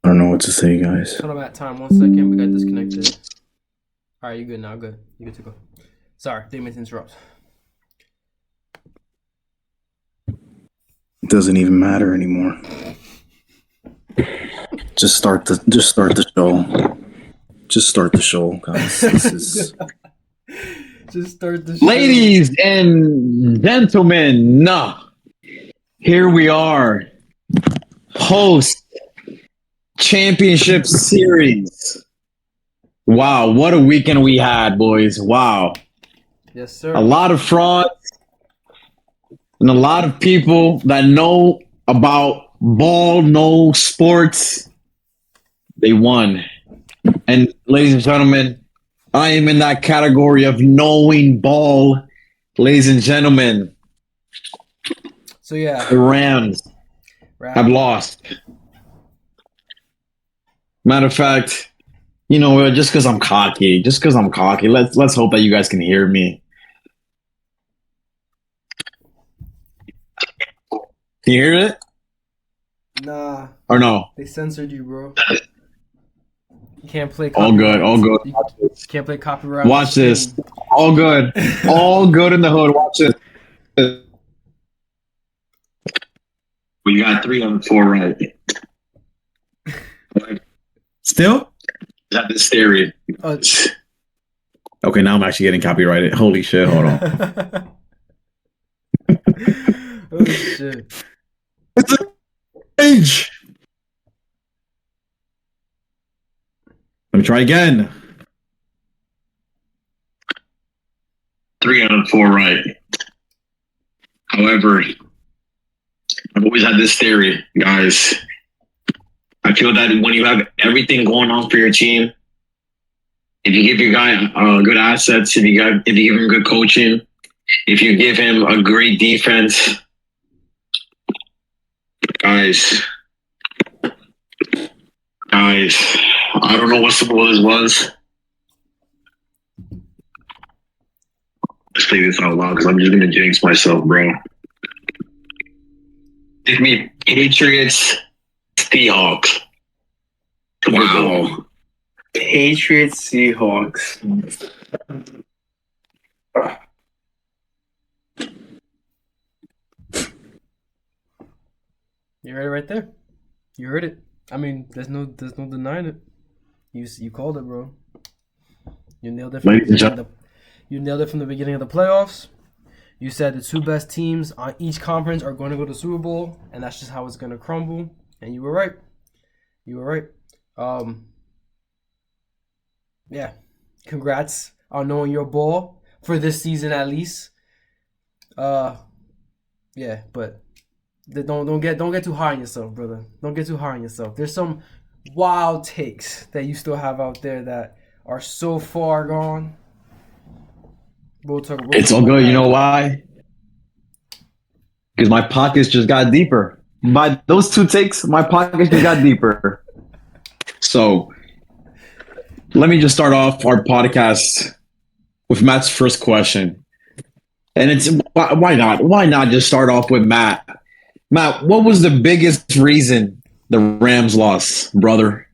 I don't know what to say, guys. Hold on, at time. 1 second. We got disconnected. All right, you good now? Good. You good to go. Sorry, didn't mean to interrupt. It doesn't even matter anymore. Just start the show. Just start the show, guys. This is Just start the show. Ladies and gentlemen, here we are, host championship series. Wow, what a weekend we had, boys. Wow. Yes, sir. A lot of frauds and a lot of people that know about ball, know sports. They won. And ladies and gentlemen, I am in that category of knowing ball. Ladies and gentlemen, So yeah, the Rams have lost. Matter of fact, just because I'm cocky, let's hope that you guys can hear me. Can you hear it Nah, or no? they censored you, bro. You can't play. All good, all good. You Watch this. can't play copyright. Watch this. All good, all good in the hood. Watch this. We got 3 on 4 right. still Got this theory. okay. Now I'm actually getting copyrighted. Holy shit! Hold on. Oh shit! It's a age. Let me try again. 3 out of 4 right. However, I've always had this theory, guys. I feel that when you have everything going on for your team, if you give your guy good assets, if you give him good coaching, if you give him a great defense, guys, I don't know what Super Bowl this was. Let's play this out loud because I'm just gonna jinx myself, bro. Give me Patriots, Seahawks. Wow. Patriots, Seahawks. You heard it right there. You heard it. I mean, there's no denying it. You called it, bro. You nailed it from the beginning of the, you nailed it from the beginning of the playoffs. You said the 2 best teams on each conference are going to go to the Super Bowl, and that's just how it's going to crumble. And you were right. You were right. Yeah. Congrats on knowing your ball for this season at least. Yeah, but don't get too high on yourself, brother. Don't get too high on yourself. There's some wild takes that you still have out there that are so far gone. It's all good. You know why? Because my pockets just got deeper. By those 2 takes, my pockets just got deeper. So let me just start off our podcast with Matt's first question. And it's why not? Why not just start off with Matt? Matt, what was the biggest reason the Rams lost, brother?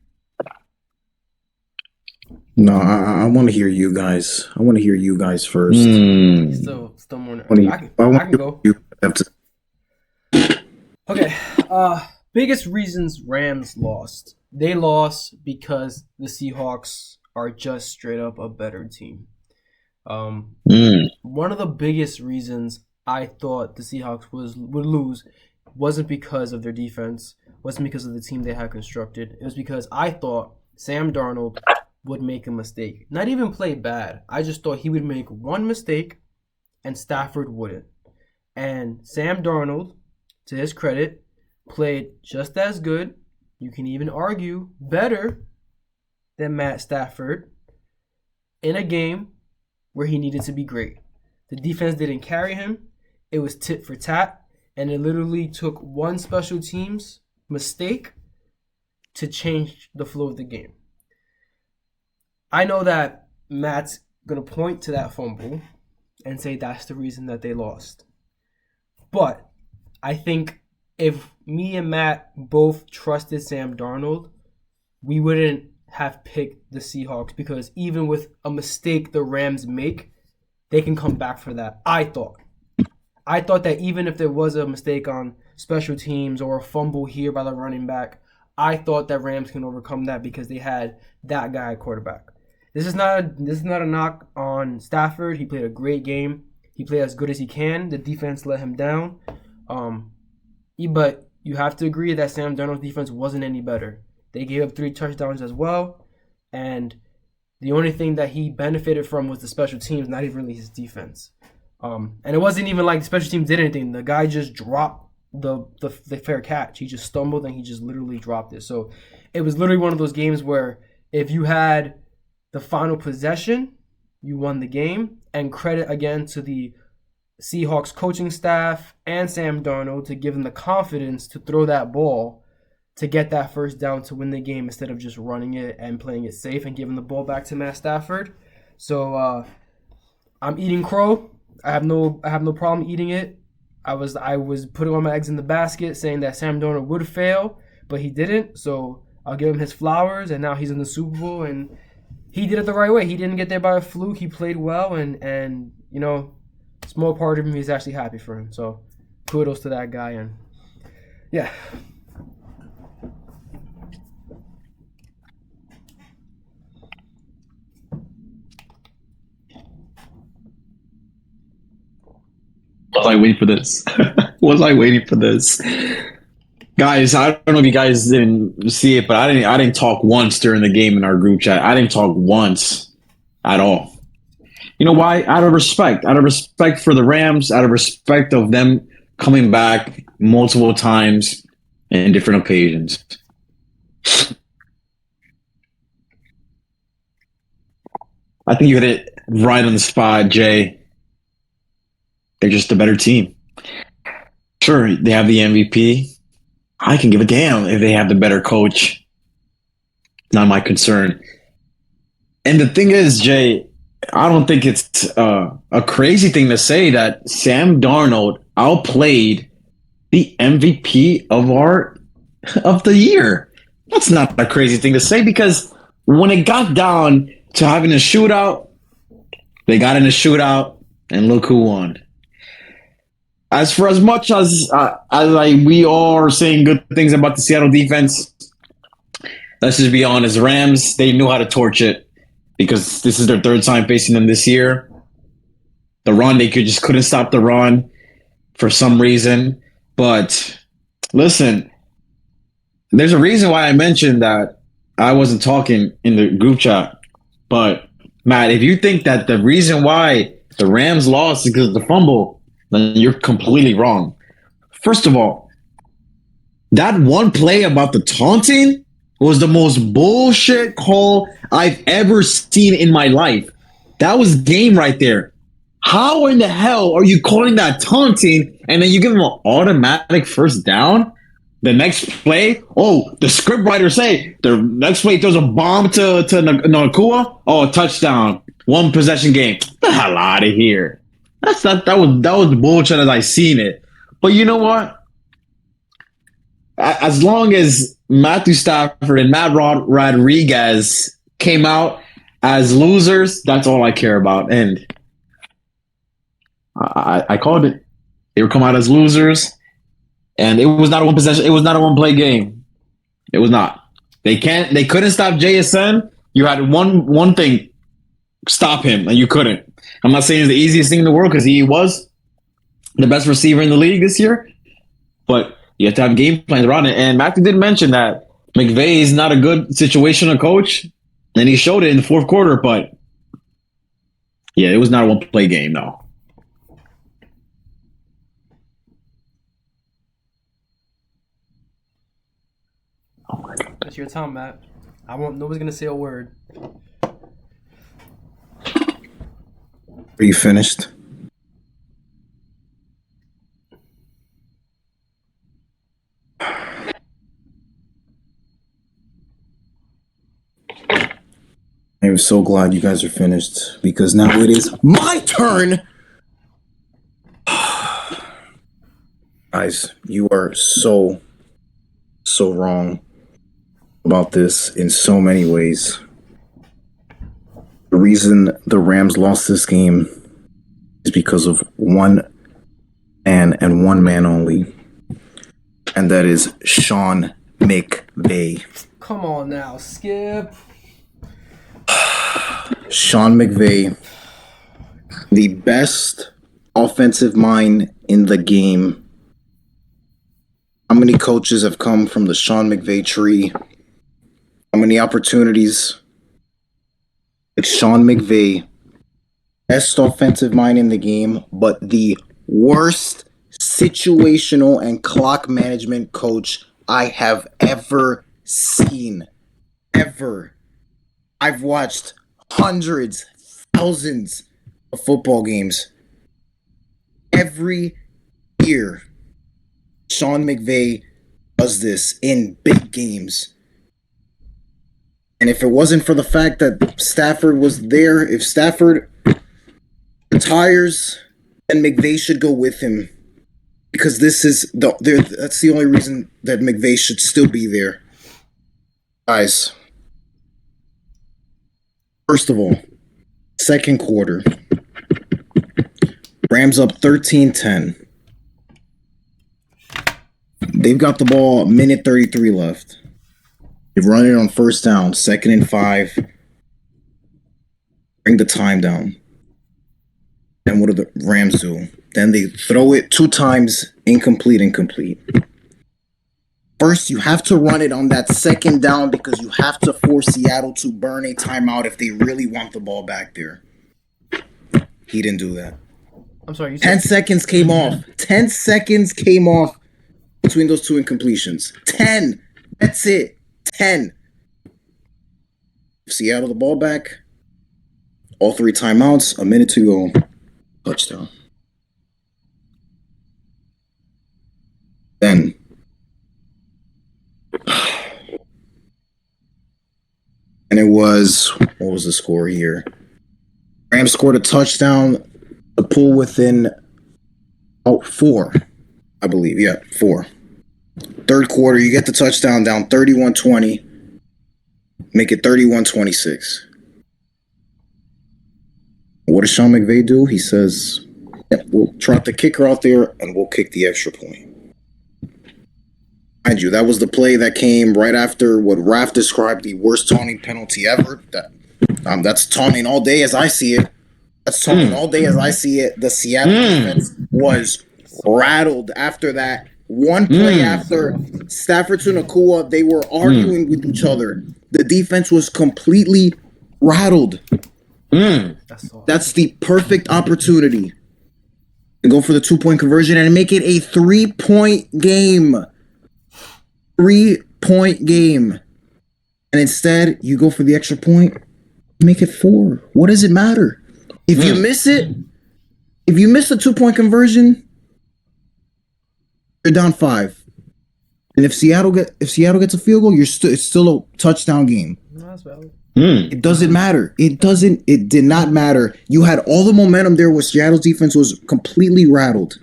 No, I want to hear you guys. I want to hear you guys first. Still more. I can go. You have to. Okay. Biggest reasons Rams lost. They lost because the Seahawks are just straight up a better team. One of the biggest reasons I thought the Seahawks would lose wasn't because of their defense, wasn't because of the team they had constructed. It was because I thought Sam Darnold would make a mistake. Not even play bad. I just thought he would make one mistake and Stafford wouldn't. And Sam Darnold, to his credit, played just as good. You can even argue better than Matt Stafford in a game where he needed to be great. The defense didn't carry him. It was tit for tat. And it literally took one special teams mistake to change the flow of the game. I know that Matt's going to point to that fumble and say that's the reason that they lost. But I think if me and Matt both trusted Sam Darnold we wouldn't have picked the Seahawks because even with a mistake the Rams make, they can come back for that. I thought that even if there was a mistake on special teams or a fumble here by the running back, I thought that Rams can overcome that because they had that guy at quarterback. This is not a knock on Stafford. He played a great game. He played as good as he can. The defense let him down. But you have to agree that Sam Darnold's defense wasn't any better. They gave up 3 touchdowns as well, and the only thing that he benefited from was the special teams, not even really his defense. And it wasn't even like the special teams did anything. The guy just dropped the fair catch. He just stumbled and he just literally dropped it. So it was literally one of those games where if you had the final possession, you won the game. And credit again to the Seahawks coaching staff and Sam Darnold to give him the confidence to throw that ball to get that first down to win the game instead of just running it and playing it safe and giving the ball back to Matt Stafford. So I'm eating crow. I have no problem eating it. I was putting all my eggs in the basket saying that Sam Darnold would fail, but he didn't. So I'll give him his flowers, and now he's in the Super Bowl, and he did it the right way. He didn't get there by a fluke. He played well, and you know, small part of him is actually happy for him. So kudos to that guy, and yeah. Was I waiting for this? Was I waiting for this? Guys, I don't know if you guys didn't see it, but I didn't talk once during the game in our group chat. I didn't talk once at all. You know why? Out of respect. Out of respect for the Rams, out of respect of them coming back multiple times in different occasions. I think you hit it right on the spot, Jay. They're just a better team. Sure, they have the MVP. I can give a damn if they have the better coach. Not my concern. And the thing is, Jay, I don't think it's a crazy thing to say that Sam Darnold outplayed the MVP of the year. That's not a crazy thing to say because when it got down to having a shootout, they got in a shootout, and look who won. As for as much as we are saying good things about the Seattle defense, let's just be honest. Rams, they knew how to torch it because this is their third time facing them this year. The run, they just couldn't stop the run for some reason. But listen, there's a reason why I mentioned that I wasn't talking in the group chat. But Matt, if you think that the reason why the Rams lost is because of the fumble, then you're completely wrong. First of all, that one play about the taunting was the most bullshit call I've ever seen in my life. That was game right there. How in the hell are you calling that taunting and then you give him an automatic first down? The next play, the script writer say the next play throws a bomb to Nakua. Oh, a touchdown. 1 possession game. Get the hell out of here. That was bullshit as I seen it. But you know what? As long as Matthew Stafford and Matt Rodriguez came out as losers, that's all I care about. And I called it. They would come out as losers, and it was not a 1 possession. It was not a 1 play game. It was not. They couldn't stop JSN. You had one thing, stop him, and you couldn't. I'm not saying it's the easiest thing in the world because he was the best receiver in the league this year, but you have to have game plans around it. And Matthew did mention that McVay is not a good situational coach, and he showed it in the 4th quarter. But yeah, it was not a 1 play game, no. Oh my God. That's your time, Matt. Nobody's gonna say a word. Are you finished? I am so glad you guys are finished because now it is my turn. Guys, you are so wrong. about this in so many ways. The reason the Rams lost this game is because of one man and one man only, and that is Sean McVay. Come on now, Skip. Sean McVay, the best offensive mind in the game. How many coaches have come from the Sean McVay tree? How many opportunities? It's Sean McVay, best offensive mind in the game, but the worst situational and clock management coach I have ever seen. Ever. I've watched hundreds, thousands of football games. Every year, Sean McVay does this in big games. And if it wasn't for the fact that Stafford was there, if Stafford retires, then McVay should go with him. Because that's the only reason that McVay should still be there. Guys, first of all, second quarter, Rams up 13-10. They've got the ball, minute 33 left. They've run it on first down, 2nd and 5. Bring the time down. Then what do the Rams do? Then they throw it 2 times, incomplete. First, you have to run it on that 2nd down because you have to force Seattle to burn a timeout if they really want the ball back there. He didn't do that. I'm sorry. 10 seconds came off. 10 seconds came off between those 2 incompletions. 10. That's it. 10. Seattle the ball back. All 3 timeouts. A minute to go. Touchdown. Then. And it was, what was the score here? Rams scored a touchdown to pull within 4, I believe. Yeah, 4. Third quarter, you get the touchdown down 31-20. Make it 31-26. What does Sean McVay do? He says, we'll trot the kicker out there and we'll kick the extra point. Mind you, that was the play that came right after what Raph described the worst taunting penalty ever. That's taunting all day as I see it. That's taunting all day as I see it. The Seattle defense was rattled after that. One play after Stafford to Nakua, they were arguing with each other. The defense was completely rattled. That's the perfect opportunity to go for the 2-point conversion and make it a 3-point game. 3-point game. And instead, you go for the extra point, make it 4. What does it matter? If you miss it, if you miss the 2-point conversion, you're down 5. And if Seattle gets a field goal, it's still a touchdown game. That's valid. It doesn't matter. It did not matter. You had all the momentum there where Seattle's defense was completely rattled.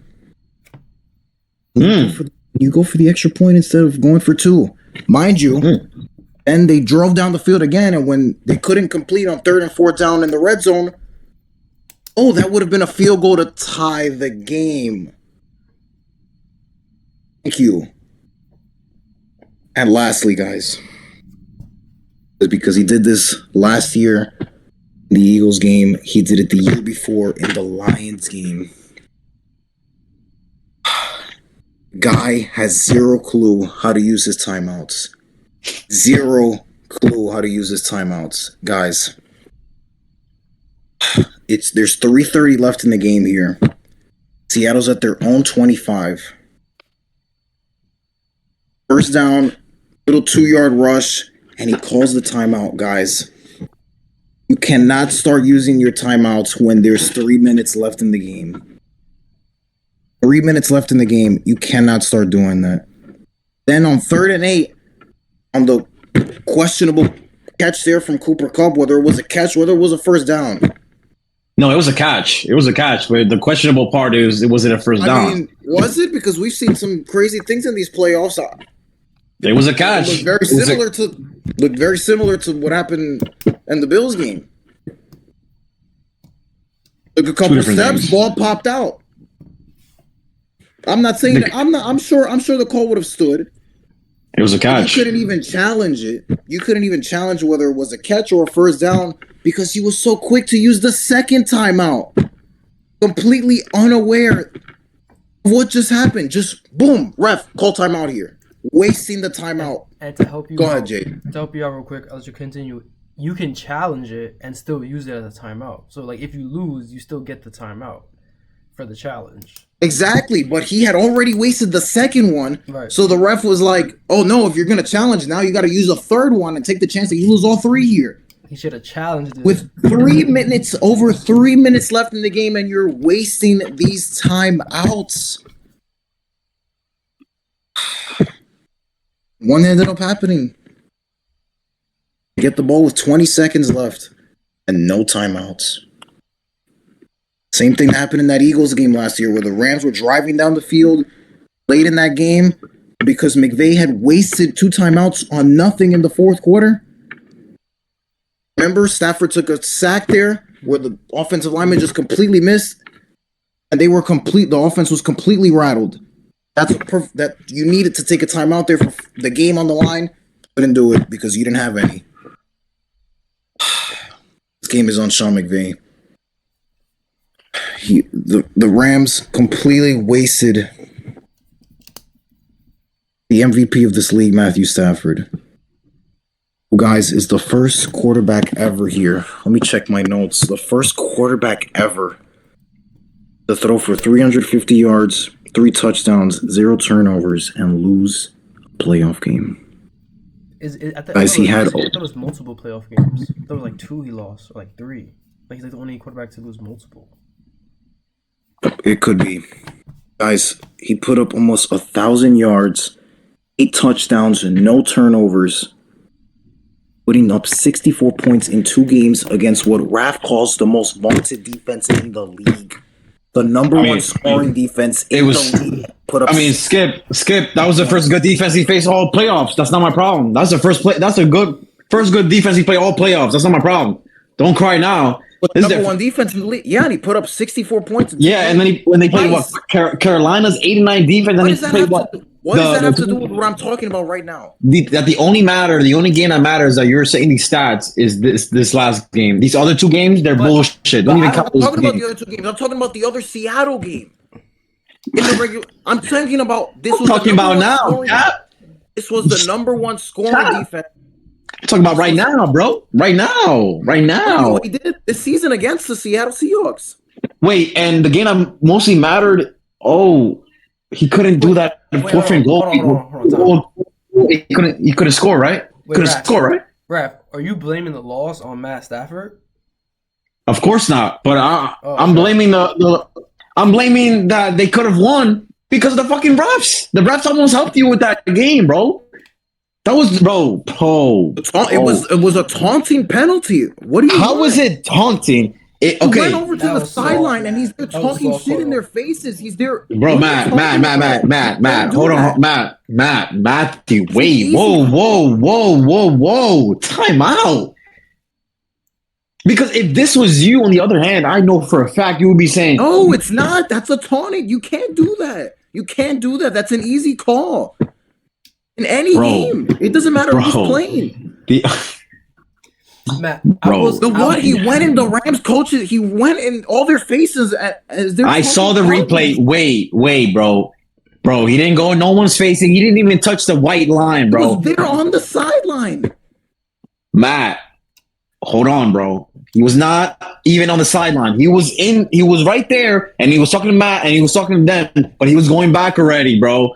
You go for the extra point instead of going for 2. Mind you, and they drove down the field again, and when they couldn't complete on 3rd and 4th down in the red zone, that would have been a field goal to tie the game. Thank you. And lastly, guys, because he did this last year in the Eagles game, he did it the year before in the Lions game. Guy has 0 clue how to use his timeouts. 0 clue how to use his timeouts. Guys, there's 3:30 left in the game here. Seattle's at their own 25. First down, little 2-yard rush, and he calls the timeout, guys. You cannot start using your timeouts when there's 3 minutes left in the game. 3 minutes left in the game. You cannot start doing that. Then on 3rd and 8, on the questionable catch there from Cooper Kupp, whether it was a catch, whether it was a first down. No, it was a catch. It was a catch, but the questionable part is it wasn't a first down. I mean, was it? Because we've seen some crazy things in these playoffs. It was a catch. It was very similar to Looked very similar to what happened in the Bills game. Took a couple steps, things. ball popped out. I'm not saying that, I'm sure the call would have stood. It was a catch. You couldn't even challenge it. You couldn't even challenge whether it was a catch or a first down because he was so quick to use the second timeout. Completely unaware of what just happened. Just boom, ref, call timeout here. Wasting the timeout. And to help you Go out, ahead, Jay. To help you out real quick, as you continue, you can challenge it and still use it as a timeout. So like if you lose, you still get the timeout for the challenge. Exactly, but he had already wasted the second one. Right. So the ref was like, "Oh no, if you're gonna challenge, now you got to use a third one and take the chance that you lose all three here." He should have challenged it. With over 3 minutes left in the game, and you're wasting these timeouts. One ended up happening. Get the ball with 20 seconds left and no timeouts. Same thing happened in that Eagles game last year where the Rams were driving down the field late in that game because McVay had wasted 2 timeouts on nothing in the fourth quarter. Remember, Stafford took a sack there where the offensive lineman just completely missed, and the offense was completely rattled. That you needed to take a timeout there for the game on the line. Couldn't do it because you didn't have any. This game is on Sean McVay. The Rams completely wasted the MVP of this league, Matthew Stafford, who, guys, is the first quarterback ever here. Let me check my notes. The first quarterback ever to throw for 350 yards, 3 touchdowns, 0 turnovers, and lose a playoff game. Guys, he had. I thought it was multiple playoff games. There was like 2 he lost, or like 3. Like he's like the only quarterback to lose multiple. It could be. Guys, he put up almost 1,000 yards, 8 touchdowns, and no turnovers, putting up 64 points in 2 games against what Raf calls the most vaunted defense in the league. The number one scoring defense in the league. Skip. That was the first good defense he faced all playoffs. That's not my problem. That's the first play. That's a first good defense he played all playoffs. That's not my problem. Don't cry now. But the number one defense in the league. Yeah, and he put up 64 points. And then when they played Carolina's 89 defense. What does that have to do with what I'm talking about right now? The only game that matters that you're saying these stats is this last game. These other 2 games, they're bullshit. Don't even count those games. I'm talking about the other 2 games. I'm talking about the other Seattle game. I'm talking about this. This was the number one scoring defense. I'm talking about right now, bro. Right now. What he did this season against the Seattle Seahawks. Wait, and the game that mostly mattered. Oh, he couldn't do that fourth and goal. He couldn't score, right? Raph, are you blaming the loss on Matt Stafford? Of course not. But I'm blaming I'm blaming that they could have won because of the fucking refs. The refs almost helped you with that game, bro. That was, bro. It was a taunting penalty. What do you? How was it taunting? He went over to the sideline and he's there talking shit in their faces. He's there, bro. Matt. Hold on, Matt. Matthew. Wait. Whoa. Time out. Because if this was you, on the other hand, I know for a fact you would be saying, "No, it's not. That's a taunting. You can't do that. That's an easy call in any game. It doesn't matter who's playing." Matt, he went in the Rams coaches. He went in all their faces as their. I saw the replay. Wait, bro. He didn't go in no one's face. He didn't even touch the white line, bro. He was there on the sideline. Matt, hold on, bro. He was not even on the sideline. He was right there, and he was talking to Matt, and he was talking to them, but he was going back already, bro.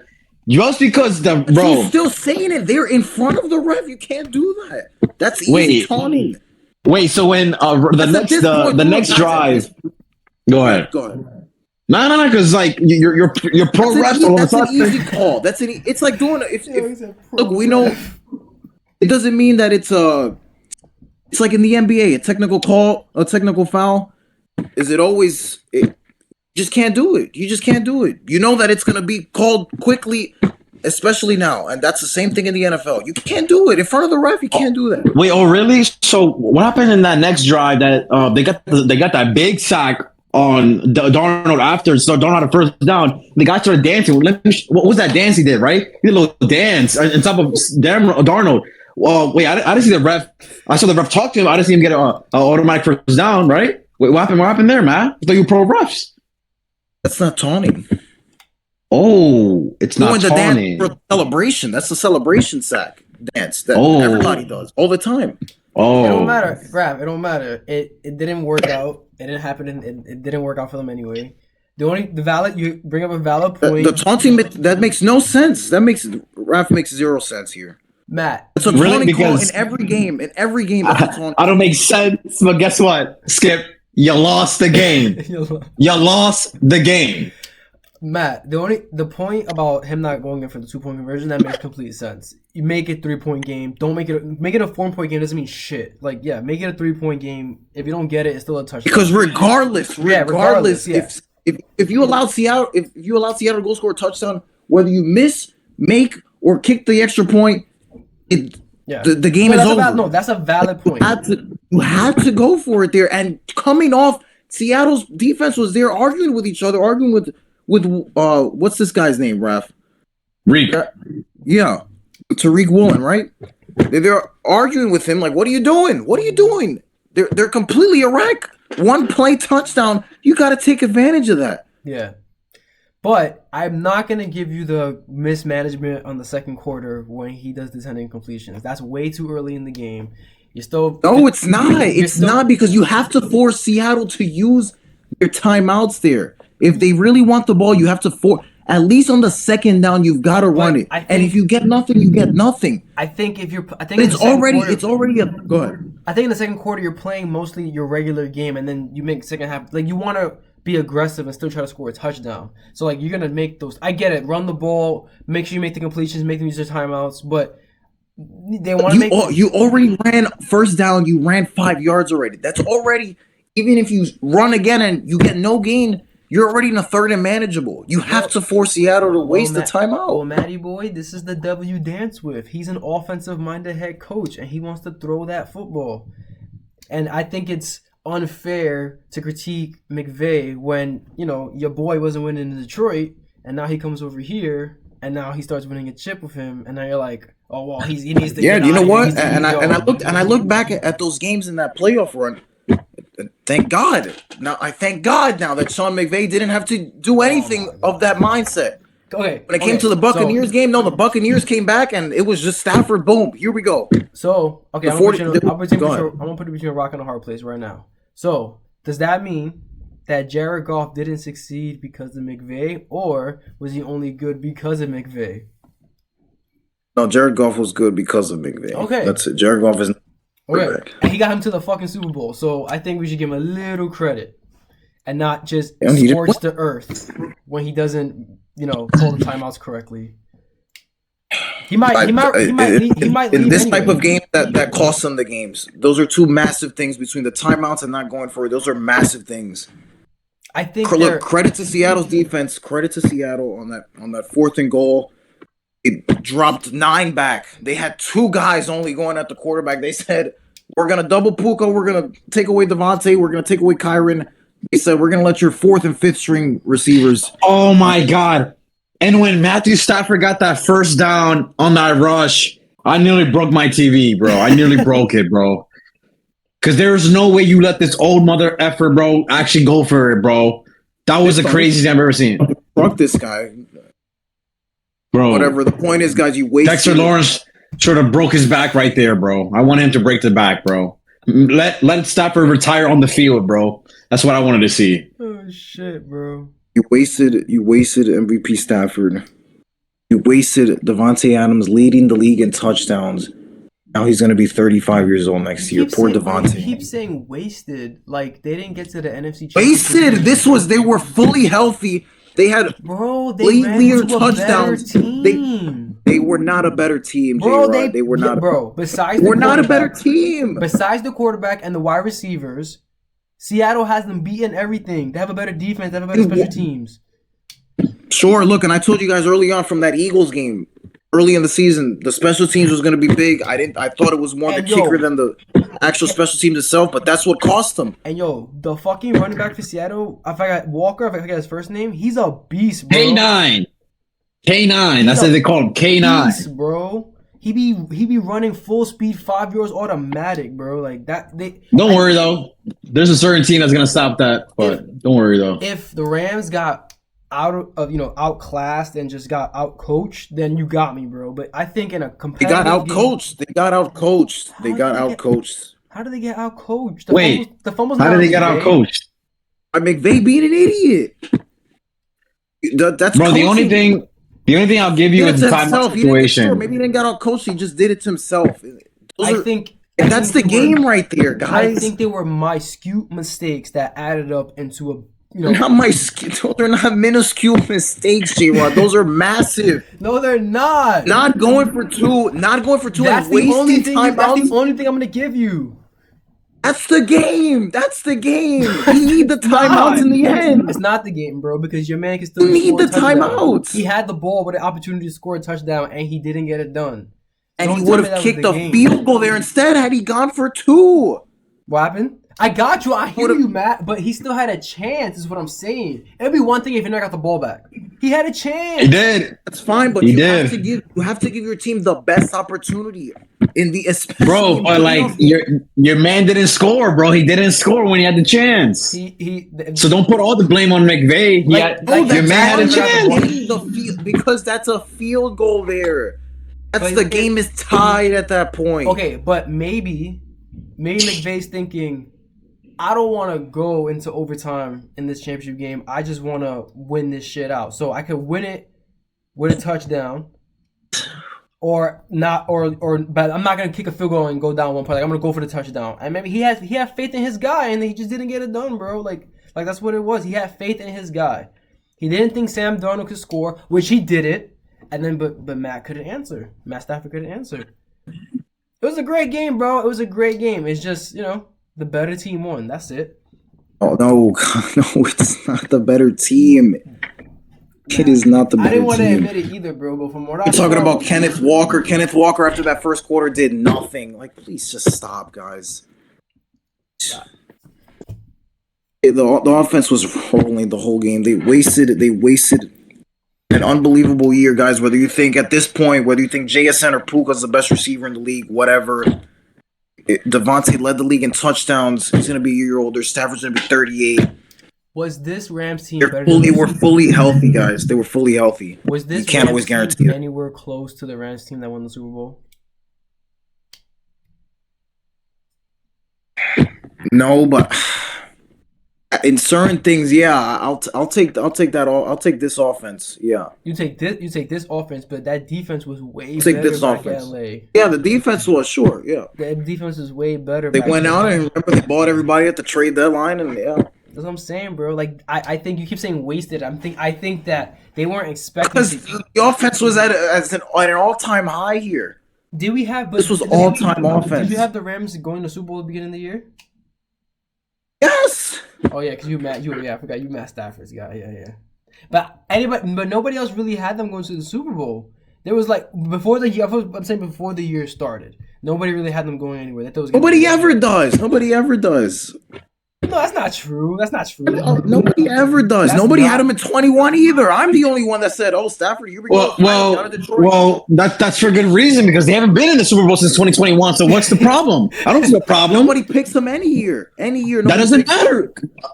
Just because He's still saying it there in front of the ref. You can't do that. That's easy taunting. Wait, so when the next drive, go ahead. No, because like you're pro wrestling. That's an easy call. It's like doing look. We know it doesn't mean that it's like in the NBA, a technical call, a technical foul. Is it always? You just can't do it. You know that it's gonna be called quickly especially now, and that's the same thing in the NFL. You can't do it in front of the ref. You can't do that. Wait, oh really? So what happened in that next drive that they got that big sack on Darnold after so Darnold had a first down? The guy started dancing. What was that dance he did? Right, he did a little dance on top of Darnold. Well, wait, I didn't see the ref. I saw the ref talk to him. I didn't see him get an automatic first down. Right? Wait, what happened? What happened there, man? I thought you were pro refs. That's not taunting. Oh, it's not Doing the taunting. dance for celebration. That's the celebration sack dance that Oh. everybody does all the time. Oh, It don't matter, Raph. It don't matter. It didn't work out. It didn't happen. It didn't work out for them anyway. You bring up a valid point. The taunting that makes no sense. Raf makes zero sense here. Matt, It's a Really? taunting call Because- in every game. In every game, it's a taunting. I don't make sense. But guess what, Skip? You lost the game. You lost the game. Matt, the point about him not going in for the 2-point conversion, that makes complete sense. You make it 3-point game. Don't make it a 4-point game. Doesn't mean shit. Like, yeah, make it a 3-point game. If you don't get it, it's still a touchdown. Because regardless, yeah. if you allow Seattle to go score a touchdown, whether you miss, make, or kick the extra point, Yeah. the game is over. That's a valid point. You had to go for it there. And coming off, Seattle's defense was there arguing with each other, arguing with what's this guy's name, Raf? Reek. Yeah, Tariq Woolen, right? They're arguing with him like, "What are you doing? What are you doing?" They're completely erect. One play touchdown. You got to take advantage of that. Yeah. But I'm not going to give you the mismanagement on the second quarter when he does the 10 incompletions. That's way too early in the game. You're still... No, it's not. It's not, because you have to force Seattle to use their timeouts there. If they really want the ball, you have to force. At least on the second down, you've got to run it. And if you get nothing, you get nothing. I think if you're... I think But in the second quarter- it's already a... Go ahead. I think in the second quarter, you're playing mostly your regular game, and then you make second half... Like, you want to be aggressive and still try to score a touchdown. So, like, you're going to make those... I get it. Run the ball. Make sure you make the completions. Make them use their timeouts. But they want to make... You already ran first down. You ran 5 yards already. That's already... Even if you run again and you get no gain, you're already in a third and manageable. You have to force Seattle to waste the timeout. Well, Matty boy, this is the W dance with. He's an offensive-minded head coach, and he wants to throw that football. And I think it's unfair to critique McVay when, you know, your boy wasn't winning in Detroit, and now he comes over here, and now he starts winning a chip with him, and now you're like, oh, well, he needs to Yeah, get you know out of here. what? He needs to And I looked back at those games in that playoff run. Thank God. I thank God now that Sean McVay didn't have to do anything of that mindset. Okay. When it came to the Buccaneers game, the Buccaneers came back and it was just Stafford. Boom, here we go. So, okay, The I'm 40 going to go put it between a rock and a hard place right now. So, does that mean that Jared Goff didn't succeed because of McVay, or was he only good because of McVay? No, Jared Goff was good because of McVay. Okay. That's it. Jared Goff is Okay. And he got him to the fucking Super Bowl, so I think we should give him a little credit and not just And he did- scorch the earth when he doesn't, you know, call the timeouts correctly. He might in leave this anyway. type of game that costs them the games. Those are two massive things between the timeouts and not going for it. Those are massive things. I think Look, credit to Seattle's defense. Credit to Seattle on that 4th and goal. It dropped 9 back. They had 2 guys only going at the quarterback. They said, we're going to double Puka. We're going to take away Devontae. We're going to take away Kyron. They said, we're going to let your 4th and 5th string receivers. Oh my God. And when Matthew Stafford got that first down on that rush, I nearly broke my TV, bro. I nearly broke it, bro. Because there's no way you let this old mother effer, bro, actually go for it, bro. That was the craziest I've ever seen. Fuck this guy. Bro. Whatever. The point is, guys, you wasted. Dexter Lawrence sort of broke his back right there, bro. I want him to break the back, bro. Let Stafford retire on the field, bro. That's what I wanted to see. Oh shit, bro. You wasted MVP Stafford. You wasted Devontae Adams leading the league in touchdowns. Now he's going to be 35 years old next year. Poor Devontae. You keep saying wasted. Like, they didn't get to the NFC Wasted. They were fully healthy. They had Bro, they way ran clear into touchdowns. a better team. They were not a better team, Bro, J-Rod. They were not. Besides We're the not a better quarterback- team. Besides the quarterback and the wide receivers, Seattle has them beaten everything. They have a better defense. They have a better special teams. Sure, look, and I told you guys early on from that Eagles game, early in the season, the special teams was going to be big. I thought it was more the And yo- kicker than the actual special teams itself, but that's what cost them. And yo, the fucking running back for Seattle, I forgot Walker, I forgot his first name. He's a beast, bro. K9. K9. That's He's what they call him. K9. Beast, bro. He be running full speed 5 yards automatic, bro. Like that. Don't worry though. There's a certain team that's gonna stop that, but don't worry though. If the Rams got outclassed and just got outcoached, then you got me, bro. But I think in a They competitive got game, outcoached. They got outcoached. They How got did they get- outcoached. how did they get outcoached? Wait, the fumbles. How not did they get on out McVay. coached? McVay being an idiot. That's Bro, the only coaching. thing I'll give He you did is it the to timeout himself. He didn't get sure. situation. Maybe he didn't get outcoached. He just did it to himself. Those I are- think and that's the game right there, I guys. think they were minuscule mistakes that added up into a Not my those are not minuscule mistakes, J-Rod. Those are massive. No, they're not. Not going for two That's and the only wasting thing. time. That's the only thing I'm gonna give you. That's the game. That's the game. You need the timeouts in the end. It's not the game, bro, because your man can still You need score a the touchdown. timeouts. He had the ball with the opportunity to score a touchdown, and he didn't get it done. And Don't he tell would me that have was kicked the a game. field goal there instead had he gone for two. What happened? I got you. I hear Would've- you, Matt. But he still had a chance. Is what I'm saying. It'd be one thing if he never got the ball back. He had a chance. He did. That's fine, but He you have did. to give your team the best opportunity in the especially Bro, in or like playoffs. your man didn't score, bro. He didn't score when he had the chance. So don't put all the blame on McVay. He Like- had, like your that man had a challenge at the chance. Getting because that's a field goal there. That's But the it- game is tied at that point. Okay, but maybe McVay's thinking, I don't want to go into overtime in this championship game. I just want to win this shit out. So I could win it with a touchdown, or not, but I'm not gonna kick a field goal and go down one play. Like, I'm gonna go for the touchdown. And maybe he had faith in his guy, and he just didn't get it done, bro. Like that's what it was. He had faith in his guy. He didn't think Sam Darnold could score, which he didn't. And then, but Matt couldn't answer. Matt Stafford couldn't answer. It was a great game, bro. It was a great game. It's just, the better team won. That's it. Oh no, no, it's not the better team. It is not the I better didn't want to team. admit it either, bro. But from what I You're talking saw, about Kenneth Walker. Kenneth Walker after that first quarter did nothing. Like, please just stop, guys. The offense was rolling the whole game. They wasted an unbelievable year, guys. Whether you think at this point, whether you think JSN or Puka's the best receiver in the league, whatever. Devontae led the league in touchdowns. He's going to be a year older. Stafford's going to be 38. was this Rams team They better were fully healthy, guys. They were fully healthy. was this You can't Rams always team guarantee it. anywhere close to the Rams team that won the Super Bowl? No, but in certain things, yeah, I'll take that. I'll take this offense. Yeah, You take this offense, but that defense was way take better this back offense. at LA. yeah. The defense was sure. Yeah, The defense was way better. they back went then. out and remember they bought everybody at the trade deadline, and yeah, That's what I'm saying, bro. Like I think you keep saying wasted. I think that they weren't expecting. because To, the offense was at an all-time high here. did we have? But This was did- all-time Did offense. you have the Rams going to Super Bowl at the beginning of the year? Yes, Oh yeah, because I forgot you Matt Stafford's guy. Yeah. But nobody else really had them going to the Super Bowl. There was like before the year. I'm saying before the year started, nobody really had them going anywhere. They thought it was gonna nobody be- ever does. Nobody ever does. No, that's not true. That's not true. Nobody ever does. That's Nobody not- had him in 21 either. I'm the only one that said, "Oh, Stafford, here we go." Down to Detroit. That's for good reason because they haven't been in the Super Bowl since 2021. So what's the problem? I don't see a problem. Nobody picks them any year. Any year. That nobody doesn't picks matter.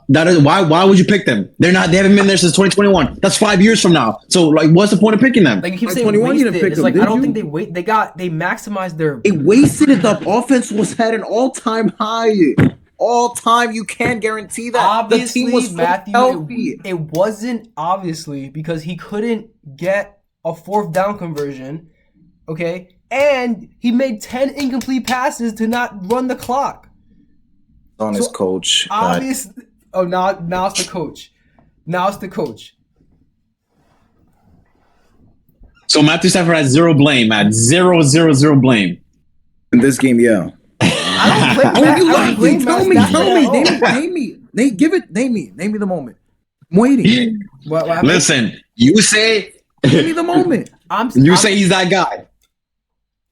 That is why would you pick them? They haven't been there since 2021. That's 5 years from now. So like, what's the point of picking them? Like you keep By saying 21, you wasted. didn't pick It's them, like I did don't you? think they maximized their. They wasted it. The offense was at an all-time high. All time, you can't guarantee that. Obviously, the team was fully Matthew, healthy. it wasn't obviously because he couldn't get a fourth down conversion, okay? And he made 10 incomplete passes to not run the clock. On his coach. Obviously, now it's the coach. Now it's the coach. So Matthew Stafford has zero blame, Matt. Zero blame. In this game, yeah. I don't blame Oh, Matt. you I don't like blame me? Matt Tell me. Stafford at all. Name me. Name me the moment. I'm waiting. What happened? Listen, you say Give me the moment. you say he's that guy.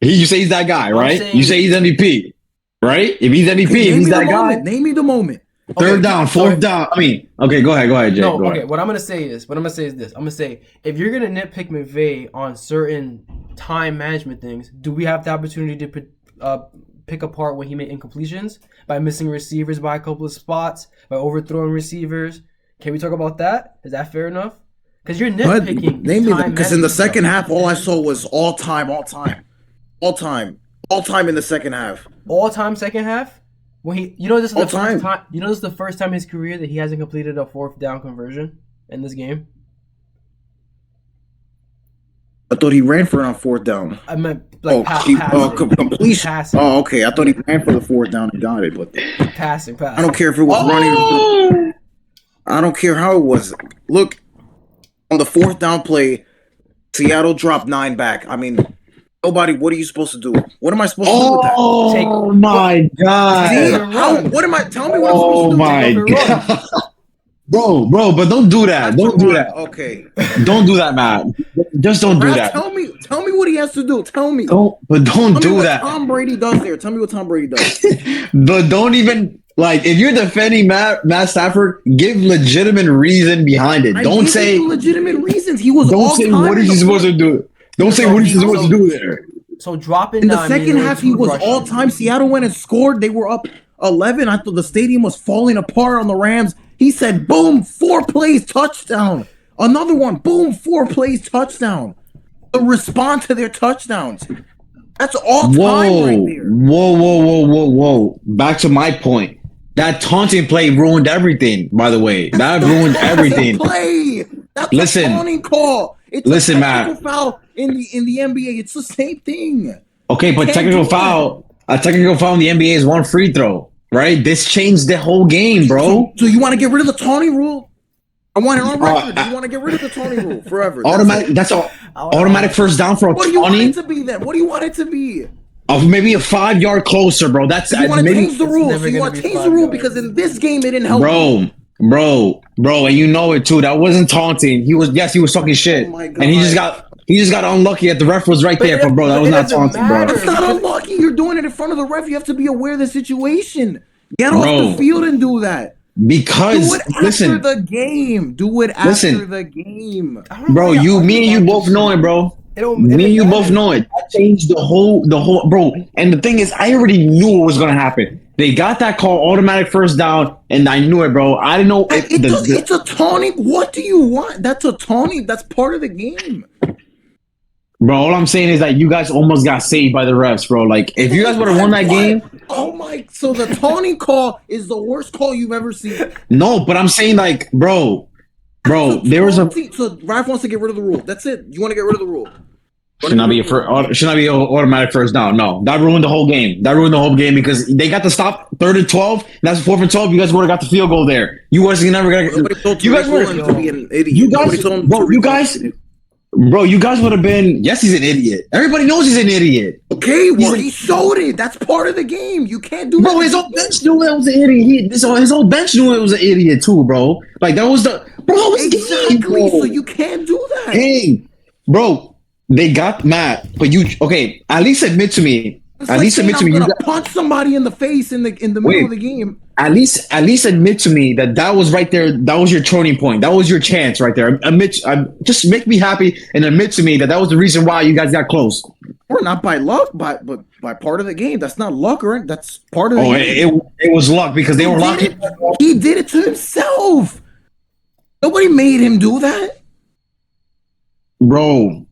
You say he's that guy, right? saying- You say he's MVP, right? If he's MVP, Name if he's me the that guy. moment. Name me the moment. Third down, fourth so- down. I mean, okay, go ahead, Jay. No, go okay. ahead. What I'm gonna say is this. I'm gonna say if you're gonna nitpick McVay on certain time management things, do we have the opportunity to pick apart when he made incompletions by missing receivers by a couple of spots, by overthrowing receivers? Can we talk about that? Is that fair enough? Because you're But nitpicking. name me time because in the management second stuff. half, all I saw was all time in the second half. all time second half. When he, you know, this is the All first time. time. You know, this is the first time in his career that he hasn't completed a fourth down conversion in this game. I thought he ran for it on fourth down. I meant like passing. Completion. Passing. Oh, okay. I thought he ran for the fourth down and got it, but Passing. I don't care if it was running. I don't care how it was. Look, on the fourth down play, Seattle dropped 9 back. I mean, nobody. What are you supposed to do? What am I supposed to do with that? Oh my god! See, Take- how? What am I? Tell me what I'm Oh supposed to do. my Take off and god, bro! But don't do that. Don't do that. Okay. Don't do that, Matt. Just don't do Raph, that. Tell me what he has to do. Tell me. Don't Tell me do what that. Tom Brady does there. Tell me what Tom Brady does. But don't even like if you're defending Matt Stafford, give legitimate reason behind it. I'm Don't giving say you legitimate reasons. He was don't all say time what in is the he supposed to do. Don't say what is he supposed to do there. So dropping In the 9 second means half, he good was rushing. all time. Seattle went and scored. They were up 11. I thought the stadium was falling apart on the Rams. He said, boom, 4 plays, touchdown. Another one, boom, 4 plays, touchdown. To respond to their touchdowns. That's all time right there. Whoa. Back to my point. That taunting play ruined everything, by the way. That ruined That's a everything. play. That's Listen. a taunting call. It's Listen, a Matt. technical foul in the NBA. It's the same thing. Okay, but Can't technical do foul. A technical foul in the NBA is 1 free throw, right? This changed the whole game, bro. So you want to get rid of the taunting rule? I want it on Uh, record. You want to get rid of the taunting rule forever? That's Automatic. it. That's all. Automatic first down for a What do you want taunting it to be then? What do you want it to be? of maybe a 5 yard closer, bro. That's You want to maybe, change the rule. never So you gonna want to be change the 5 rule yards. because in this game it didn't help. you. bro, and you know it too. That wasn't taunting. He was talking shit, Oh my and he God. just got unlucky that the ref was right But there. it- But bro, that but was it not doesn't taunting, matter. bro. It's not unlucky. You're doing it in front of the ref. You have to be aware of the situation. Get off Bro. the field and do that. Do Because it after listen, the game. Do it after Listen. the game. I don't know bro, why y'all me and you argue both about know this it, bro. It don't- it Me and don't you both matter. know it. That changed the whole, bro. And the thing is, I already knew what was gonna happen. They got that call, automatic first down, and I knew it, bro. I didn't know if It's a taunting. What do you want? That's a taunting. That's part of the game. bro. All I'm saying is that you guys almost got saved by the refs, bro. Like if you guys would have won that What? game, Oh my! So the taunting call is the worst call you've ever seen. no. But I'm saying like, bro, there was a Taunting- So Raf wants to get rid of the rule. That's it. You want to get rid of the rule. should not be an automatic first down. No, that ruined the whole game. That ruined the whole game because they got to stop 3rd and 12. That's 4th and 12. You guys would have got the field goal there. You guys never Nobody gonna. told You guys Tariq were. Woolen to be an idiot. You Nobody guys, told him bro. Tariq You Woolen guys, to be an idiot. bro. You guys would have been. Yes, he's an idiot. Everybody knows he's an idiot. Okay, well, He's- he showed it. That's part of the game. You can't do Bro, that. his whole bench knew it was an idiot. His whole bench knew it was an idiot too, bro. Like that was the bro. That was the game, Exactly. bro. So you can't do that. Hey, bro, they got Matt, but you okay? At least admit to me. It's At like least saying admit to I'm me. You gonna got, punch somebody in the face in the middle Wait. of the game. at least admit to me that was right there. That was your turning point. That was your chance right there. Just make me happy and admit to me that was the reason why you guys got close. Or not by luck, but by part of the game. That's not luck, or that's part of the Oh, game. it was luck because they were He did locking. it. He did it to himself. Nobody made him do that. Bro,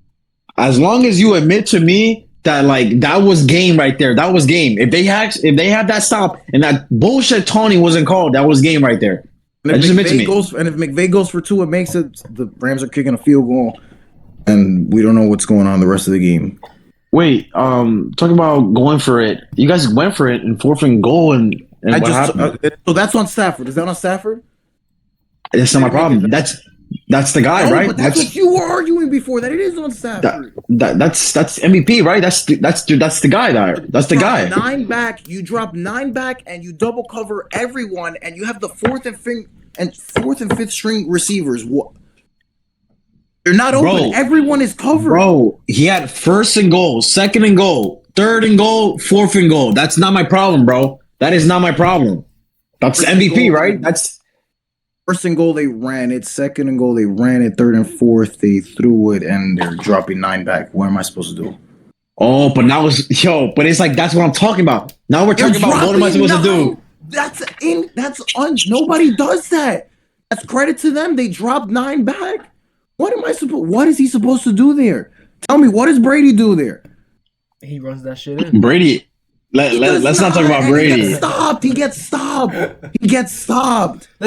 as long as you admit to me that like that was game right there, that was game. If they had that stop and that bullshit taunting wasn't called, that was game right there. And Just admit to me. if McVay goes for 2, it makes it. The Rams are kicking a field goal, and we don't know what's going on the rest of the game. Wait, talking about going for it. You guys went for it in 4th and goal, and what happened? So that's on Stafford. Is that on Stafford? That's not my problem. That's the guy, No, right? but that's what you were arguing before. That it is on Stafford. That's MVP, right? That's the guy there. That's the guy. 9 back. You drop 9 back, and you double cover everyone, and you have the 4th and and fourth and fifth string receivers. What? They're not open. Bro. Everyone is covered. Bro, he had first and goal, second and goal, third and goal, fourth and goal. That's not my problem, bro. That is not my problem. That's First and MVP, goal. right? That's First and goal, they ran it. Second and goal, they ran it. Third and fourth, they threw it, and they're dropping 9 back. What am I supposed to do? but now but it's like that's what I'm talking about. Now we're talking about what am I supposed to do? Nobody does that. That's credit to them. They dropped 9 back. What is he supposed to do there? Tell me, what does Brady do there? He runs that shit in. Brady. Let's not talk about Brady. He gets stopped.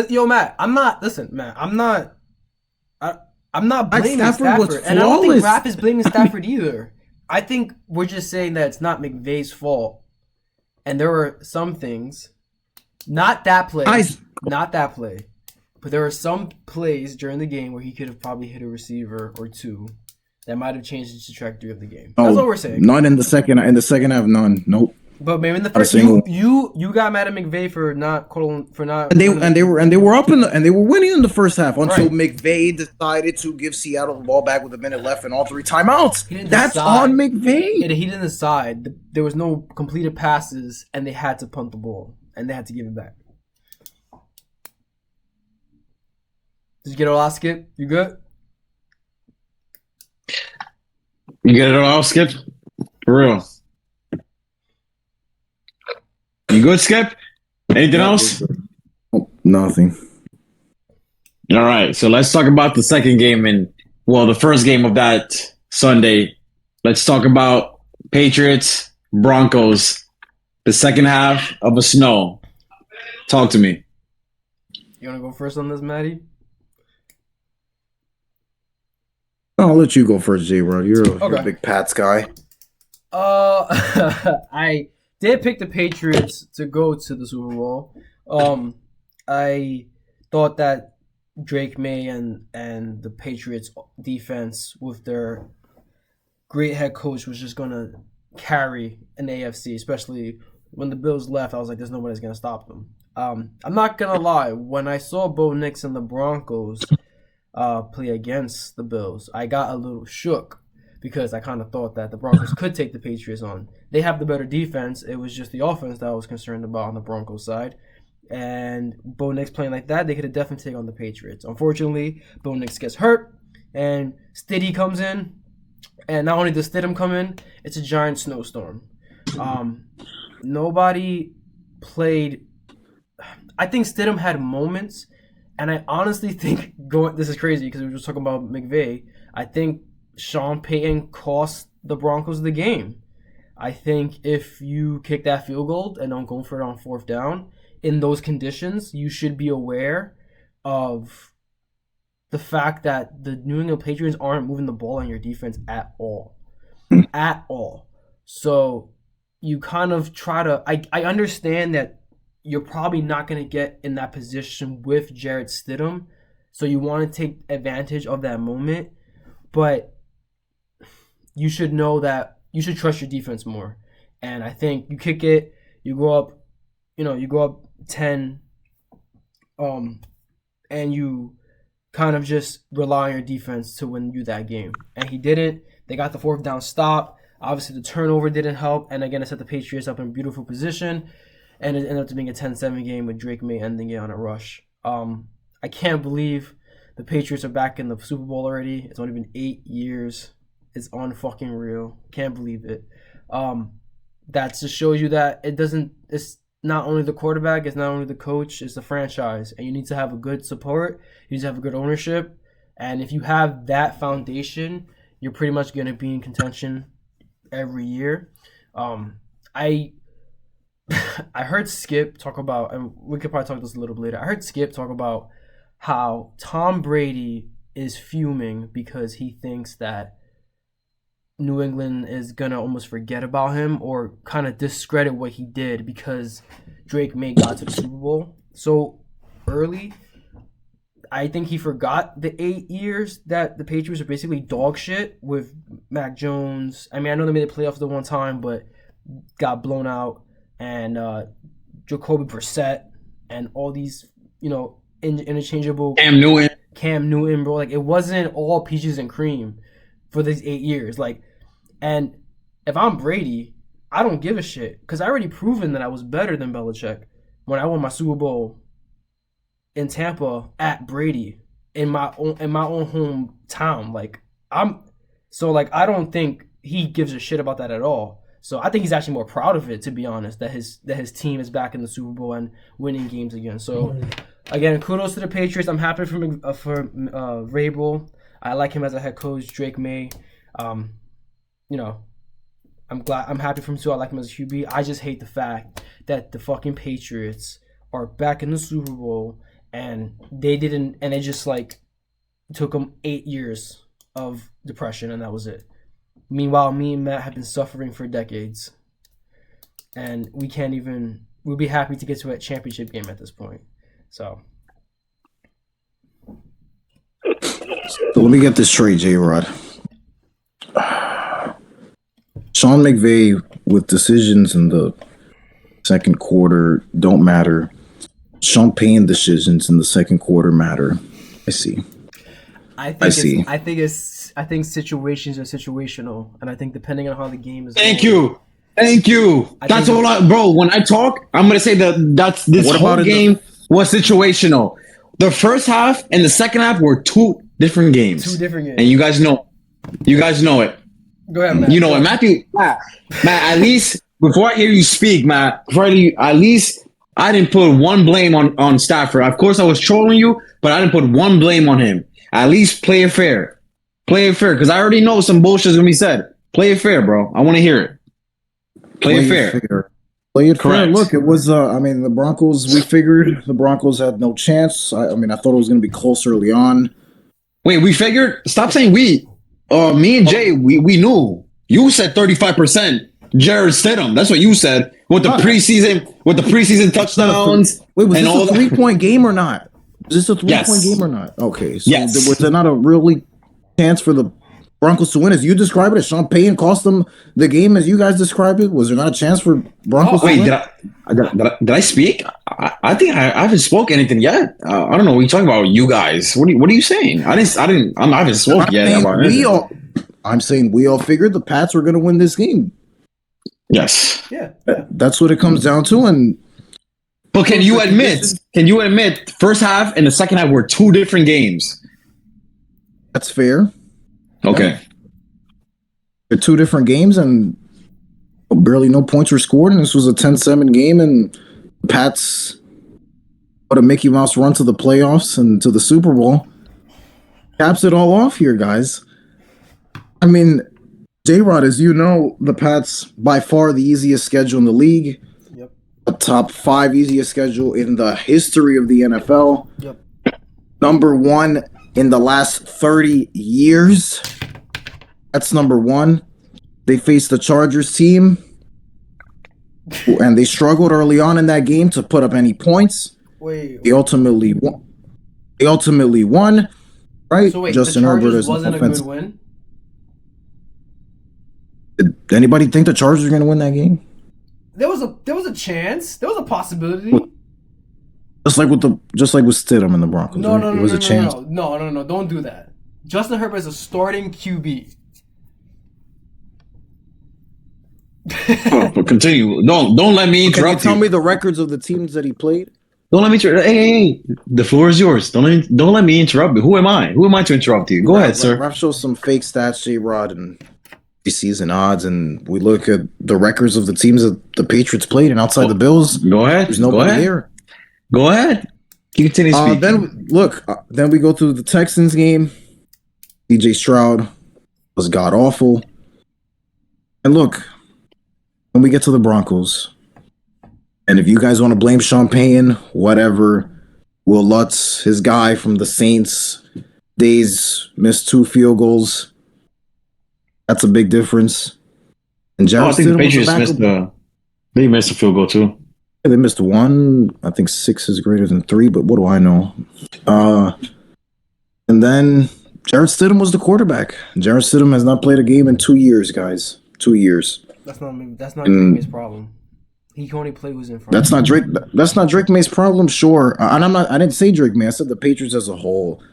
Yo, Matt, I'm not blaming Stafford was Stafford, and I don't think flawless. Rap is blaming Stafford either. I think we're just saying that it's not McVay's fault, and there were some things, not that play, but there were some plays during the game where he could have probably hit a receiver or two that might have changed the trajectory of the game. That's what we're saying. None in the second. In the second half, none. Nope. But maybe in the Not a first, single. you got mad at McVay for not. And they were up and they were winning in the first half until Right. McVay decided to give Seattle the ball back with a minute left and all 3 timeouts. He didn't That's decide. on McVay. He didn't decide. There was no completed passes, and they had to punt the ball, and they had to give it back. Did you get a lot, Skip? You good? You get it all, Skip? For real. You good, Skip? Anything else? Oh, nothing. All right, so let's talk about the second game the first game of that Sunday. Let's talk about Patriots, Broncos, the second half of a snow. Talk to me. You want to go first on this, Maddie? I'll let you go first, J-Rod. You're a Okay. big Pats guy. I did pick the Patriots to go to the Super Bowl. I thought that Drake May and the Patriots defense with their great head coach was just gonna carry an AFC, especially when the Bills left. I was like, there's nobody that's gonna stop them. I'm not gonna lie, when I saw Bo Nix and the Broncos play against the Bills, I got a little shook because I kind of thought that the Broncos could take the Patriots on. They have the better defense. It was just the offense that I was concerned about on the Broncos side. And Bo Nix playing like that, they could have definitely taken on the Patriots. Unfortunately, Bo Nix gets hurt, and Stiddy comes in. And not only does Stidham come in, it's a giant snowstorm. Nobody played. I think Stidham had moments, and I honestly think this is crazy because we were just talking about McVay. I think Sean Payton cost the Broncos the game. I think if you kick that field goal and don't go for it on 4th down, in those conditions, you should be aware of the fact that the New England Patriots aren't moving the ball on your defense at all. At all. So you kind of try to... I understand that you're probably not going to get in that position with Jarrett Stidham, so you want to take advantage of that moment, but you should know that you should trust your defense more. And I think you kick it, you go up 10, and you kind of just rely on your defense to win you that game. And he didn't. They got the 4th down stop. Obviously, the turnover didn't help. And again, it set the Patriots up in a beautiful position. And it ended up being a 10-7 game with Drake May ending it on a rush. I can't believe the Patriots are back in the Super Bowl already. It's only been 8 years. It's unfucking real. Can't believe it. That just shows you that it's not only the quarterback, it's not only the coach, it's the franchise. And you need to have a good support. You need to have a good ownership. And if you have that foundation, you're pretty much going to be in contention every year. I heard Skip talk about, and we could probably talk this a little bit later. I heard Skip talk about how Tom Brady is fuming because he thinks that New England is going to almost forget about him or kind of discredit what he did because Drake May got to the Super Bowl so early. I think he forgot the 8 years that the Patriots are basically dog shit with Mac Jones. I mean, I know they made the playoffs the one time, but got blown out. And Jacoby Brissett and all these, interchangeable Cam Newton, bro. Like, it wasn't all peaches and cream for these 8 years. Like, and if I'm Brady, I don't give a shit because I already proven that I was better than Belichick when I won my Super Bowl in Tampa at Brady in my own hometown. Like, I don't think he gives a shit about that at all. So I think he's actually more proud of it, to be honest, that his team is back in the Super Bowl and winning games again. So again, kudos to the Patriots. I'm happy for Vrabel. I like him as a head coach. Drake May, I'm happy for him too. I like him as a QB. I just hate the fact that the fucking Patriots are back in the Super Bowl and they just like took them 8 years of depression and that was it. Meanwhile, me and Matt have been suffering for decades, and we'll be happy to get to a championship game at this point. So let me get this straight, J-Rod. Sean McVay with decisions in the second quarter don't matter. Sean Payne decisions in the second quarter matter. I see. I think situations are situational, and I think depending on how the game is. Thank you. That's all, bro. When I talk, I'm gonna say that this whole game was situational. The first half and the second half were two different games, and you guys know it. Go ahead, Matt. You know it, Matt. At least before I hear you speak, Matt. At least I didn't put one blame on Stafford. Of course, I was trolling you, but I didn't put one blame on him. At least play it fair. Because I already know some bullshit is gonna be said. Play it fair, bro. I want to hear it. Play it fair. Play it fair. Look, it was. The Broncos. We figured the Broncos had no chance. I thought it was gonna be close early on. Wait, we figured. Stop saying we. Me and Jay, we knew. You said 35%. Jared Stidham. That's what you said with the preseason touchdowns. Wait, was this a 3-point game or not? Is this a 3-point game or not? Okay, so was there not a really chance for the Broncos to win as you describe it? As Sean Payton cost them the game as you guys described it? Was there not a chance for Broncos to win? Did I speak? I think I haven't spoke anything yet. I don't know what you're talking about. You guys, what are you saying? I haven't spoke yet. I'm saying we all figured the Pats were going to win this game. Yes. Yeah. That's what it comes down to. But can you admit first half and the second half were two different games? That's fair. Okay. They're two different games and barely no points were scored, and this was a 10-7 game, and the Pats put a Mickey Mouse run to the playoffs and to the Super Bowl. Caps it all off here, guys. J-Rod, as you know, the Pats, by far the easiest schedule in the league. Yep. A top 5 easiest schedule in the history of the NFL. Yep. Number 1 in the last 30 years. That's number 1. They faced the Chargers team, and they struggled early on in that game to put up any points. They ultimately won. Right? So wait, Justin the Chargers Herbert is wasn't a good win? Did anybody think the Chargers were going to win that game? There was a chance. There was a possibility. Just like with Stidham and the Broncos. No, there was a chance. No, don't do that. Justin Herbert is a starting QB. But continue. Don't let me interrupt. Can you tell me the records of the teams that he played? Don't let me interrupt. Hey, the floor is yours. Don't let me interrupt you. Who am I? Who am I to interrupt you? Go ahead, sir. Raf shows some fake stats, J-Rod, and season odds, and we look at the records of the teams that the Patriots played, and outside the Bills, go ahead. There's nobody there. Go ahead. Continue speaking. Then we go through the Texans game. DJ Stroud was god awful, and look, when we get to the Broncos, and if you guys want to blame Sean Payton, whatever. Will Lutz, his guy from the Saints days, missed 2 field goals. That's a big difference. And I think the Patriots missed a field goal too. Yeah, they missed 1. I think 6 is greater than 3, but what do I know? And then Jarrett Stidham was the quarterback. Jarrett Stidham has not played a game in 2 years, guys. 2 years. That's not Green Bay's problem. He can only play who's in front. That's not Drake. That's not Drake May's problem. Sure, and I'm not. I didn't say Drake May. I said the Patriots as a whole.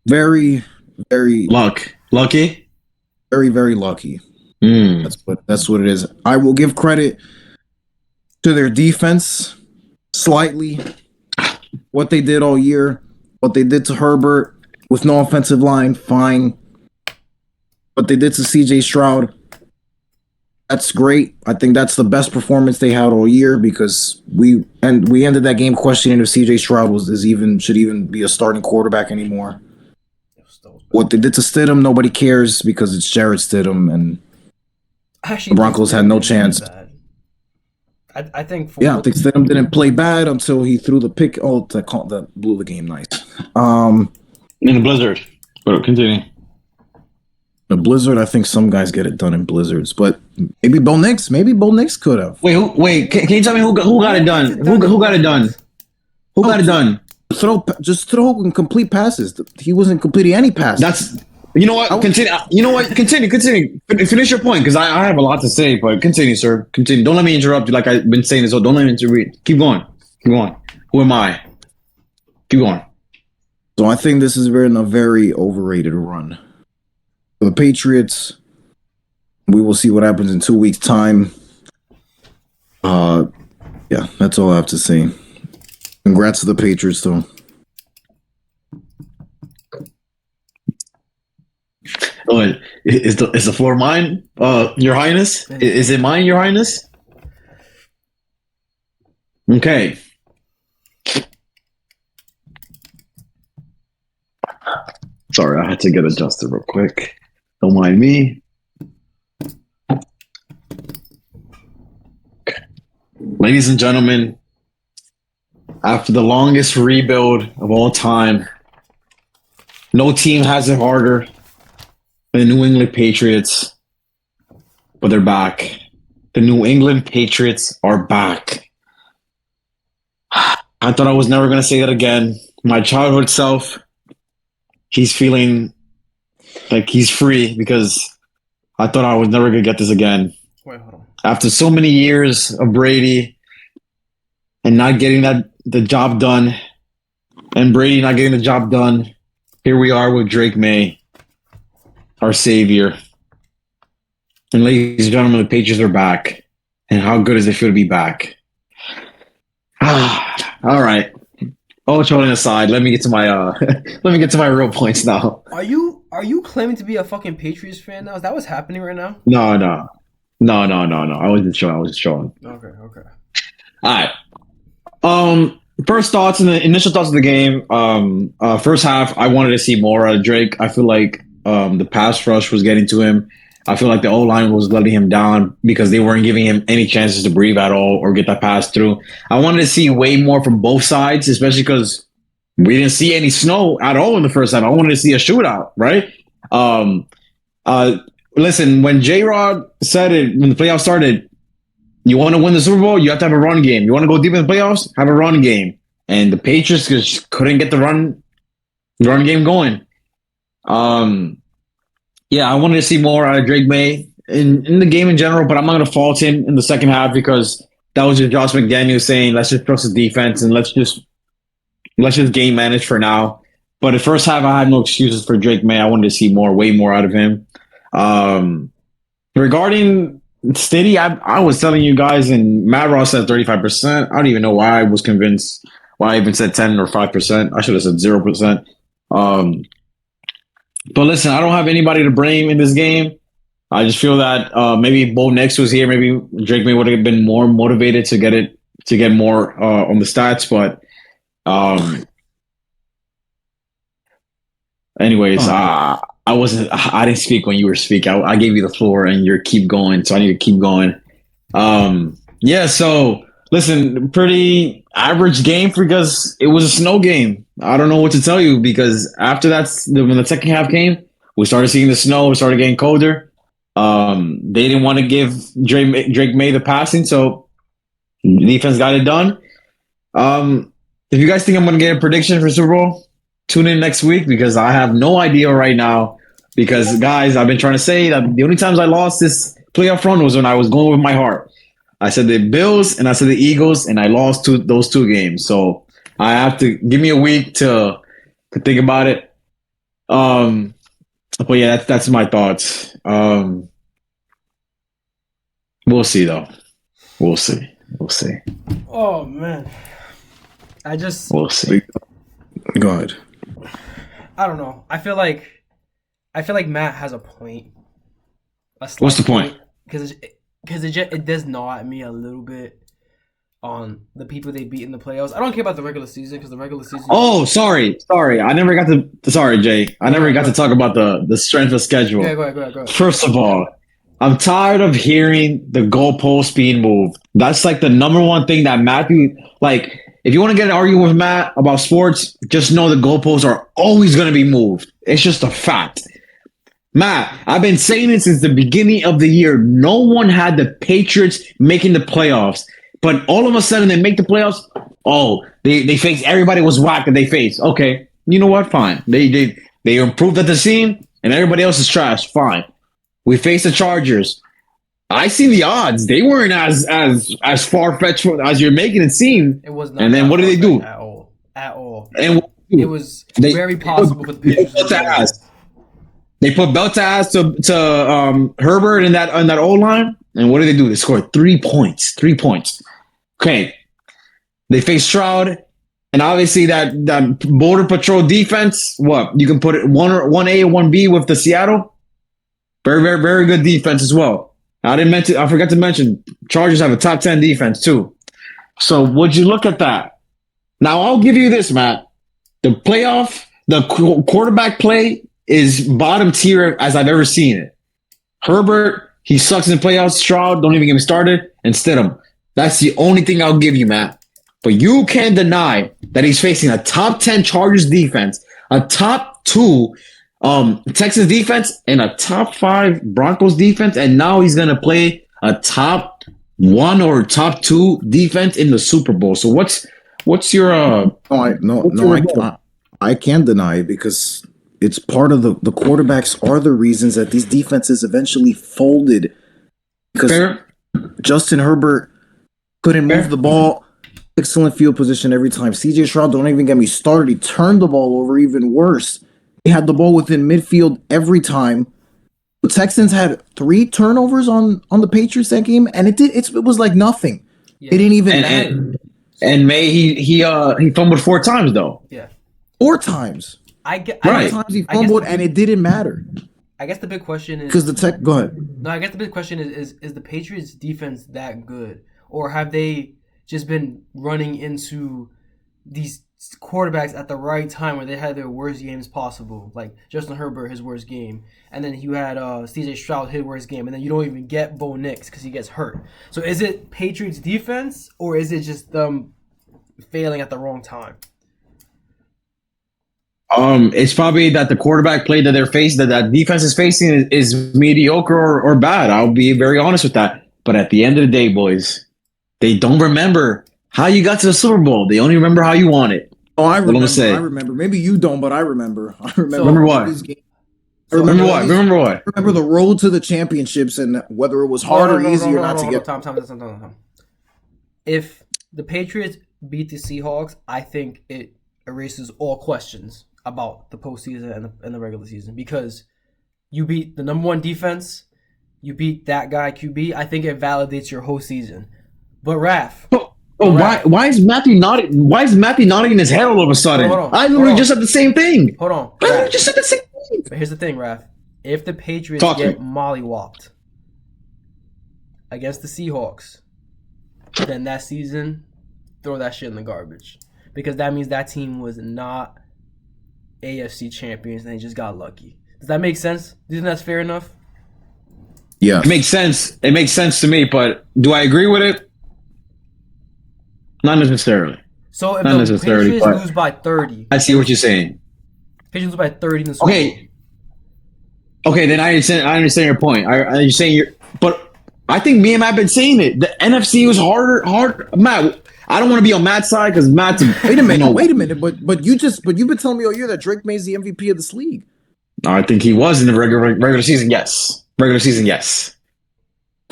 Very, very, Lucky. very, very lucky. Mm. That's what it is. I will give credit to their defense slightly. What they did all year, what they did to Herbert with no offensive line, fine. What they did to CJ Stroud, that's great. I think that's the best performance they had all year because we ended that game questioning if CJ Stroud should even be a starting quarterback anymore. What they did to Stidham, nobody cares because it's Jarrett Stidham, and the Broncos had no chance. I think. I think Stidham didn't play bad until he threw the pick. Oh, that blew the game. Nice. In the blizzard. But continue. The blizzard, I think some guys get it done in blizzards, but maybe Bo Nix. Maybe Bo Nix could have. Wait. Can you tell me who got it done? Who got it done? Who got it done? Just throw and complete passes. He wasn't completing any passes. That's. You know what? Continue. You know what? Continue. Finish your point because I have a lot to say, but continue, sir. Continue. Don't let me interrupt you like I've been saying this. So don't let me interrupt. Keep going. Who am I? Keep going. So I think this has been a very overrated run. For the Patriots, we will see what happens in 2 weeks' time. Yeah, that's all I have to say. Congrats to the Patriots, though. Oh, is the floor mine? Your Highness? Is it mine, Your Highness? Okay. Sorry, I had to get adjusted real quick. Don't mind me. Okay. Ladies and gentlemen, after the longest rebuild of all time, no team has it harder than the New England Patriots, but they're back. The New England Patriots are back. I thought I was never going to say that again. My childhood self, he's feeling like he's free because I thought I was never going to get this again. Wait, hold on. After so many years of Brady and not getting the job done, and Brady not getting the job done, here we are with Drake May, our savior. And ladies and gentlemen, the Patriots are back. And how good does it feel to be back? All right. All trolling aside, let me get to my real points now. Are you claiming to be a fucking Patriots fan now? Is that what's happening right now? No. I wasn't showing. Okay. All right. First thoughts and the initial thoughts of the game. First half, I wanted to see more out of Drake. I feel like the pass rush was getting to him. I feel like the O-line was letting him down because they weren't giving him any chances to breathe at all or get that pass through. I wanted to see way more from both sides, especially because we didn't see any snow at all in the first half. I wanted to see a shootout, right? Listen, when J-Rod said it, when the playoffs started, you want to win the Super Bowl, you have to have a run game. You want to go deep in the playoffs, have a run game. And the Patriots just couldn't get the run game going. Yeah, I wanted to see more out of Drake May in the game in general, but I'm not going to fault him in the second half because that was just Josh McDaniels saying, let's just trust the defense and let's just game manage for now. But the first half, I had no excuses for Drake May. I wanted to see way more out of him. Regarding Stiddy, I was telling you guys, and Matt Ross said 35%. I don't even know why I was convinced, why I even said 10 or 5%. I should have said 0%. But listen, I don't have anybody to blame in this game. I just feel that maybe Bo Nix was here. Maybe Drake May would have been more motivated to get more on the stats. But anyways, I didn't speak when you were speaking. I gave you the floor and you keep going. So I need to keep going. Yeah. So listen, pretty average game because it was a snow game. I don't know what to tell you because after that, when the second half came, we started seeing the snow. We started getting colder. They didn't want to give Drake May the passing, so the defense got it done. If you guys think I'm going to get a prediction for Super Bowl, tune in next week because I have no idea right now. Because guys, I've been trying to say that the only times I lost this playoff run was when I was going with my heart. I said the Bills and I said the Eagles, and I lost those two games. So I have to give me a week to think about it. But yeah, that's my thoughts. We'll see though. We'll see. Oh man, We'll see. Go ahead. I don't know. I feel like Matt has a point. What's the point? Because it does gnaw at me a little bit on the people they beat in the playoffs. I don't care about the regular season because the regular season. Oh, sorry. I never got to. Sorry, Jay. I never got to talk about the strength of schedule. Yeah, go ahead. First of all, I'm tired of hearing the goalposts being moved. That's like the number one thing that Matthew, like, if you want to get an argument with Matt about sports, just know the goalposts are always going to be moved. It's just a fact. Matt, I've been saying it since the beginning of the year. No one had the Patriots making the playoffs, but all of a sudden they make the playoffs. Oh, they faced everybody was whack that they faced. Okay, you know what? Fine. They improved at the scene, and everybody else is trash. Fine. We faced the Chargers. I seen the odds. They weren't as far fetched as you're making it seem. It was not. And then what did they do? At all. And It was very possible for the Patriots. They put belt to ass to Herbert in that O line, and what did they do? They scored 3 points. 3 points. Okay, they faced Stroud, and obviously that Border Patrol defense. What you can put it 1A or 1B with the Seattle. Very, very, very good defense as well. I forgot to mention Chargers have a top 10 defense too. So would you look at that? Now I'll give you this, Matt. The quarterback play is bottom tier as I've ever seen it. Herbert, he sucks in the playoffs. Stroud, don't even get me started. And Stidham. That's the only thing I'll give you, Matt. But you can't deny that he's facing a top 10 Chargers defense, a top 2 Texans defense, and a top 5 Broncos defense, and now he's gonna play a top 1 or top 2 defense in the Super Bowl. So what's your I can't deny it because it's part of the quarterbacks are the reasons that these defenses eventually folded because Fair? Justin Herbert couldn't move the ball. Excellent field position every time. CJ Stroud, don't even get me started. He turned the ball over even worse. He had the ball within midfield every time. The Texans had 3 turnovers on the Patriots that game, and it was like nothing. Yeah. It didn't even matter. And May he fumbled 4 times though. Yeah. 4 times. Right. 4 times he fumbled, and it didn't matter. I guess the big question is Because go ahead. No, I guess the big question is the Patriots defense that good? Or have they just been running into these quarterbacks at the right time where they had their worst games possible? Like Justin Herbert, his worst game. And then you had CJ Stroud, his worst game. And then you don't even get Bo Nix because he gets hurt. So is it Patriots defense or is it just them failing at the wrong time? It's probably that the quarterback play that they're facing, that defense is facing, is mediocre or bad. I'll be very honest with that. But at the end of the day, boys, they don't remember how you got to the Super Bowl. They only remember how you won it. Oh, I remember. Say. I remember. Maybe you don't, but I remember. Remember what? Remember what? I remember the road to the championships and whether it was hard or easy or not to get. Tom. If the Patriots beat the Seahawks, I think it erases all questions about the postseason and the regular season because you beat the number 1 defense, you beat that guy QB. I think it validates your whole season. But Raph, why is Matthew nodding? Why is Matthew nodding in his head all of a sudden? I literally just said the same thing. Hold on. I literally just said the same thing. But here's the thing, Raph. If the Patriots get mollywopped against the Seahawks, then that season, throw that shit in the garbage. Because that means that team was not AFC champions and they just got lucky. Does that make sense? Do you think that's fair enough? Yeah. It makes sense. It makes sense to me, but do I agree with it? Not necessarily. So if the Patriots lose by 30... I see what you're saying. Patriots lose by 30 in the Super Bowl. Okay, then I understand your point. You're saying but I think me and Matt have been saying it. The NFC was hard. Matt, I don't want to be on Matt's side because Matt's. Wait a minute. But you've been telling me all year that Drake May's the MVP of this league. I think he was in the regular season. Yes, regular season. Yes.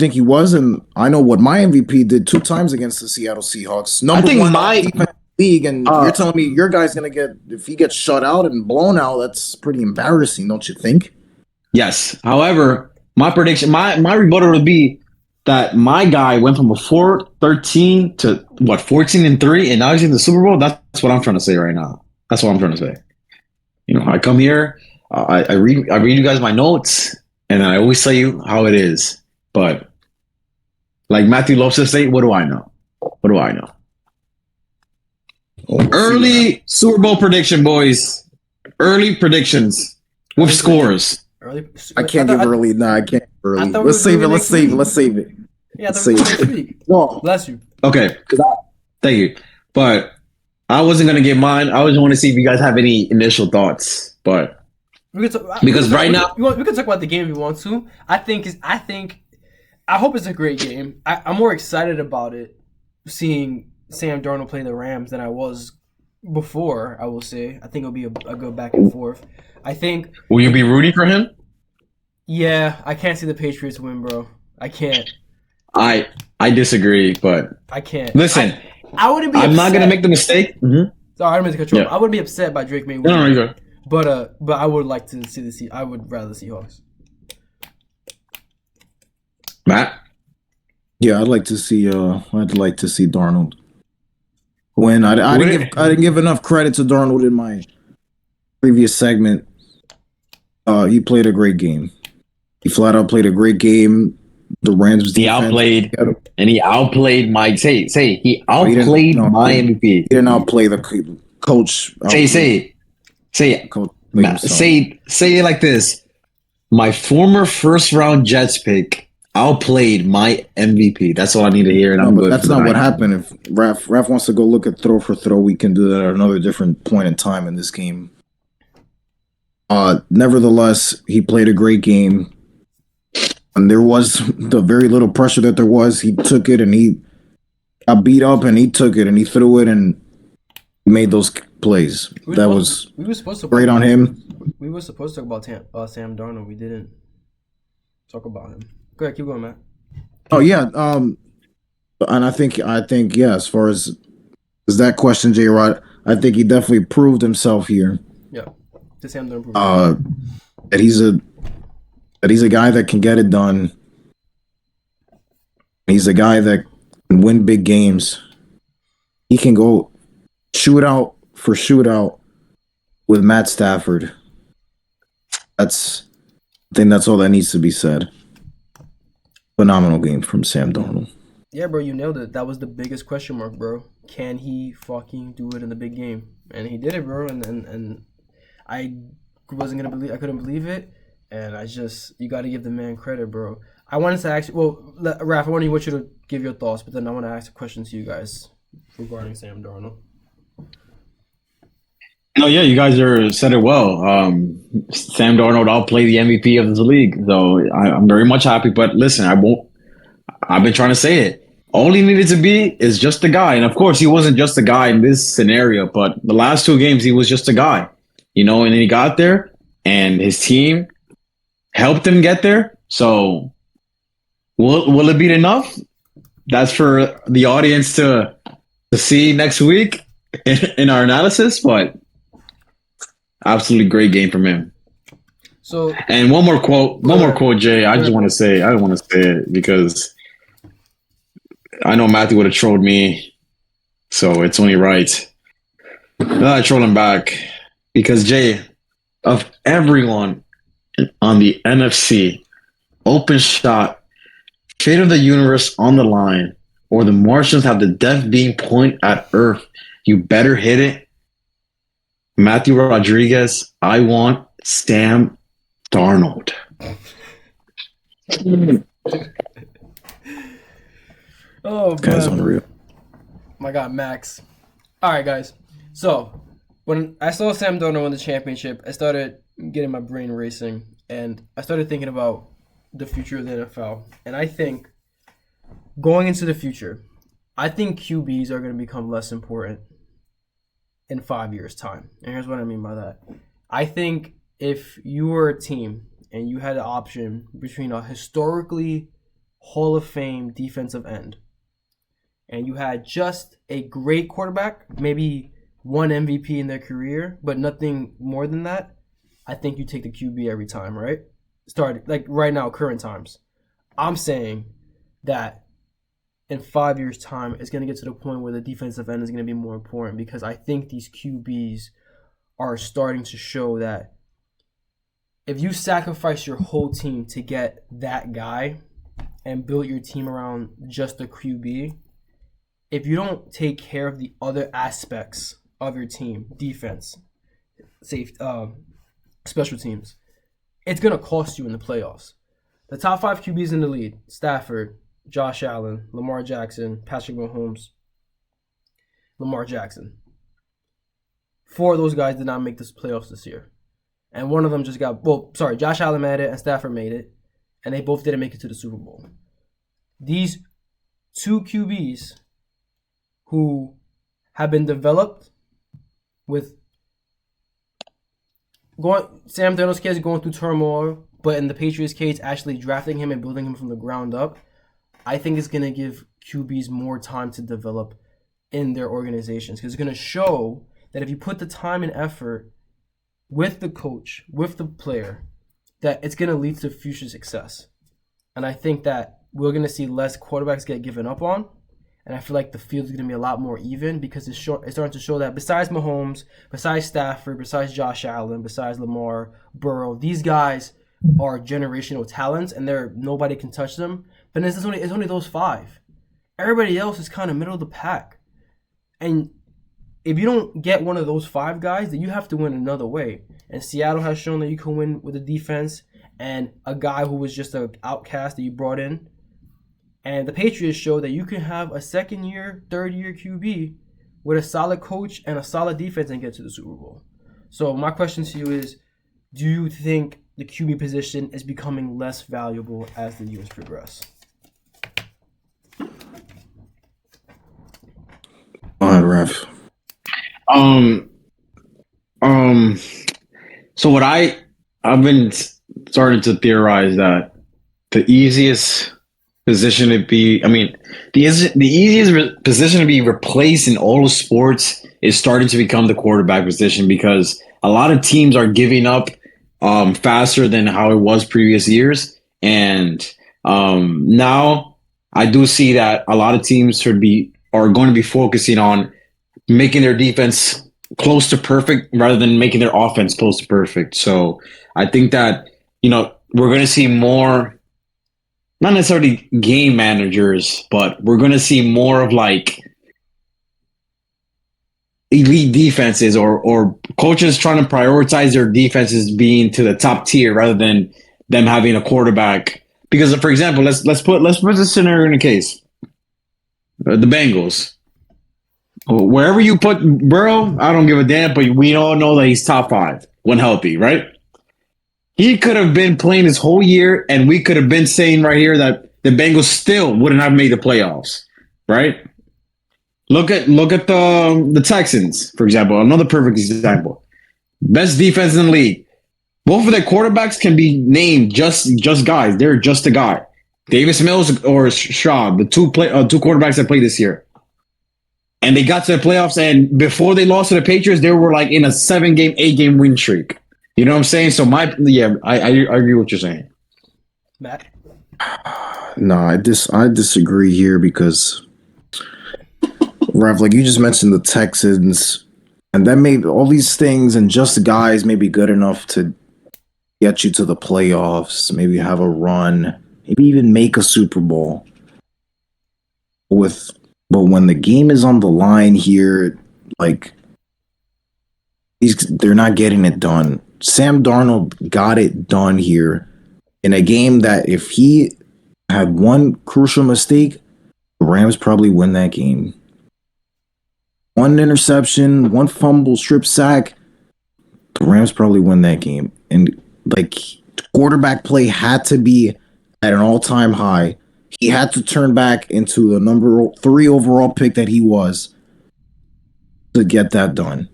think he was, and I know what my MVP did 2 times against the Seattle Seahawks. Number think one my- defense in the league, and Uh, you're telling me your guy's gonna get if he gets shut out and blown out, that's pretty embarrassing, don't you think? Yes. However, my prediction, my rebuttal would be that my guy went from a 4-13 to what 14-3, and now he's in the Super Bowl. That's what I'm trying to say right now. That's what I'm trying to say. You know, I come here, I read you guys my notes, and I always tell you how it is. But like Matthew loves to say, what do I know? What do I know? Oh, we'll see Early Super Bowl prediction, boys. Early predictions with scores. Early. I can't give early. Nah, I can't give early. thought we Let's were save it. doing Let's next save it. week. Let's save it. Yeah, Let's that was see. next week. No, Bless you. Okay. Thank you. But I wasn't gonna get mine. I just want to see if you guys have any initial thoughts. But We could talk, Because we could right talk- we could talk about the game if you want to. I hope it's a great game. I'm more excited about it seeing Sam Darnold play the Rams than I was before. I will say. I think it'll be a good back and forth. I think. will you be rooting for him? Yeah, I can't see the Patriots win, bro. I can't. I disagree, but I can't. listen, I wouldn't be. I'm not gonna upset- make the mistake. Sorry, I didn't mean to cut you off. Yeah. I wouldn't be upset by Drake May No, winning. no, you go. But I would like to see I would rather the Seahawks. Matt. yeah, I'd like to see Darnold win. I didn't give enough credit to Darnold in my previous segment. He played a great game. He flat out played a great game. The Rams He defense- outplayed, and he outplayed my he he outplayed didn't- no, my he- MVP. He didn't outplay the coach. Say Coach Matt, say it like this. My former first round Jets pick outplayed my MVP. That's all I need to hear, and No, I'm but good. that's for the not what night. happened. If Raf wants to go look at throw for throw, we can do that at another different point in time in this game. Nevertheless, he played a great game, and there was the very little pressure that there was. He took it, and he got beat up, and he took it, and he threw it, and made those plays. That was we were supposed to great on him. We were supposed to talk about Sam Darnold. We didn't talk about him. Go ahead, keep going, Matt. Oh yeah, and I think yeah. As far as that question, J. Rod, I think he definitely proved himself here. Yeah, to Sam Darnold. That he's a guy that can get it done. He's a guy that can win big games. He can go shootout for shootout with Matt Stafford. I think that's all that needs to be said. Phenomenal game from Sam Darnold. Yeah, bro, you nailed it. That was the biggest question mark, bro. Can he fucking do it in the big game? And he did it, bro. And I wasn't gonna believe. I couldn't believe it. And you got to give the man credit, bro. I wanted to ask. Well, Raph, I want you to give your thoughts, but then I want to ask a question to you guys regarding Sam Darnold. No, yeah, you guys said it well. Sam Darnold outplayed the MVP of the league, so I'm very much happy. But listen, I've been trying to say it. All he needed to be is just a guy, and of course, he wasn't just a guy in this scenario. But the last 2 games, he was just a guy, you know. And then he got there, and his team helped him get there. So, will it be enough? That's for the audience to see next week in our analysis, but. Absolutely great game from him. So, and one more quote, Jay. I don't want to say it because I know Matthew would have trolled me, so it's only right. I troll him back because Jay, of everyone on the NFC, open shot, fate of the universe on the line, or the Martians have the death beam point at Earth, you better hit it. Matthew Rodriguez, I want Sam Darnold. oh, Guy's man. unreal. My God, Max. All right, guys. So, when I saw Sam Darnold win the championship, I started getting my brain racing, and I started thinking about the future of the NFL. And I think, going into the future, I think QBs are going to become less important in 5 years' time. And here's what I mean by that. I think if you were a team and you had an option between a historically Hall of Fame defensive end, and you had just a great quarterback, maybe one MVP in their career, but nothing more than that, I think you take the QB every time, right? Start like right now, current times. I'm saying that in 5 years' time, it's going to get to the point where the defensive end is going to be more important, because I think these QBs are starting to show that if you sacrifice your whole team to get that guy and build your team around just the QB, if you don't take care of the other aspects of your team, defense, safe, special teams, it's going to cost you in the playoffs. The top 5 QBs in the league: Stafford, Josh Allen, Lamar Jackson, Patrick Mahomes, Lamar Jackson. 4 of those guys did not make this playoffs this year. And one of them just got, Josh Allen made it and Stafford made it, and they both didn't make it to the Super Bowl. These 2 QBs who have been developed with Sam Darnold's case going through turmoil, but in the Patriots' case, actually drafting him and building him from the ground up, I think it's going to give QBs more time to develop in their organizations, because it's going to show that if you put the time and effort with the coach, with the player, that it's going to lead to future success. And I think that we're going to see less quarterbacks get given up on. And I feel like the field is going to be a lot more even, because it's starting to show that besides Mahomes, besides Stafford, besides Josh Allen, besides Lamar, Burrow, these guys are generational talents, and nobody can touch them. But it's only those 5. Everybody else is kind of middle of the pack. And if you don't get one of those 5 guys, then you have to win another way. And Seattle has shown that you can win with a defense and a guy who was just an outcast that you brought in. And the Patriots show that you can have a second-year, third-year QB with a solid coach and a solid defense and get to the Super Bowl. So my question to you is, do you think the QB position is becoming less valuable as the years progress? Go ahead, Ref. So what I've been starting to theorize that the easiest position to be, the easiest position to be replaced in all of sports is starting to become the quarterback position, because a lot of teams are giving up faster than how it was previous years. And now I do see that a lot of teams are going to be focusing on making their defense close to perfect rather than making their offense close to perfect. So I think that, we're going to see more, not necessarily game managers, but we're going to see more of like elite defenses or coaches trying to prioritize their defenses being to the top tier rather than them having a quarterback. Because, for example, let's put this scenario in a case. The Bengals. Wherever you put Burrow, I don't give a damn, but we all know that he's top 5 when healthy, right? He could have been playing his whole year, and we could have been saying right here that the Bengals still wouldn't have made the playoffs, right? Look at the Texans, for example, another perfect example. Best defense in the league. Both of their quarterbacks can be named just guys. They're just a guy. Davis Mills or Shaw, the two quarterbacks that played this year. And they got to the playoffs, and before they lost to the Patriots, they were like in a 7-game, 8-game win streak. You know what I'm saying? So I agree with what you're saying. Matt? No, I disagree here, because Rev, like you just mentioned the Texans, and that made all these things and just guys may be good enough to get you to the playoffs, maybe have a run, maybe even make a Super Bowl. But when the game is on the line here, like they're not getting it done. Sam Darnold got it done here in a game that if he had one crucial mistake, the Rams probably win that game. One interception, one fumble, strip sack, the Rams probably win that game. And like quarterback play had to be at an all-time high. He had to turn back into the number 3 overall pick that he was to get that done.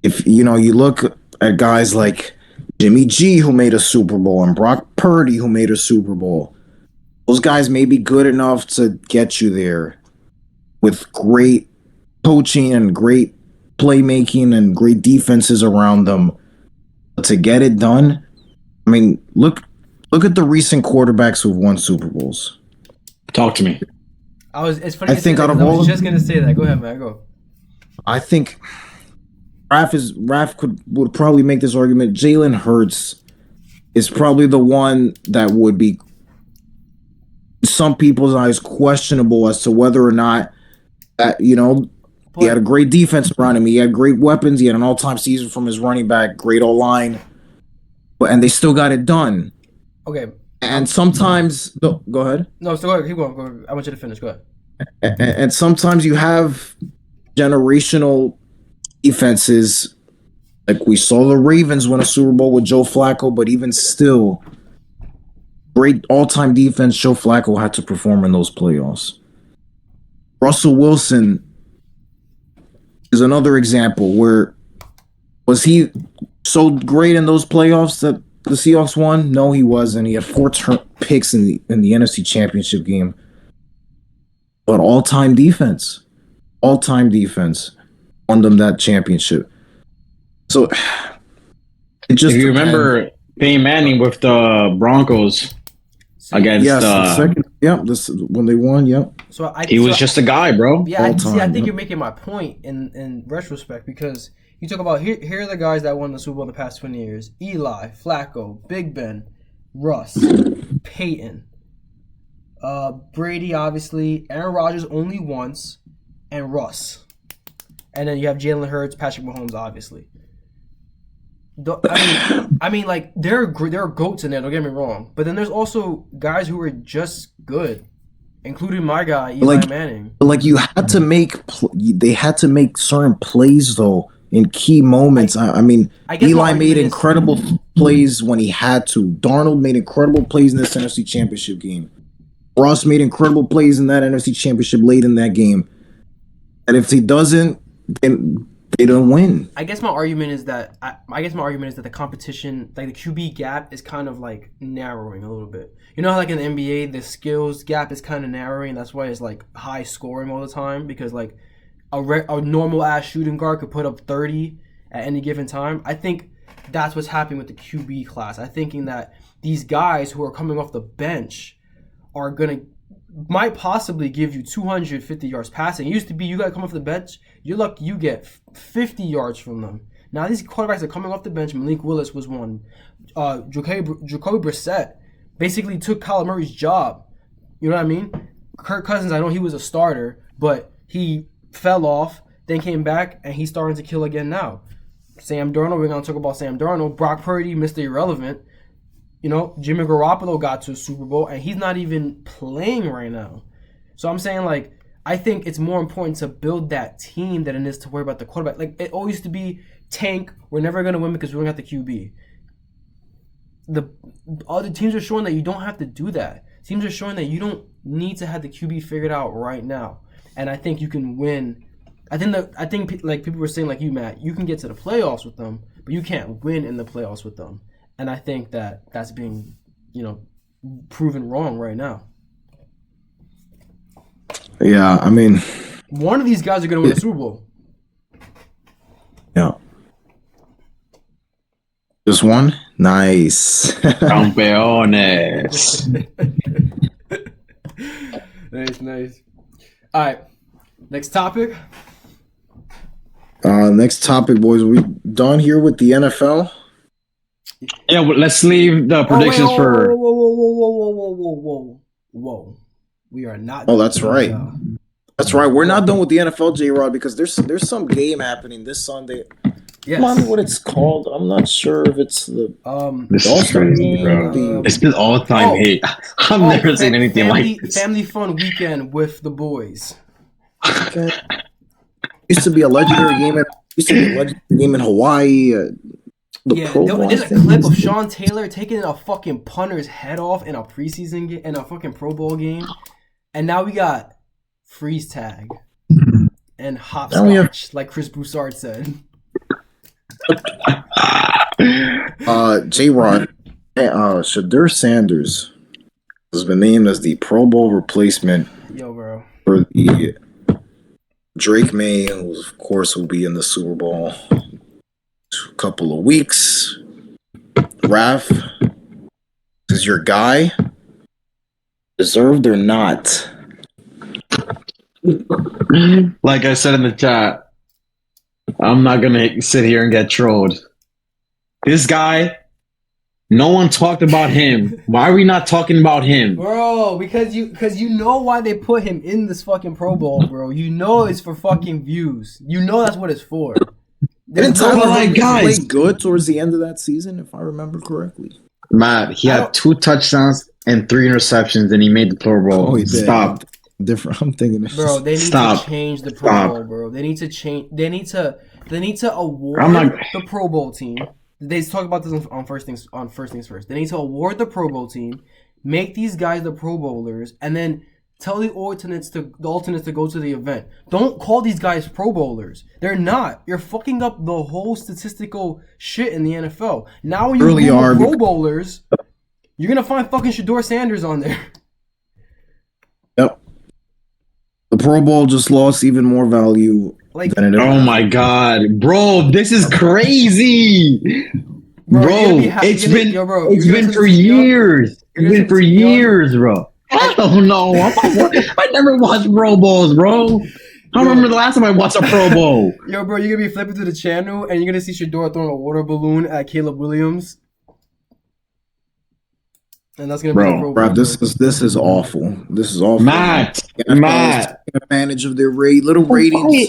If you look at guys like Jimmy G, who made a Super Bowl, and Brock Purdy, who made a Super Bowl, those guys may be good enough to get you there with great coaching and great playmaking and great defenses around them. But to get it done, I mean, look at the recent quarterbacks who've won Super Bowls. Talk to me. It's funny. I think out of I all was of just gonna say that. Go ahead, man. Go. I think Raph would probably make this argument. Jalen Hurts is probably the one that would be some people's eyes questionable as to whether or not he had a great defense around him. He had great weapons. He had an all-time season from his running back, great O-line, and they still got it done. Okay. And sometimes, go ahead. No, so go ahead. Keep going. Go ahead. I want you to finish. Go ahead. And sometimes you have generational defenses. Like we saw the Ravens win a Super Bowl with Joe Flacco, but even still, great all-time defense. Joe Flacco had to perform in those playoffs. Russell Wilson is another example where was he so great in those playoffs that the Seahawks won? No, he wasn't. He had 4 picks in the NFC Championship game. But all-time defense won them that championship. So it just if you remember Peyton Manning with the Broncos against this when they won, So he was just a guy, bro. Yeah, I think you're making my point in retrospect because you talk about here are the guys that won the Super Bowl in the past 20 years: Eli, Flacco, Big Ben, Russ, Peyton, Brady, obviously, Aaron Rodgers only once, and Russ, and then you have Jalen Hurts, Patrick Mahomes, obviously. I mean, like there are goats in there. Don't get me wrong, but then there's also guys who are just good, including my guy Eli Manning. Like you had to they had to make certain plays though in key moments. I mean, Eli made incredible plays when he had to. Darnold made incredible plays in this NFC Championship game. Ross made incredible plays in that NFC Championship late in that game. And if he doesn't, then they don't win. I guess my argument is that the competition, like the QB gap, is kind of like narrowing a little bit. You know how like in the NBA the skills gap is kind of narrowing. That's why it's like high scoring all the time because like a normal ass shooting guard could put up 30 at any given time. I think that's what's happening with the QB class. I'm thinking that these guys who are coming off the bench might possibly give you 250 yards passing. It used to be you got to come off the bench, you're lucky you get 50 yards from them. Now these quarterbacks are coming off the bench. Malik Willis was one. Jacoby Brissett basically took Kyler Murray's job. You know what I mean? Kirk Cousins, I know he was a starter, but he fell off, then came back, and he's starting to kill again now. Sam Darnold, we're going to talk about Sam Darnold. Brock Purdy, Mr. Irrelevant. You know, Jimmy Garoppolo got to a Super Bowl, and he's not even playing right now. So I'm saying, like, I think it's more important to build that team than it is to worry about the quarterback. Like, it always used to be tank. We're never going to win because we don't have the QB. The other teams are showing that you don't have to do that. Teams are showing that you don't need to have the QB figured out right now. And I think you can win. I think like people were saying, like you, Matt, you can get to the playoffs with them, but you can't win in the playoffs with them. And I think that that's being, proven wrong right now. Yeah, I mean, one of these guys are going to win the Super Bowl. Yeah. Just one? Nice. Campeones. Nice. All right. Next topic. Next topic, boys. Are we done here with the NFL? Yeah, but let's leave the predictions for. Whoa. We are not. Oh, that's right. That's right. We're not done with the NFL, J-Rod, because there's some game happening this Sunday. Yes. Remind me what it's called. I'm not sure if it's the This is crazy, bro. It's been all-time hate. I've never seen anything like this. Family fun weekend with the boys. Okay. Used to be a legendary game. In Hawaii. There's a clip of Sean Taylor taking a fucking punter's head off in a preseason game, in a fucking Pro Bowl game, and now we got freeze tag and hopscotch, like Chris Broussard said. J-Rod, Shadur Sanders has been named as the Pro Bowl replacement Yo, bro. for the Drake May, who of course will be in the Super Bowl in a couple of weeks. Raph, this is your guy. Deserved or not? Like I said in the chat, I'm not gonna sit here and get trolled. This guy, no one talked about him. Why are we not talking about him? Bro, because you know why they put him in this fucking Pro Bowl, bro. You know it's for fucking views. You know that's what it's for. Didn't Tyler Tyler Higbee play play good towards the end of that season, if I remember correctly? Matt, he I had don't- 2 touchdowns and 3 interceptions, and he made the Pro Bowl. Oh, he did. Stop. Different. I'm thinking. Bro, they need Stop. to change the Pro Stop. Bowl, bro. They need to change. They need to award I'm not- the Pro Bowl team. They talk about this on first things first. They need to award the Pro Bowl team, make these guys the Pro Bowlers, and then tell the alternates to go to the event. Don't call these guys Pro Bowlers. They're not. You're fucking up the whole statistical shit in the NFL. Now when you Really Google are, Pro because- Bowlers, you're gonna find fucking Shador Sanders on there. Yep. The Pro Bowl just lost even more value Like, than it. Oh my God, bro, this is crazy, Bro, bro. you're gonna be happy- It's you're gonna- been yo, bro, it's you're been gonna for turn this video- years. you're It's gonna been for turn this video- years, bro. Hell no, I never watched Pro Bowls, bro. I don't remember the last time I watched a Pro Bowl. Yo, bro, you're gonna be flipping through the channel and you're gonna see Shador throwing a water balloon at Caleb Williams, and that's gonna be Bro, the Pro Bowl. Bro, this is awful. This is awful. Matt, NFL is Matt. taking advantage of their little ratings.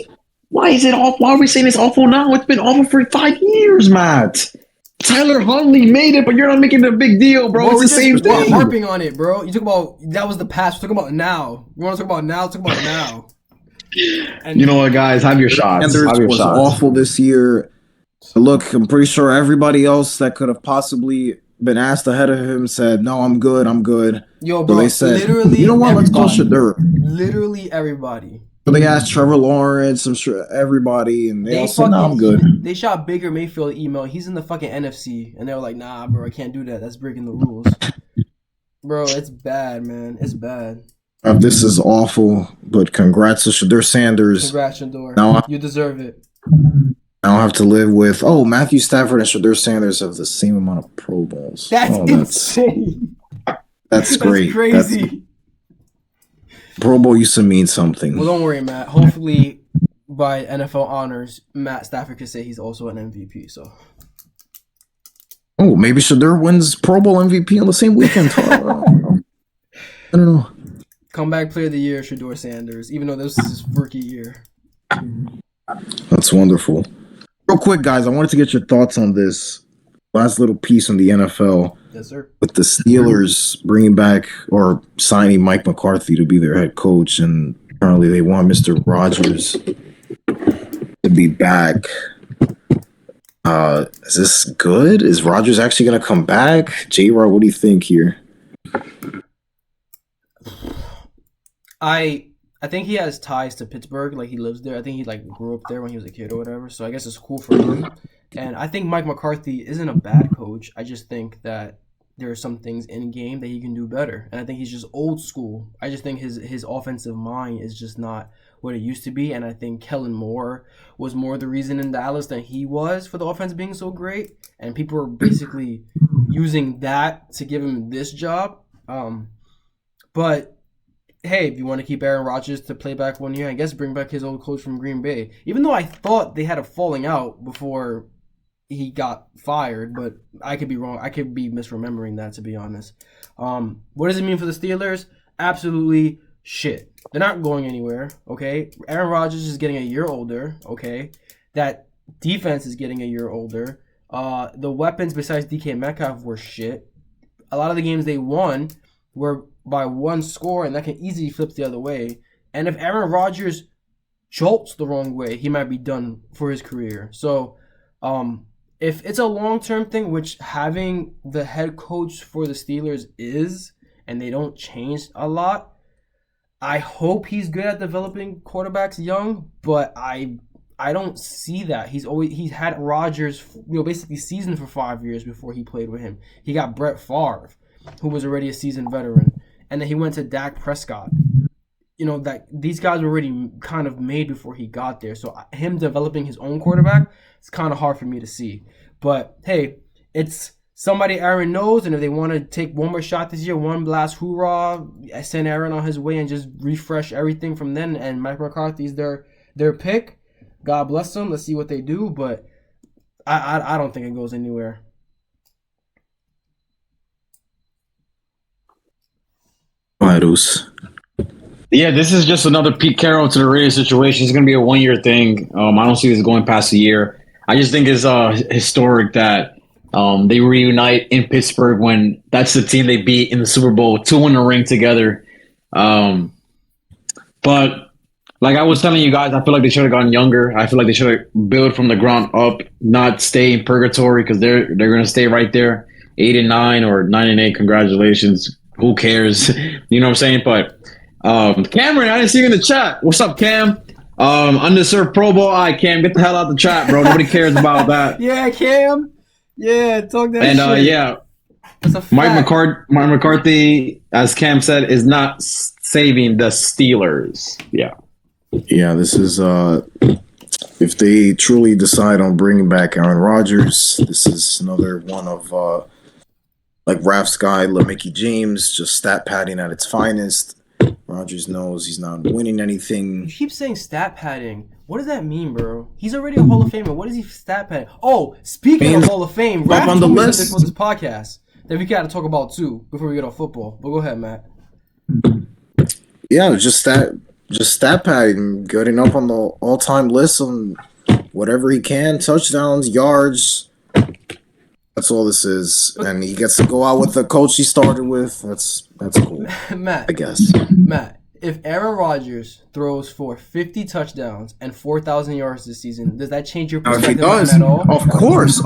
Why is it awful? Why are we saying it's awful now? It's been awful for 5 years, Matt. Tyler Huntley made it, but you're not making it a big deal, bro. We're It's the same just thing. harping on it, bro. You talk about that was the past. We're talking about now. You want to talk about now? Talk about now. And You know what, guys? Have your shots. Sanders Have your was shots. awful this year. Look, I'm pretty sure everybody else that could have possibly been asked ahead of him said, "No, I'm good. I'm good." Yo, So bro, they said, literally, "You know what? Let's call everybody. Shadur." Literally everybody. So they asked Trevor Lawrence, I'm sure everybody, and they all said, "No, I'm good." They shot Baker Mayfield email. He's in the fucking NFC, and they were like, "Nah, bro, I can't do that. That's breaking the rules." Bro, it's bad, man. It's bad. This is awful, but congrats to Shadur Sanders. Congrats, Shador. Now, You deserve it. now I have to live with, Matthew Stafford and Shadur Sanders have the same amount of Pro Bowls. That's Oh, insane. That's great. That's crazy. Pro Bowl used to mean something. Well, don't worry, Matt. Hopefully, by NFL honors, Matt Stafford could say he's also an MVP. So, Oh, maybe Shadur wins Pro Bowl MVP on the same weekend. I don't know. comeback player of the year, Shador Sanders. Even though this is his rookie year. That's wonderful. Real quick, guys, I wanted to get your thoughts on this last little piece on the NFL Yes, sir. with the Steelers bringing back or signing Mike McCarthy to be their head coach, and apparently they want Mr. Rogers to be back. Is this good? Is Rogers actually going to come back? J-Rod, what do you think here? I think he has ties to Pittsburgh. Like he lives there. I think he like grew up there when he was a kid or whatever. So I guess it's cool for him. And I think Mike McCarthy isn't a bad coach. I just think that there are some things in game that he can do better. And I think he's just old school. I just think his offensive mind is just not what it used to be. And I think Kellen Moore was more the reason in Dallas than he was for the offense being so great. And people are basically using that to give him this job. But hey, if you want to keep Aaron Rodgers to play back 1 year, I guess bring back his old coach from Green Bay. Even though I thought they had a falling out before he got fired, but I could be wrong. I could be misremembering that, to be honest. What does it mean for the Steelers? Absolutely shit. They're not going anywhere, okay? Aaron Rodgers is getting a year older, okay? That defense is getting a year older. The weapons besides DK Metcalf were shit. A lot of the games they won were by one score, and that can easily flip the other way. And if Aaron Rodgers jolts the wrong way, he might be done for his career. So, if it's a long-term thing, which having the head coach for the Steelers is, and they don't change a lot, I hope he's good at developing quarterbacks young, but I don't see that. He's had Rodgers, basically seasoned for 5 years before he played with him. He got Brett Favre, who was already a seasoned veteran. and then he went to Dak Prescott. You know, that these guys were already kind of made before he got there. So him developing his own quarterback, it's kind of hard for me to see. But hey, it's somebody Aaron knows, and if they want to take one more shot this year, one blast hoorah, send Aaron on his way and just refresh everything from then. And Mike McCarthy's their pick. God bless them. Let's see what they do. But I don't think it goes anywhere. Go ahead, Oos. Yeah, this is just another Pete Carroll to the Raiders situation. It's going to be a 1-year thing. I don't see this going past a year. I just think it's historic that they reunite in Pittsburgh when that's the team they beat in the Super Bowl, 2 in the ring together. But like I was telling you guys, I feel like they should have gone younger. I feel like they should have built from the ground up, not stay in purgatory, because they're going to stay right there, 8-9 or 9-8. Congratulations. Who cares? You know what I'm saying? But Cameron, I didn't see you in the chat. What's up, Cam? Underserved Pro Bowl. All right, Cam, get the hell out the chat, bro. Nobody cares about that. Yeah, Cam. Yeah, talk that And shit. yeah, That's a fact. Mike McCarthy, as Cam said, is not saving the Steelers. Yeah. Yeah, this is if they truly decide on bringing back Aaron Rodgers, this is another one of like Raf's guy, LaMickey James, just stat padding at its finest. Rodgers knows he's not winning anything. You keep saying stat padding. What does that mean, bro? He's already a Hall of Famer. What is he stat padding? Oh, speaking of Hall of Fame, Up Raph on the told me list. something for this podcast that we got to talk about too before we get off football. But go ahead, Matt. Yeah, just stat padding, getting up on the all-time list on whatever he can, touchdowns, yards. That's all this is, and he gets to go out with the coach he started with. That's cool, I Matt, guess. if Aaron Rodgers throws for 50 touchdowns and 4,000 yards this season, does that change your Now, if he perspective on does, him at all? of course.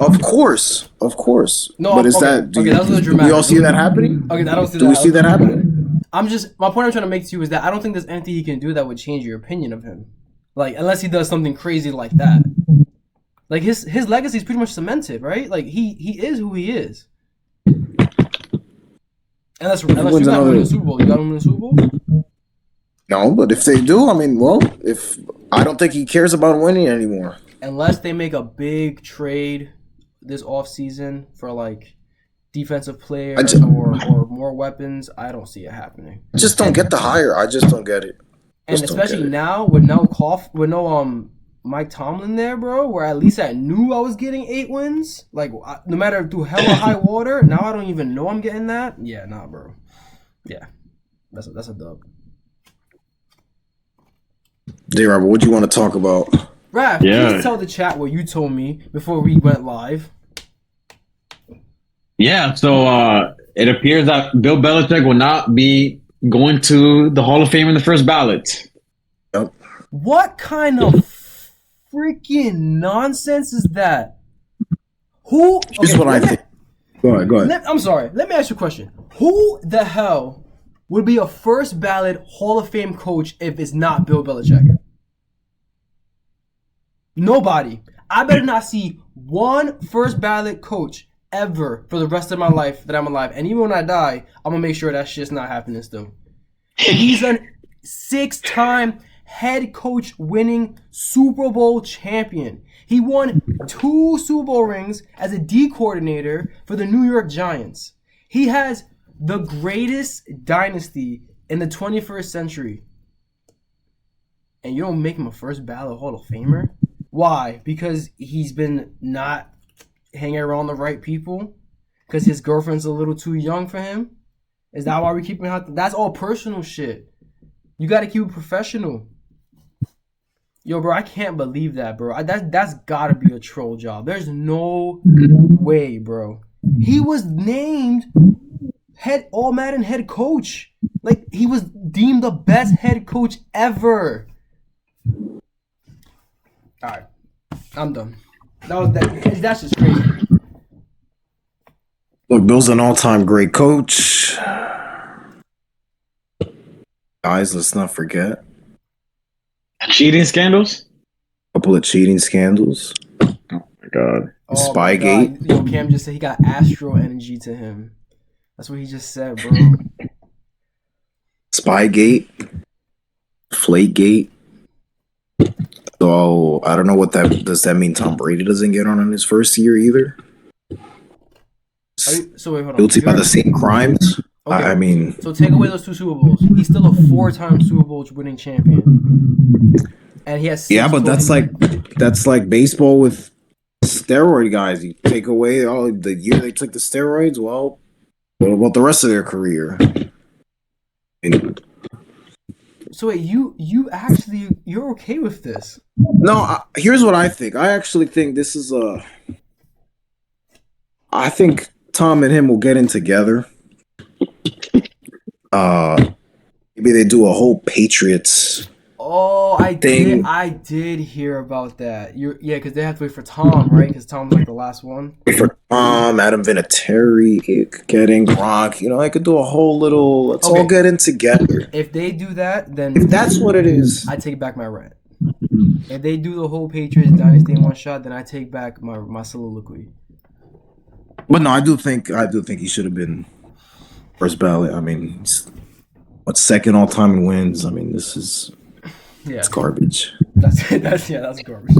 No, but is okay, that? Do, okay, you, that was a do dramatic. we all see that happening? Okay, I don't see Do that. we see that happening? My point I'm trying to make to you is that I don't think there's anything he can do that would change your opinion of him. Like, unless he does something crazy like that. Like, his legacy is pretty much cemented, right? Like, he is who he is. Unless you're not winning the Super Bowl. You got him in the Super Bowl? No, but if they do, I mean, well, if I don't think he cares about winning anymore. Unless they make a big trade this offseason for, like, defensive players or more weapons, I don't see it happening. I just don't get the hire. I just don't get it. And Just don't especially get it. now with no Mike Tomlin there, bro, where at least I knew I was getting 8 wins. Like, no matter through hell or high water, now I don't even know I'm getting that. Yeah, nah, bro. Yeah, that's a dub. J-Rob, what do you want to talk about? Raph, Yeah. please tell the chat what you told me before we went live. Yeah, so it appears that Bill Belichick will not be going to the Hall of Fame in the first ballot. What kind of freaking nonsense is that? Who? Here's what I think. Go ahead. I'm sorry. Let me ask you a question. Who the hell would be a first ballot Hall of Fame coach if it's not Bill Belichick? Nobody. I better not see one first ballot coach ever for the rest of my life that I'm alive. And even when I die, I'm going to make sure that shit's not happening still. He's a 6-time head coach winning Super Bowl champion. He won 2 Super Bowl rings as a D coordinator for the New York Giants. He has the greatest dynasty in the 21st century. And you don't make him a first ballot Hall of Famer? Why? Because he's been not hanging around the right people? Because his girlfriend's a little too young for him? Is that why we keep him out? That's all personal shit. You got to keep it professional. Yo, bro, I can't believe that, bro. That's got to be a troll job. There's no way, bro. He was named All Madden head coach. Like, he was deemed the best head coach ever. All right, I'm done. That's just crazy. Look, Bill's an all-time great coach. Guys, let's not forget. Cheating scandals? A couple of cheating scandals. Oh my God. Oh my Spygate. God. Yo, Cam just said he got astro energy to him. That's what he just said, bro. Spygate, Flakegate. So I don't know what that does. That mean Tom Brady doesn't get on in his first year either? So wait, hold on. Guilty by the same crimes. Okay. I mean, So take away those 2 Super Bowls. He's still a 4-time Super Bowl winning champion, and he has 6 yeah, but total- that's like baseball with steroid guys. You take away all the year they took the steroids. Well, what about the rest of their career? And, So wait, you're okay with this? no, here's what I think. I actually think this is I think Tom and him will get in together. Maybe they do a whole Patriots. Oh, thing. I did hear about that. Because they have to wait for Tom, right? Because Tom's like the last one. For Tom, Adam Vinatieri, getting Gronk, I could do a whole little. Let's all get in together. If they do that, then If that's what it is, I take back my rant. If they do the whole Patriots dynasty in one shot, then I take back my soliloquy. but no, I do think he should have been first ballot. I mean, he's, second all time in wins. I mean, this is it's garbage. That's garbage.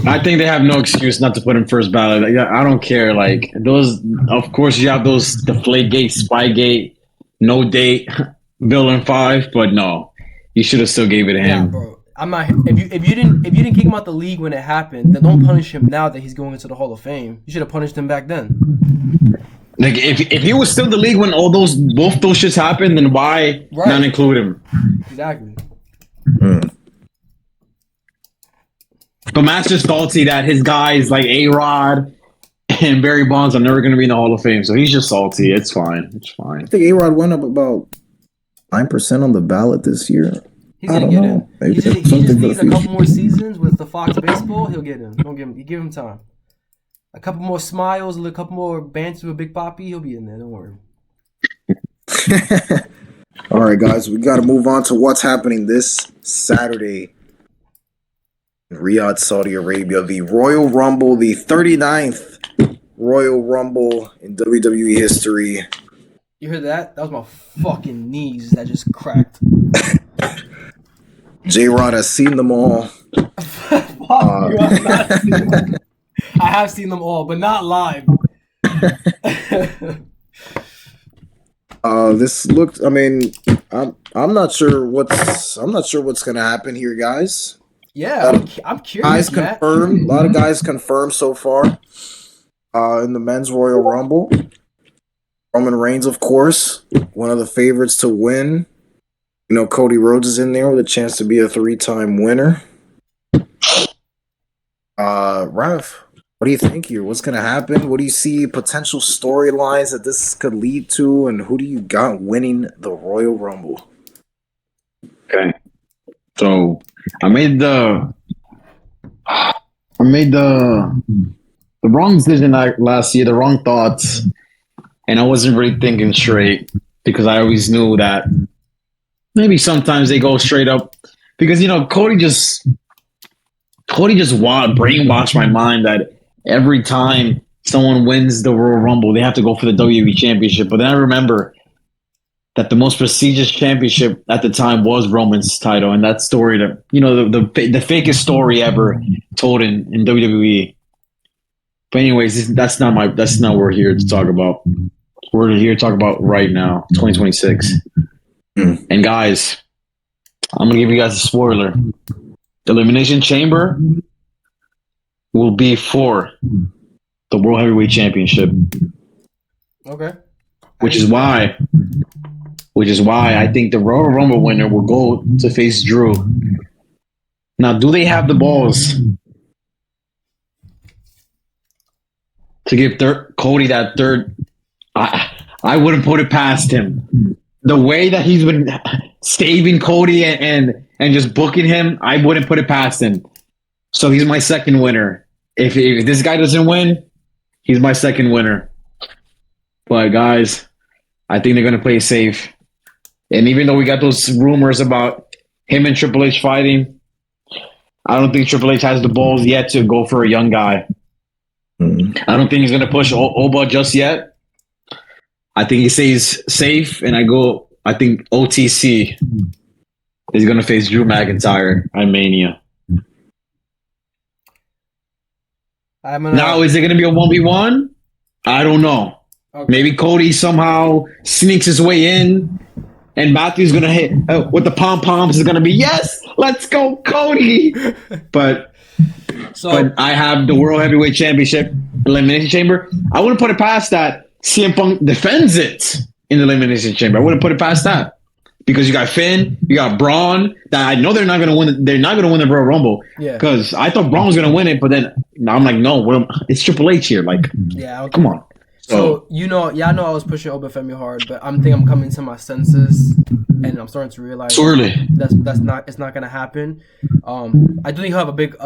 I think they have no excuse not to put him first ballot. Like, I don't care. Like those, of course, you have those Deflategate, Spygate, no date, villain 5, but no, you should have still gave it to him. Yeah, bro. I'm not. If you didn't kick him out the league when it happened, then don't punish him now that he's going into the Hall of Fame. You should have punished him back then. Like if he was still in the league when both those shits happened, then why not include him? Exactly. But Matt's just salty that his guys like A-Rod and Barry Bonds are never going to be in the Hall of Fame, so he's just salty. It's fine. It's fine. I think A-Rod went up about 9% on the ballot this year. He's gonna get in. Maybe he just needs a couple more seasons with the Fox baseball. He'll get in. Don't give him time. A couple more smiles, a couple more banter with Big Papi. He'll be in there. Don't worry. All right, guys, we got to move on to what's happening this Saturday in Riyadh, Saudi Arabia. The Royal Rumble, the 39th Royal Rumble in WWE history. You heard that? That was my fucking knees that just cracked. J-Rod has seen them all. I have seen them all, but not live. This looked. I mean, I'm not sure what's gonna happen here, guys. Yeah, I'm curious. Guys confirmed. A lot of guys confirmed so far. In the men's Royal Rumble, Roman Reigns, of course, one of the favorites to win. Cody Rhodes is in there with a chance to be a 3-time winner. Ralph, what do you think here? What's going to happen? What do you see potential storylines that this could lead to? And who do you got winning the Royal Rumble? Okay. So I made the wrong decision last year, the wrong thoughts. And I wasn't really thinking straight because I always knew that maybe sometimes they go straight up because, Cody just brainwashed my mind that every time someone wins the Royal Rumble, they have to go for the WWE Championship. But then I remember that the most prestigious championship at the time was Roman's title, and that story, the fakest story ever told in WWE. But anyways, that's not what we're here to talk about. We're here to talk about right now, 2026. And guys, I'm gonna give you guys a spoiler. The Elimination Chamber will be for the World Heavyweight Championship. Okay. Which is why I think the Royal Rumble winner will go to face Drew. Now, do they have the balls to give Cody that third? I wouldn't put it past him. The way that he's been saving Cody and just booking him, I wouldn't put it past him. So he's my second winner. If this guy doesn't win, he's my second winner. But guys, I think they're going to play safe. And even though we got those rumors about him and Triple H fighting, I don't think Triple H has the balls yet to go for a young guy. I don't think he's going to push Oba just yet. I think he stays safe, and I go I think OTC is going to face Drew McIntyre at Mania. Now, is it going to be a 1v1? I don't know. Okay. Maybe Cody somehow sneaks his way in, and Matthew's going to hit with the pom-poms is going to be, yes, let's go, Cody. But I have the World Heavyweight Championship Elimination Chamber. I wouldn't put it past that CM Punk defends it in the Elimination Chamber. I wouldn't put it past that. Because you got Finn, you got Braun. That I know they're not going to win. They're not going to win the Royal Rumble. Yeah. Because I thought Braun was going to win it, but then now I'm like, no, it's Triple H here. Like, yeah, come on. So I know I was pushing Obafemi hard, but I'm coming to my senses, and I'm starting to realize it's not going to happen. I do think he'll have a big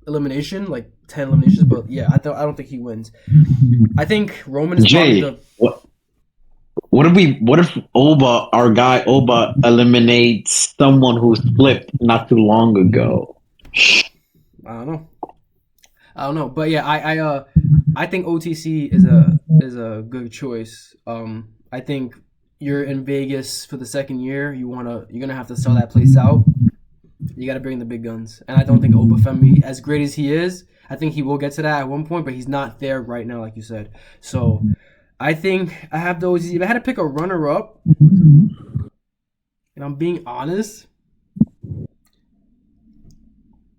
elimination, like 10 eliminations, but yeah, I don't think he wins. I think Roman is Jay, probably What if our guy Oba eliminates someone who flipped not too long ago? I don't know. But yeah, I think OTC is a good choice. I think you're in Vegas for the second year. You're gonna have to sell that place out. You got to bring the big guns, and I don't think Obafemi, as great as he is, I think he will get to that at one point, but he's not there right now, like you said. So I think I have the OTC. If I had to pick a runner-up, and I'm being honest,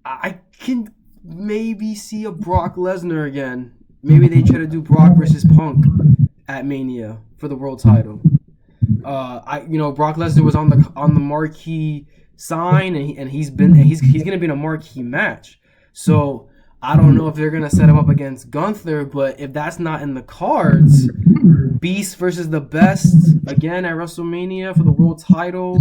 I can maybe see a Brock Lesnar again. Maybe they try to do Brock versus Punk at Mania for the world title. Brock Lesnar was on the marquee sign, and he's gonna be in a marquee match. So I don't know if they're gonna set him up against Gunther, but if that's not in the cards, Beast versus the Best again at WrestleMania for the world title.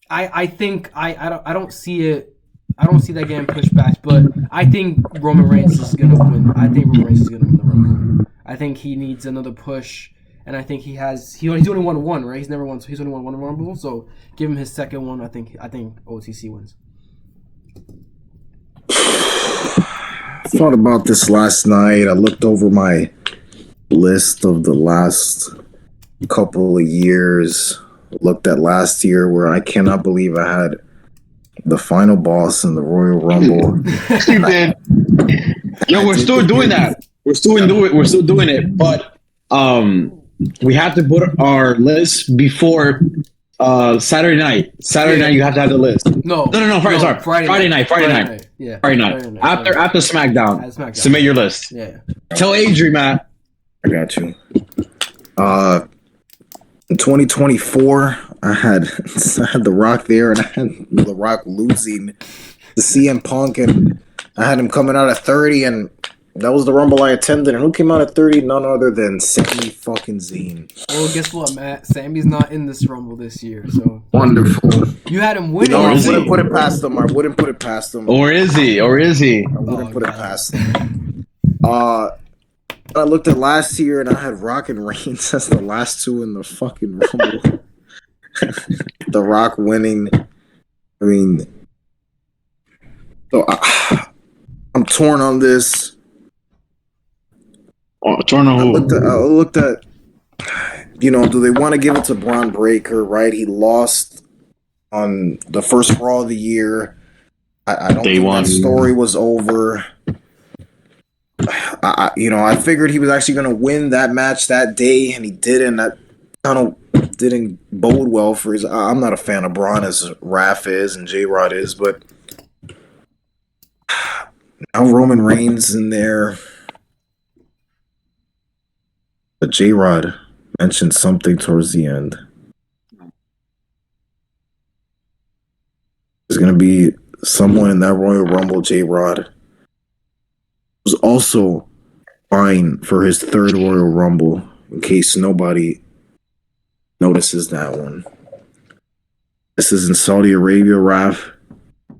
I think I don't see it. I don't see that getting pushed back, but I think Roman Reigns is gonna win. I think Roman Reigns is gonna win the Rumble. I think he needs another push, and I think he's only won one, right? He's only won one Rumble, so give him his second one. I think OTC wins. Thought about this last night. I looked over my list of the last couple of years. Looked at last year where I cannot believe I had the final boss in the Royal Rumble. You did. Yo, we're still doing that. We're still doing it. But we have to put our list before Saturday night. Saturday night, you have to have the list. No. Friday night. Yeah. Friday night. After SmackDown. Submit your list. Yeah. Tell Adrian, Matt. I got you. In 2024, I had The Rock there, and I had The Rock losing to CM Punk, and I had him coming out at 30, and that was the Rumble I attended. And who came out at 30? None other than Sami fucking Zayn. Well, guess what, Matt? Sammy's not in this Rumble this year, so wonderful. You had him winning. No, I wouldn't put it past him. Or is he? I wouldn't put it past him. I looked at last year, and I had Rock and Reigns as the last two in the fucking Rumble. The Rock winning. I mean, so I'm torn on this. Torn on who? I looked at, do they want to give it to Braun Breaker, right? He lost on the first Raw of the year. I don't think that story was over. I figured he was actually going to win that match that day, and he didn't. That kind of didn't bode well for his. I'm not a fan of Braun as Raph is and J-Rod is, but now Roman Reigns in there. But J-Rod mentioned something towards the end. There's going to be someone in that Royal Rumble, J-Rod, was also vying for his third Royal Rumble, in case nobody notices that one. This is in Saudi Arabia, Raf. A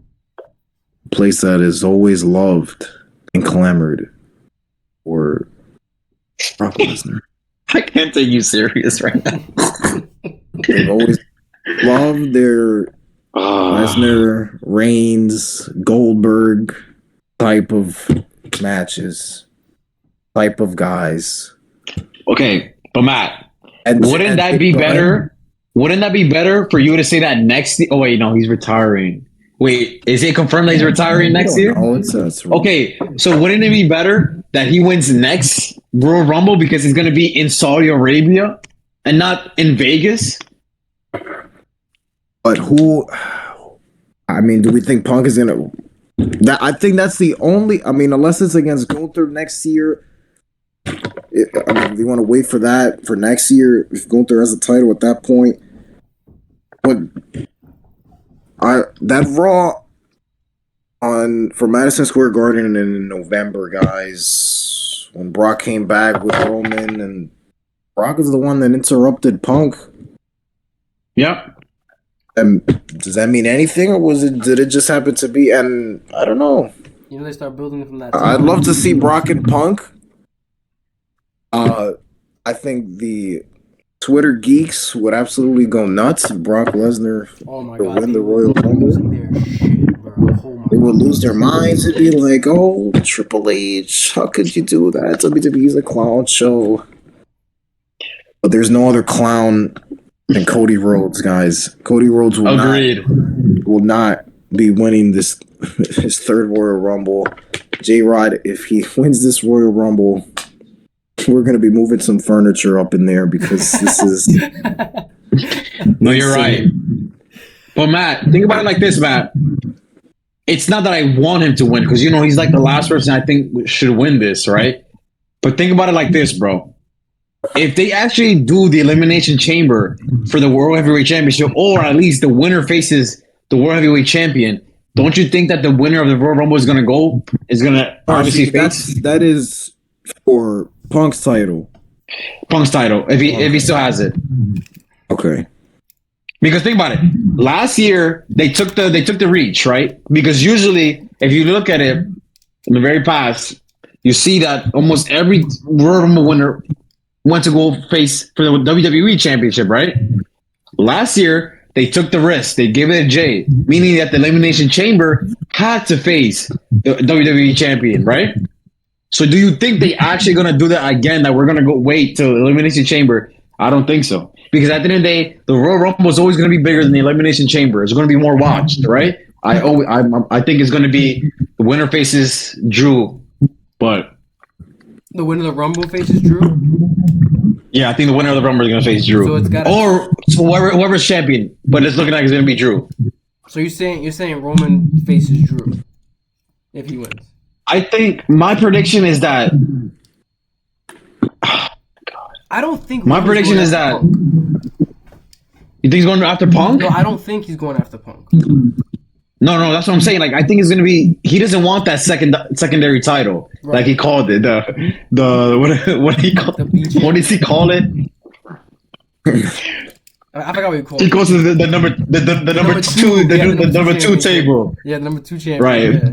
place that is always loved and clamored for Brock Lesnar. I can't take you serious right now. They've always loved their Lesnar, Reigns, Goldberg type of matches, type of guys. Okay, but Matt, And Wouldn't that be better? Wouldn't that be better for you to say that next? Oh wait, no, he's retiring. Wait, is it confirmed that he's retiring next year? Oh, it's Okay, so wouldn't it be better that he wins next Royal Rumble because he's going to be in Saudi Arabia and not in Vegas? But who? I mean, do we think Punk is gonna? I think that's the only. I mean, unless it's against Gunther next year. I mean, you want to wait for that for next year if Gunther has a title at that point. But that Raw for Madison Square Garden in November, guys, when Brock came back with Roman, and Brock is the one that interrupted Punk. Yep. And does that mean anything, or did it just happen to be? And I don't know. You know, they start building from that. I'd love to see Brock and Punk. I think the Twitter geeks would absolutely go nuts if Brock Lesnar would win the Royal Rumble. They would lose their minds. It'd be like, oh, Triple H, how could you do that? WWE's a clown show. But there's no other clown than Cody Rhodes, guys. Cody Rhodes will not be winning his third Royal Rumble. J-Rod, if he wins this Royal Rumble, we're going to be moving some furniture up in there because this is... No, you're right. But Matt, think about it like this, Matt. It's not that I want him to win because, he's like the last person I think should win this, right? But think about it like this, bro. If they actually do the Elimination Chamber for the World Heavyweight Championship, or at least the winner faces the World Heavyweight Champion, don't you think that the winner of the Royal Rumble is going to obviously face? That is for Punk's title. Punk's title, if he still has it. Okay. Because think about it. Last year they took the reach, right? Because usually, if you look at it in the very past, you see that almost every Royal Rumble winner went to go face for the WWE Championship, right? Last year they took the risk. They gave it a J, meaning that the Elimination Chamber had to face the WWE Champion, right? So do you think they actually going to do that again, that we're going to go wait till Elimination Chamber? I don't think so. Because at the end of the day, the Royal Rumble is always going to be bigger than the Elimination Chamber. It's going to be more watched, right? I think it's going to be the winner faces Drew, but... The winner of the Rumble faces Drew? Yeah, I think the winner of the Rumble is going to face Drew. So it's got whoever's champion, but it's looking like it's going to be Drew. So you're saying Roman faces Drew if he wins? I think my prediction is that. I don't think. My prediction is that. Punk. You think he's going after Punk? No, I don't think he's going after Punk. No, that's what I'm saying. Like, I think it's going to be. He doesn't want that secondary title, right. Like he called it. What he called? What does he call it? I forgot what he called it. He goes to the number two table. Yeah, the number 2 champion. Right. Yeah.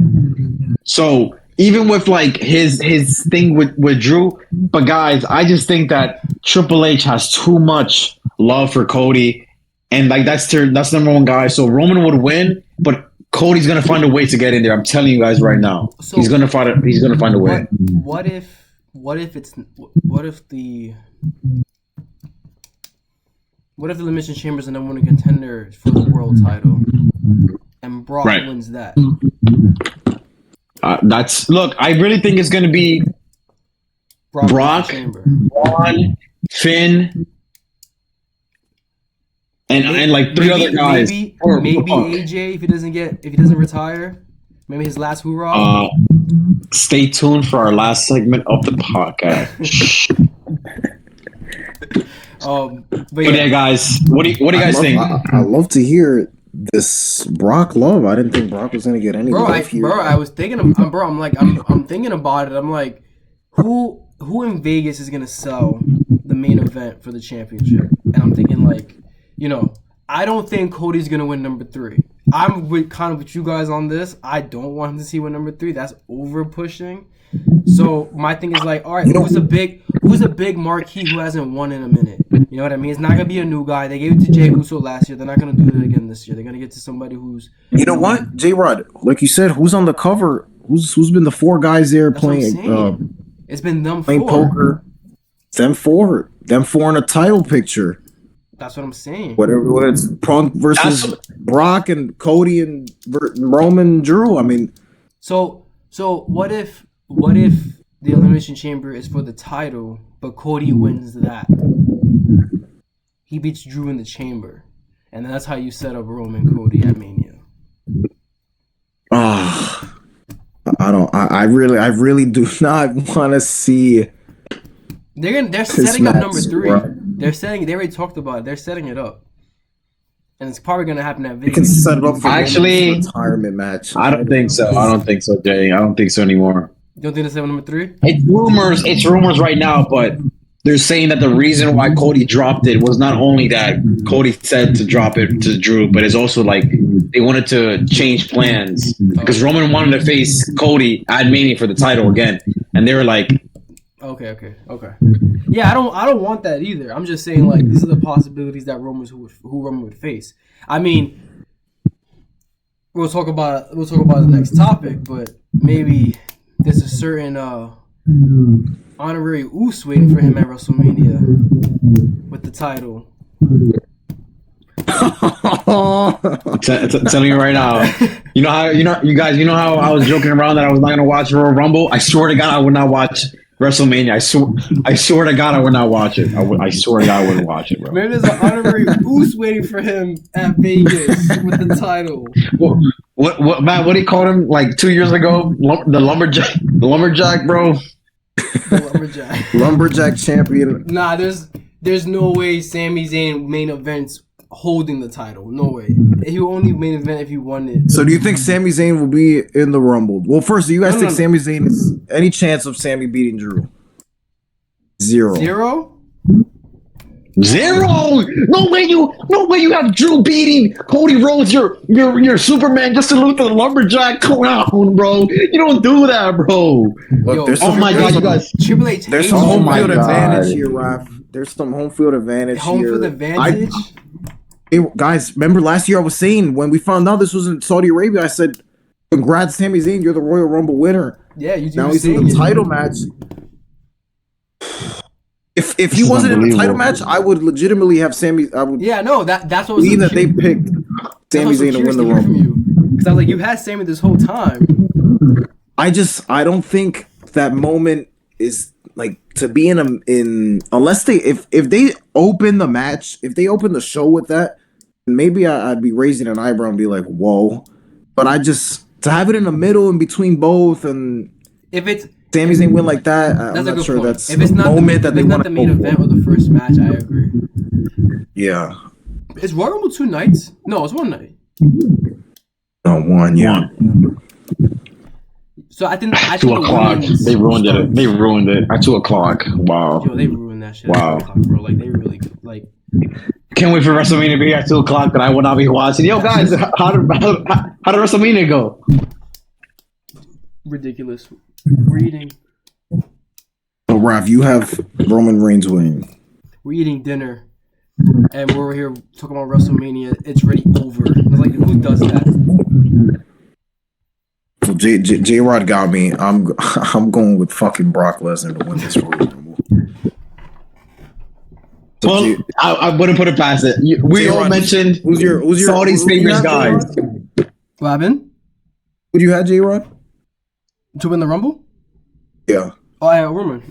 So even with like his thing with Drew, but guys, I just think that Triple H has too much love for Cody, and like that's number one guy. So Roman would win, but Cody's gonna find a way to get in there. I'm telling you guys right now, so he's gonna find a way. What if the Elimination Chamber is the number one contender for the world title, and Brock wins that? Look, I really think it's going to be Brock, Braun, Finn, and like three other guys. Maybe AJ if he doesn't retire. Maybe his last hoorah. Stay tuned for our last segment of the podcast. But yeah, guys, what do you guys think? I love to hear this Brock love. I didn't think Brock was gonna get any love here. I was thinking, I'm thinking about it. I'm like, who in Vegas is gonna sell the main event for the championship? And I'm thinking like, I don't think Cody's gonna win number 3. I'm with you guys on this. I don't want him to see win number 3. That's over pushing. So my thing is like, all right, who's a big marquee who hasn't won in a minute? You know what I mean? It's not gonna be a new guy. They gave it to Jey Uso last year. They're not gonna do it again this year. They're gonna get to somebody who's. You know what, J-Rod? Like you said, who's on the cover? Who's been the 4 guys there playing? It's been them playing 4. poker. Them four in a title picture. That's what I'm saying. Whatever it's Punk versus Brock and Cody and Roman and Drew. I mean, So what if the Elimination Chamber is for the title, but Cody wins that? He beats Drew in the Chamber, and then that's how you set up Roman Cody at Mania. I really do not want to see. They're setting up number 3. Bro. They already talked about it. They're setting it up. And it's probably gonna happen at You can Vegas. set it up for Actually, Roman's retirement match. I don't think so. Jay. I don't think so anymore. You don't think that's number 3? It's rumors right now, but they're saying that the reason why Cody dropped it was not only that Cody said to drop it to Drew, but it's also like they wanted to change plans because Roman wanted to face Cody at Mania for the title again, and they were like, Okay. Yeah, I don't want that either. I'm just saying, like, these are the possibilities that who Roman would face. I mean, we'll talk about the next topic, but maybe there's a certain honorary Uso waiting for him at WrestleMania with the title. telling you right now, you know how I was joking around that I was not gonna watch Royal Rumble. I swear to God, I would not watch WrestleMania. I swear to God, I would not watch it. I swear to God, I wouldn't watch it, bro. Maybe there's an honorary Uso waiting for him at Vegas with the title. What Matt? What he called him like 2 years ago? The lumberjack, bro. The Lumberjack champion. Nah, there's no way Sami Zayn main events holding the title. No way. He will only main event if he won it. So do you think Sami Zayn will be in the Rumble? Well, first, do you guys think Sami Zayn is any chance of Sami beating Drew? Zero. No way you have Drew beating Cody Rhodes, your Superman, just to look at the lumberjack clown, bro. You don't do that, bro. Look, Yo, my God, you guys. Triple H. There's some home field advantage here, Raph. There's some home field advantage here. Home field advantage? Hey, guys, remember last year I was saying when we found out this was in Saudi Arabia, I said, congrats, Sami Zayn, you're the Royal Rumble winner. Yeah, you do. Now he's in the title match. If he wasn't in the title match, I would legitimately have Sami. Yeah, no, that's what was believe that they picked Sami Zayn to win the Rumble. Because I was like, you had Sami this whole time. I don't think that moment is like to be in unless if they open the match, if they open the show with that, maybe I'd be raising an eyebrow and be like, whoa. But to have it in the middle in between both, and if it's Sami Zayn win like that, I'm not sure point. that's if it's not moment that they want the main event or the first match. I agree. Yeah. Is Royal Rumble 2 nights? No, it's one night. No, one. Yeah. So I think 2 o'clock. They ruined it at 2 o'clock. Wow. Yo, they ruined that shit. Wow. At 2 o'clock, bro. Like they really like. Can't wait for WrestleMania to be at 2 o'clock that I will not be watching. Yo, guys, how did WrestleMania go? Ridiculous. Reading. So, Raph, you have Roman Reigns winning. We're eating dinner, and we're here talking about WrestleMania. It's already over. It's like, who does that? So J Rod got me. I'm going with fucking Brock Lesnar to win this Royal Rumble. So Well, I wouldn't put it past it. We J-Rod, all mentioned who's your Saudi's favorite guys. Robin? Who do you have, J Rod? To win the Rumble? Yeah, Oh, I had Roman.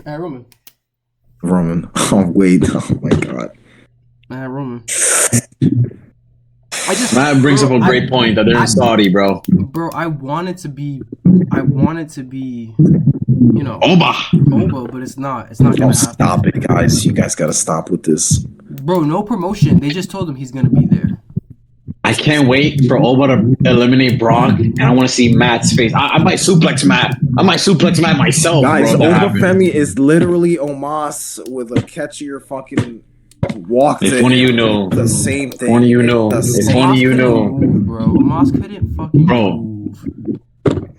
Roman. Oh wait, oh my God. I had Roman. That brings up a great point that they're in Saudi, bro. Bro, I want it to be, you know, Oba, but it's not. It's not Don't gonna happen. stop it, guys. You guys gotta stop with this. Bro, no promotion. They just told him he's gonna be there. I can't wait for Oba to eliminate Brock, and I want to see Matt's face. I might suplex Matt. I might suplex Matt myself, Guys, bro. Oba Femi is literally Omos with a catchier fucking walk. If only you know. The same thing. If only you know. If only you know. Move, bro. Amos couldn't fucking Bro. move.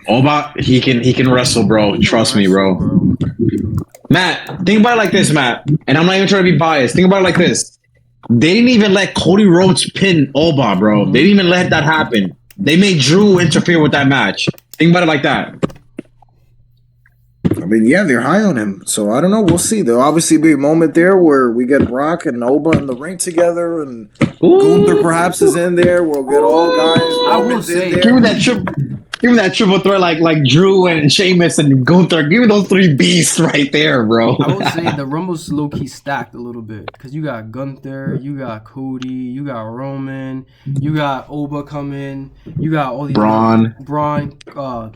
Oba, he can wrestle, bro. Trust me, bro. Matt, think about it like this, Matt. And I'm not even trying to be biased. Think about it like this. They didn't even let Cody Rhodes pin Oba, bro. They didn't even let that happen. They made Drew interfere with that match. Think about it like that. I mean, yeah, they're high on him. So I don't know. We'll see. There'll obviously be a moment there where we get Brock and Oba in the ring together, and Gunther perhaps is in there. We'll get all guys. I will Roman's in say- there. Give me that triple. Give me that triple threat like Drew and Sheamus and Gunther. Give me those three beasts right there, bro. I will say the Rumble's low key stacked a little bit because you got Gunther, you got Cody, you got Roman, you got Oba coming, you got all these Braun.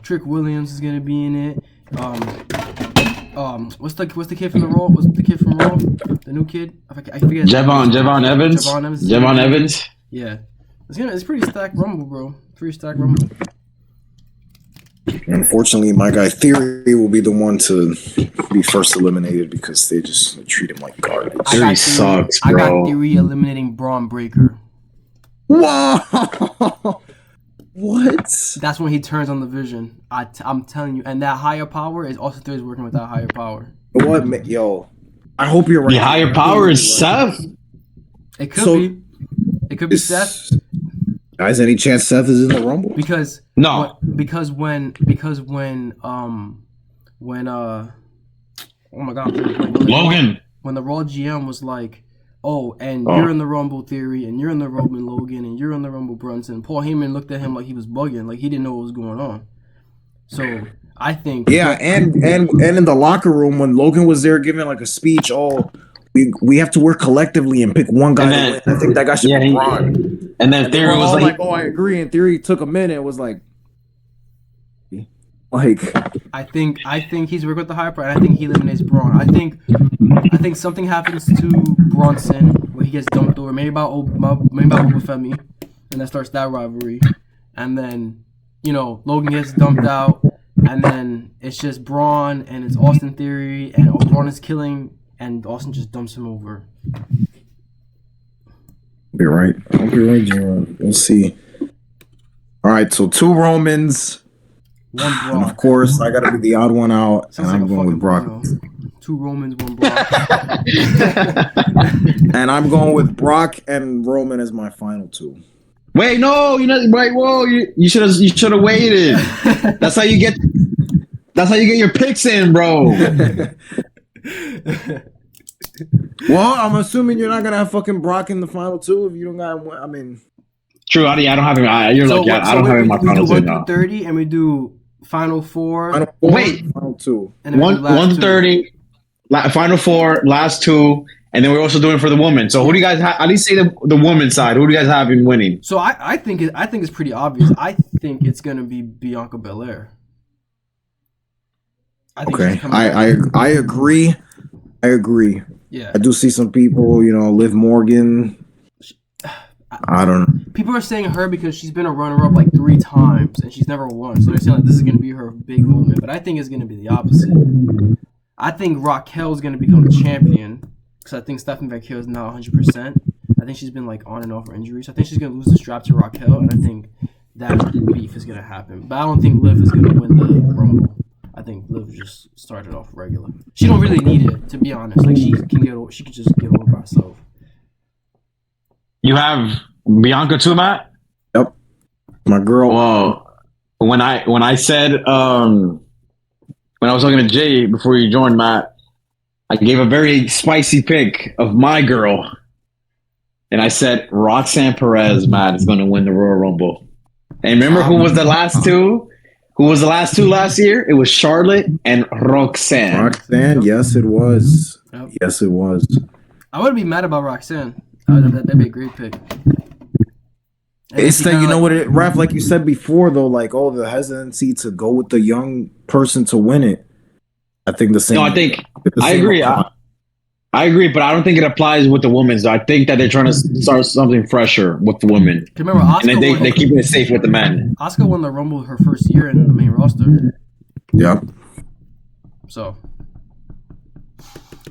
Trick Williams is gonna be in it. What's the kid from the Raw? What's the kid from Raw? The new kid? I forget. Javon Evans. Javon Evans. Yeah, it's pretty stacked Rumble, bro. Pretty stacked Rumble. Unfortunately, my guy Theory will be the one to be first eliminated because they treat him like garbage. Theory sucks, I got bro. Theory eliminating Braun Breaker. Whoa! What? That's when he turns on the Vision. I'm telling you, and that higher power is also Theory's working with that higher power. What, yo? I hope you're right. The higher power is Seth. It could be. It could be Seth. Guys, any chance Seth is in the Rumble? Because No. when oh my god, Logan. when the Raw GM was like, oh, and you're in the Rumble Theory, and you're in the Roman Logan, and you're in the Rumble Brunson. Paul Heyman looked at him like he was bugging, like he didn't know what was going on. So I think Yeah, and in the locker room when Logan was there giving like a speech, we have to work collectively and pick one guy And to then- win. I think that guy should be Braun. And then Theory We're was all like, oh, I agree. In theory, it took a minute. It was like, I think he's working with the higher power. And I think he eliminates Braun. I think something happens to Bronson where he gets dumped over, maybe about Obafemi, and that starts that rivalry. And then Logan gets dumped out, and then it's just Braun and it's Austin Theory, and Braun is killing, and Austin just dumps him over. you're right. I hope you're right, Jiro. We'll see. All right, so 2 Romans, One and of Brock. course, I got to be the odd one out, Sounds and like I'm a going with Brock. fucking porno. 2 Romans, 1 Brock. And I'm going with Brock and Roman as my final 2. wait, no, wait, whoa, you should have waited. That's how you get your picks in, bro. Well, I'm assuming you're not gonna have fucking Brock in the final 2 if you don't got. I mean, True, I don't have him. You're lucky. I don't have him in my final we do 1 two now. through 30, and we do final 4. final 4, Wait. final 2. And then we do last 1 two. to 30, final 4, last 2, and then we're also doing for the women. So who do you guys have? At least say the women's side. Who do you guys have in winning? So I think it's pretty obvious. I think it's gonna be Bianca Belair. I think Okay, she's coming back. I agree. I agree. Yeah. I do see some people, Liv Morgan. I don't know. People are saying her because she's been a runner-up like 3 times and she's never won. So they're saying like this is gonna be her big moment. But I think it's gonna be the opposite. I think Raquel's gonna become the champion because I think Stephanie Raquel is now 100%. I think she's been like on and off her injuries. So I think she's gonna lose the strap to Raquel, and I think that beef is gonna happen. But I don't think Liv is gonna win the Rumble. I think Liv just started off regular. She don't really need it, to be honest. Like she could just get over by herself. You have Bianca too, Matt. Yep. My girl. Well, when I said when I was talking to Jay before you joined, Matt, I gave a very spicy pick of my girl, and I said Roxanne Perez, Matt, is going to win the Royal Rumble. And remember who was the last 2? Who was the last 2 last year? It was Charlotte and Roxanne. Roxanne, yes, it was. Yep. Yes, it was. I wouldn't be mad about Roxanne. That'd be a great pick. And It's she that kinda what it, Raph, like you said before, though, like the hesitancy to go with the young person to win it. I think the same. No, I think the I same agree. applies. I agree, but I don't think it applies with the women's. Though. I think that they're trying to start something fresher with the women, 'Cause remember, and then they're keeping it safe with the men. Asuka won the Rumble her first year in the main roster. Yeah. So,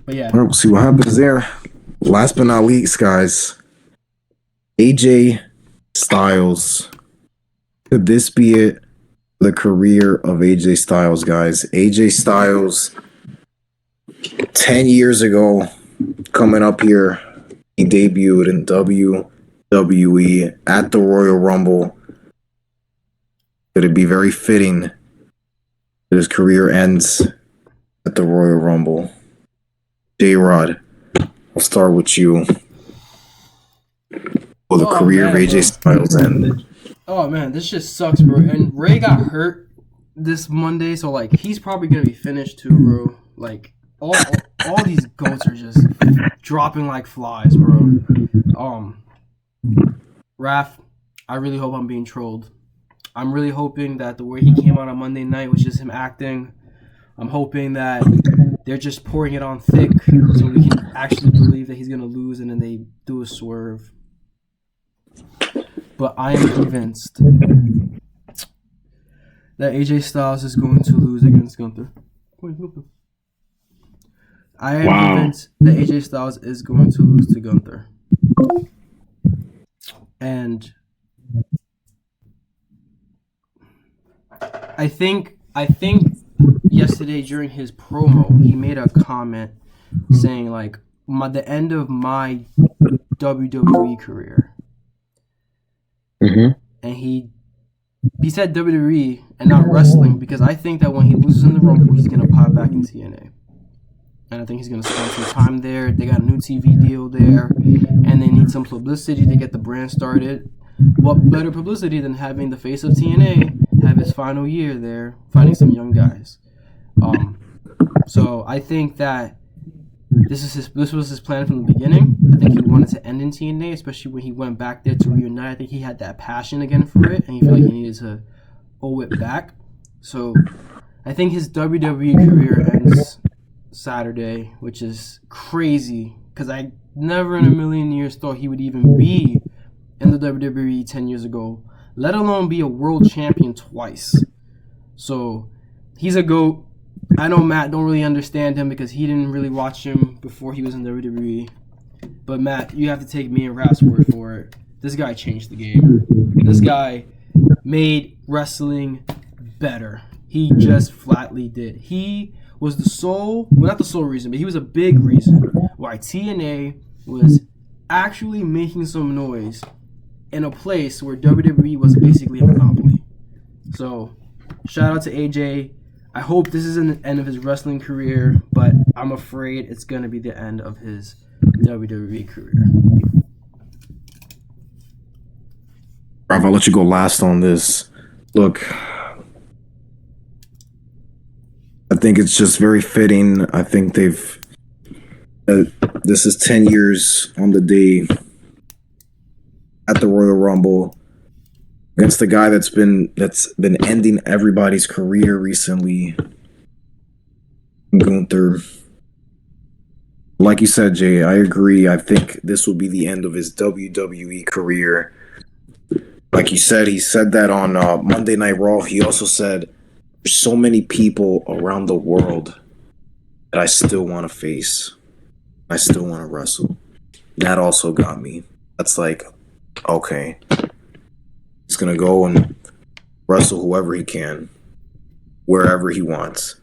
but yeah, All right, we'll see what happens there. Last but not least, guys, AJ Styles. Could this be it? The career of AJ Styles, guys. AJ Styles, 10 years ago, coming up here, he debuted in WWE at the Royal Rumble. Could it be very fitting that his career ends at the Royal Rumble. J-Rod, I'll start with you. Will the career of AJ Styles end? Oh man, this just sucks, bro. And Ray got hurt this Monday, so like he's probably gonna be finished too, bro. Like all these goats are just dropping like flies, bro. Raph, I really hope I'm being trolled. I'm really hoping that the way he came out on Monday night was just him acting. I'm hoping that they're just pouring it on thick so we can actually believe that he's gonna lose, and then they do a swerve. But I am convinced that AJ Styles is going to lose against Gunther. I am convinced that AJ Styles is going to lose to Gunther. And I think yesterday during his promo, he made a comment saying like the end of my WWE career. Mm-hmm. And he said WWE and not wrestling because I think that when he loses in the Rumble, he's gonna pop back in TNA. And I think he's gonna spend some time there. They got a new TV deal there, and they need some publicity to get the brand started. What better publicity than having the face of TNA have his final year there, fighting some young guys? So I think that this was his plan from the beginning. I think he wanted to end in TNA, especially when he went back there to reunite. I think he had that passion again for it, and he felt like he needed to owe it back. So I think his WWE career ends Saturday, which is crazy because I never in a million years thought he would even be in the WWE 10 years ago, let alone be a world champion twice. So he's a GOAT. I know Matt don't really understand him because he didn't really watch him before he was in WWE. But Matt, you have to take me and Raph's word for it. This guy changed the game. This guy made wrestling better. He just flatly did. He was the sole, well, not the sole reason, but he was a big reason why TNA was actually making some noise in a place where WWE was basically a monopoly. So, shout out to AJ. I hope this isn't the end of his wrestling career, but I'm afraid it's going to be the end of his WWE career. Rav, I'll let you go last on this. Look, I think it's just very fitting. I think this is 10 years on the day at the Royal Rumble against the guy that's been ending everybody's career recently, Gunther. Like you said, Jay, I agree. I think this will be the end of his WWE career. Like you said, he said that on Monday Night Raw. He also said, there's so many people around the world that I still want to face. I still want to wrestle. That also got me. That's like, okay. He's going to go and wrestle whoever he can, wherever he wants.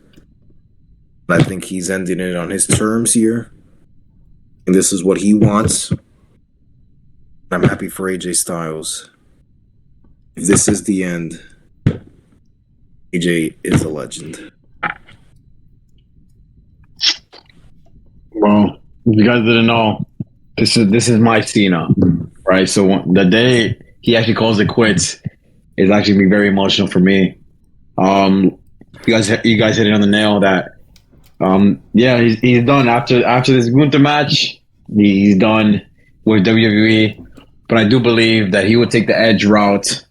And I think he's ending it on his terms here. And this is what he wants. I'm happy for AJ Styles. If this is the end, AJ is a legend. Well, if you guys didn't know, this is my Cena, right? So the day he actually calls it quits is actually be very emotional for me. You guys hit it on the nail that he's done after this Gunther match. He's done with WWE, but I do believe that he would take the Edge route,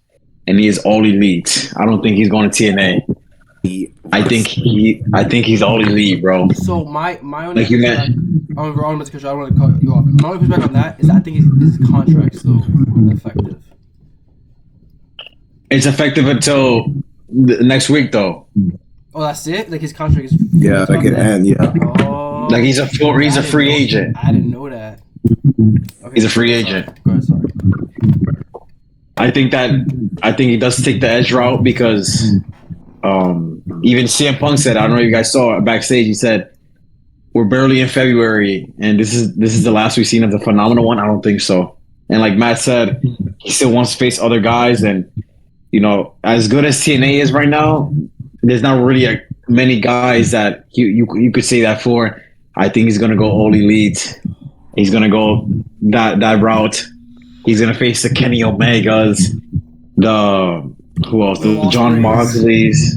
and he is all elite. I don't think he's going to TNA. I think he's all elite, bro. So my only like you meant. I don't want to cut you off. My only pushback on that is I think his contract is still effective. It's effective until next week, though. Oh, that's it. Like his contract is. Yeah, that can end. Yeah. Oh, Like he's a free agent. I didn't know that. Okay, He's a free agent. Go ahead, sorry. I think he does take the Edge route because even CM Punk said, I don't know if you guys saw it backstage, he said, we're barely in February and this is the last we've seen of the Phenomenal One. I don't think so. And like Matt said, he still wants to face other guys, and as good as TNA is right now, there's not really many guys that you could say that for. I think he's gonna go all elite. He's gonna go that route. He's gonna face the Kenny Omegas, the who else? The John Moxleys,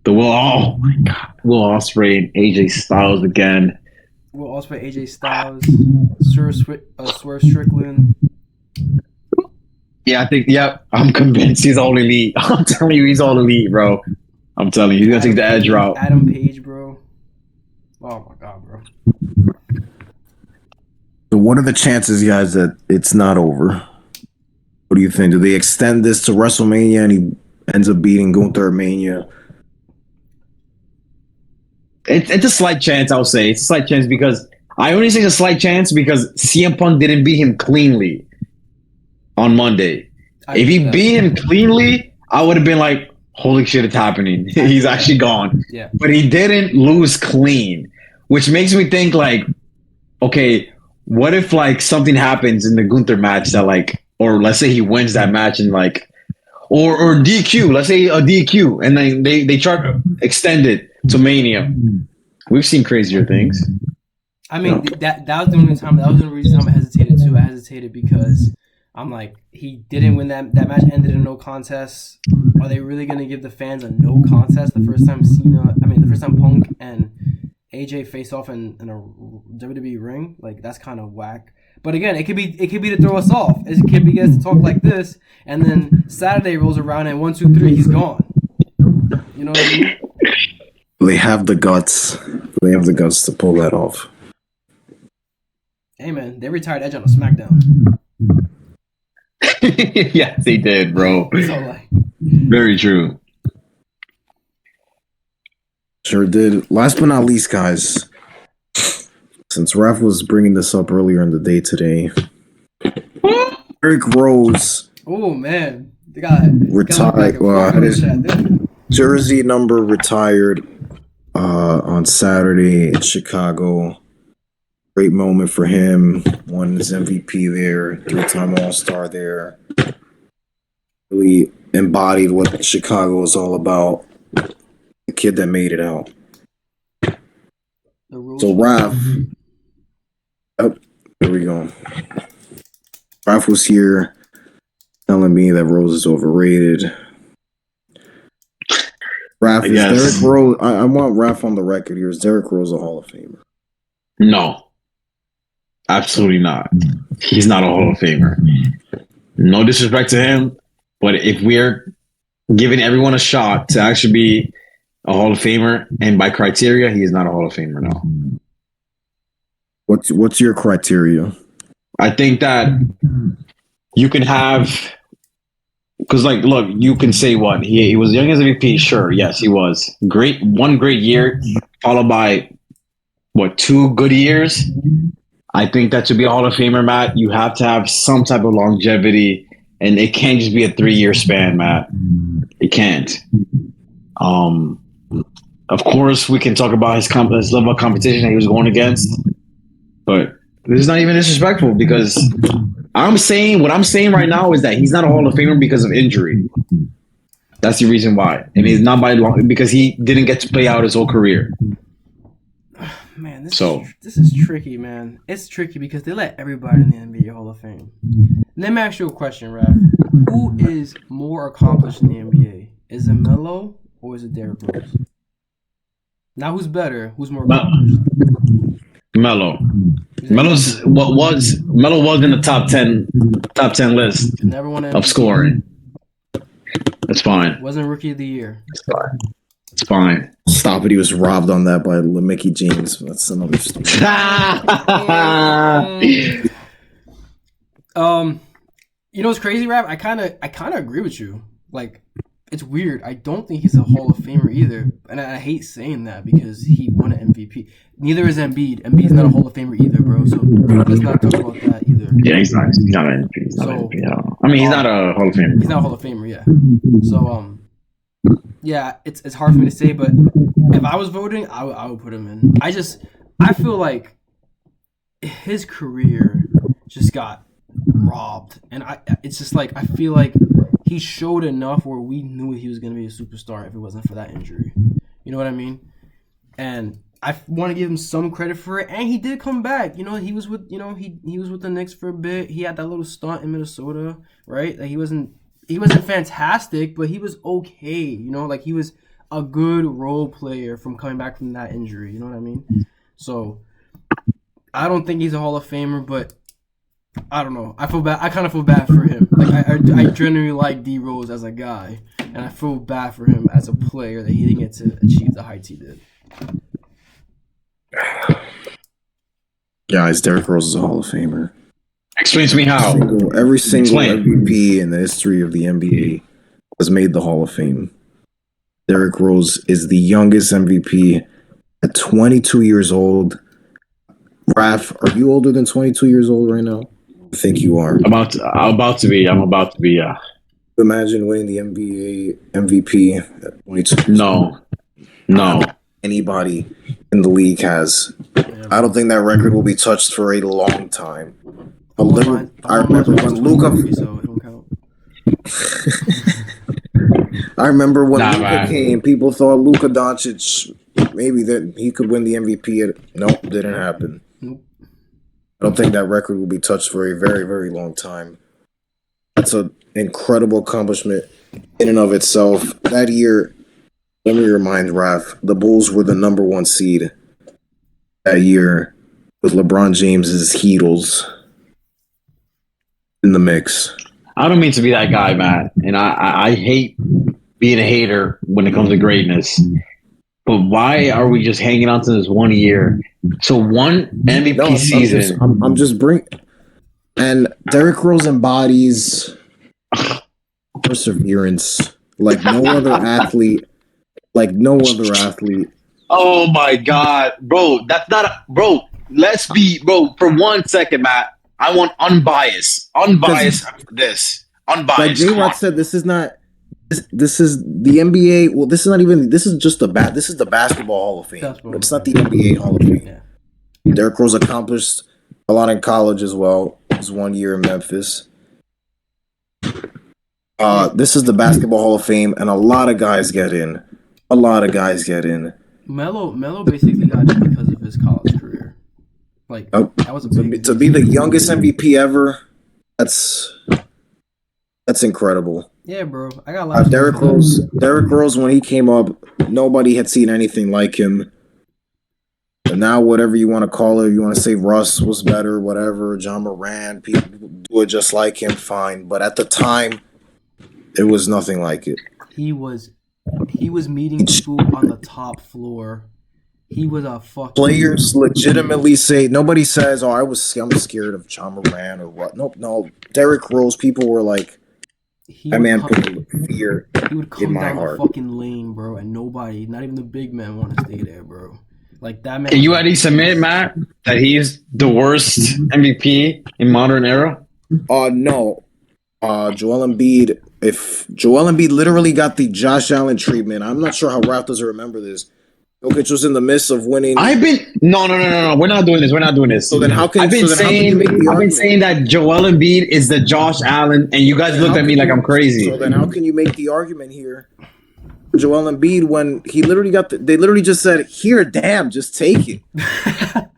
the Will. Oh my God, Will Ospreay and AJ Styles again. Will Ospreay, AJ Styles, Swerve Strickland. Yeah, I think. Yeah, I'm convinced he's all elite. I'm telling you, he's all elite, bro. I'm telling you, he's gonna take the edge route. Adam Page, bro. Oh my God, bro. So what are the chances, guys, that it's not over? What do you think? Do they extend this to WrestleMania and he ends up beating Gunther Mania? It's a slight chance, I'll say. It's a slight chance because I only say it's a slight chance because CM Punk didn't beat him cleanly on Monday. If he beat him cleanly, I would have been like, holy shit, it's happening. He's actually gone. Yeah. But he didn't lose clean, which makes me think like, okay, what if like something happens in the Gunther match that like, or let's say he wins that match and like, or DQ, let's say a DQ, and then they try to extend it to Mania. We've seen crazier things. I mean, that was the only time. That was the only reason I hesitated too. I hesitated because I'm like, he didn't win that match. Ended in no contest. Are they really gonna give the fans a no contest the first time the first time Punk and AJ face off in a WWE ring? Like that's kind of whack. But again, it could be to throw us off. It could be guys to talk like this, and then Saturday rolls around and 1, 2, 3, he's gone. You know what I mean? They have the guts. They have the guts to pull that off. Hey man, they retired Edge on a SmackDown. Yes, they did, bro. So like, very true. Sure did. Last but not least, guys, since Raph was bringing this up earlier in the day today, Eric Rose. Oh man, they got retired. Well, had his jersey number retired on Saturday in Chicago. Great moment for him. Won his MVP there. 3-time All-Star there. Really embodied what Chicago is all about. The kid that made it out. So Raph. Oh, there we go. Raph was here telling me that Rose is overrated. Raph, is Derrick Rose? I want Raph on the record here. Is Derrick Rose a Hall of Famer? No. Absolutely not. He's not a Hall of Famer. No disrespect to him, but if we're giving everyone a shot to actually be a Hall of Famer, and by criteria, he is not a Hall of Famer, no. What's your criteria? I think that you can have, because like, look, you can say what he was young as MVP. Sure, yes, he was great. One great year, followed by what 2 good years. I think that to be a Hall of Famer, Matt, you have to have some type of longevity, and it can't just be a 3-year span, Matt. It can't. Of course, we can talk about his level of competition that he was going against, but this is not even disrespectful because what I'm saying right now is that he's not a Hall of Famer because of injury. That's the reason why, and he's not because he didn't get to play out his whole career. Man, this is tricky, man. It's tricky because they let everybody in the NBA Hall of Fame. Let me ask you a question, Raph. Who is more accomplished in the NBA? Is it Melo or is it Derrick Rose? Now, who's better? Who's more accomplished? Melo. Melo was in the top 10 list Never won MVP. Of scoring. That's fine. Wasn't Rookie of the Year. It's fine. Stop it. He was robbed on that by Mickey James. That's another story. You know what's crazy, Rap? I kind of agree with you. Like, it's weird. I don't think he's a Hall of Famer either, and I hate saying that because he won an MVP. Neither is Embiid. Embiid's not a Hall of Famer either, bro. So let's not talk about that either. Yeah, he's not an MVP. He's not a Hall of Famer. He's not a Hall of Famer, yeah. So yeah, it's hard for me to say, but if I was voting, I would put him in. I feel like his career just got robbed, and it's just like I feel like he showed enough where we knew he was going to be a superstar if it wasn't for that injury. You know what I mean? And I want to give him some credit for it, and he did come back. You know, he was with he was with the Knicks for a bit. He had that little stunt in Minnesota, right? Like he wasn't fantastic, but he was okay. You know, like he was a good role player from coming back from that injury. You know what I mean? So I don't think he's a Hall of Famer, but I don't know. I feel bad. I kind of feel bad for him. Like I genuinely like D Rose as a guy, and I feel bad for him as a player that he didn't get to achieve the heights he did. Guys, Derrick Rose is a Hall of Famer. Explain to me how. Every single Explain. MVP in the history of the NBA has made the Hall of Fame. Derrick Rose is the youngest MVP at 22 years old. Raph, are you older than 22 years old right now? I think you are. I'm about to be. Yeah. Imagine winning the NBA MVP at 22. No. Anybody in the league has. I don't think that record will be touched for a long time. I remember when Luka. So it don't count. I remember when Nah, Luka man. came. People thought Luka Doncic maybe that he could win the MVP. Nope, didn't happen. Nope. I don't think that record will be touched for a very, very long time. That's an incredible accomplishment in and of itself. That year, let me remind Raph, the Bulls were the number 1 seed that year with LeBron James's Heatles in the mix. I don't mean to be that guy, man. And I hate being a hater when it comes to greatness. But why are we just hanging on to this 1 year? So one MVP season. I'm just bringing. And Derrick Rose embodies perseverance like no other athlete. Like no other athlete. Oh my God, bro. That's not bro. Let's be, bro, for 1 second, Matt. I want unbiased. Unbiased this. Unbiased. Like J Watt said, this is not. This is the NBA. Well, this is not even. This is just this is the Basketball Hall of Fame. It's not the NBA Hall of Fame. Yeah. Derrick Rose accomplished a lot in college as well. It was 1 year in Memphis. This is the Basketball Hall of Fame, and a lot of guys get in. Melo basically got in because of his college career. Like that was a big to be the youngest MVP ever. That's incredible. Yeah, bro. I got a lot of Derrick Rose, when he came up, nobody had seen anything like him. And now, whatever you want to call it, you want to say Russ was better, whatever. John Moran, people do it just like him, fine. But at the time, it was nothing like it. He was meeting people on the top floor. He was a fucking Players legitimately say, nobody says, "Oh, I'm scared of John Moran or what." Nope, no. Derrick Rose, people were like, that man put fear he would come in my down heart. the fucking lane, bro, and nobody, not even the big men, want to stay there, bro. Like that man. Can you at least admit, Matt, that he's the worst MVP in modern era? No. Joel Embiid. If Joel Embiid literally got the Josh Allen treatment, I'm not sure how Raptors remember this. Jokic was in the midst of winning. No. We're not doing this. So then how can I've been saying that Joel Embiid is the Josh Allen, and you guys looked at me like I'm crazy. So then how can you make the argument here? Joel Embiid, when he literally they literally just said, "Here, damn, just take it."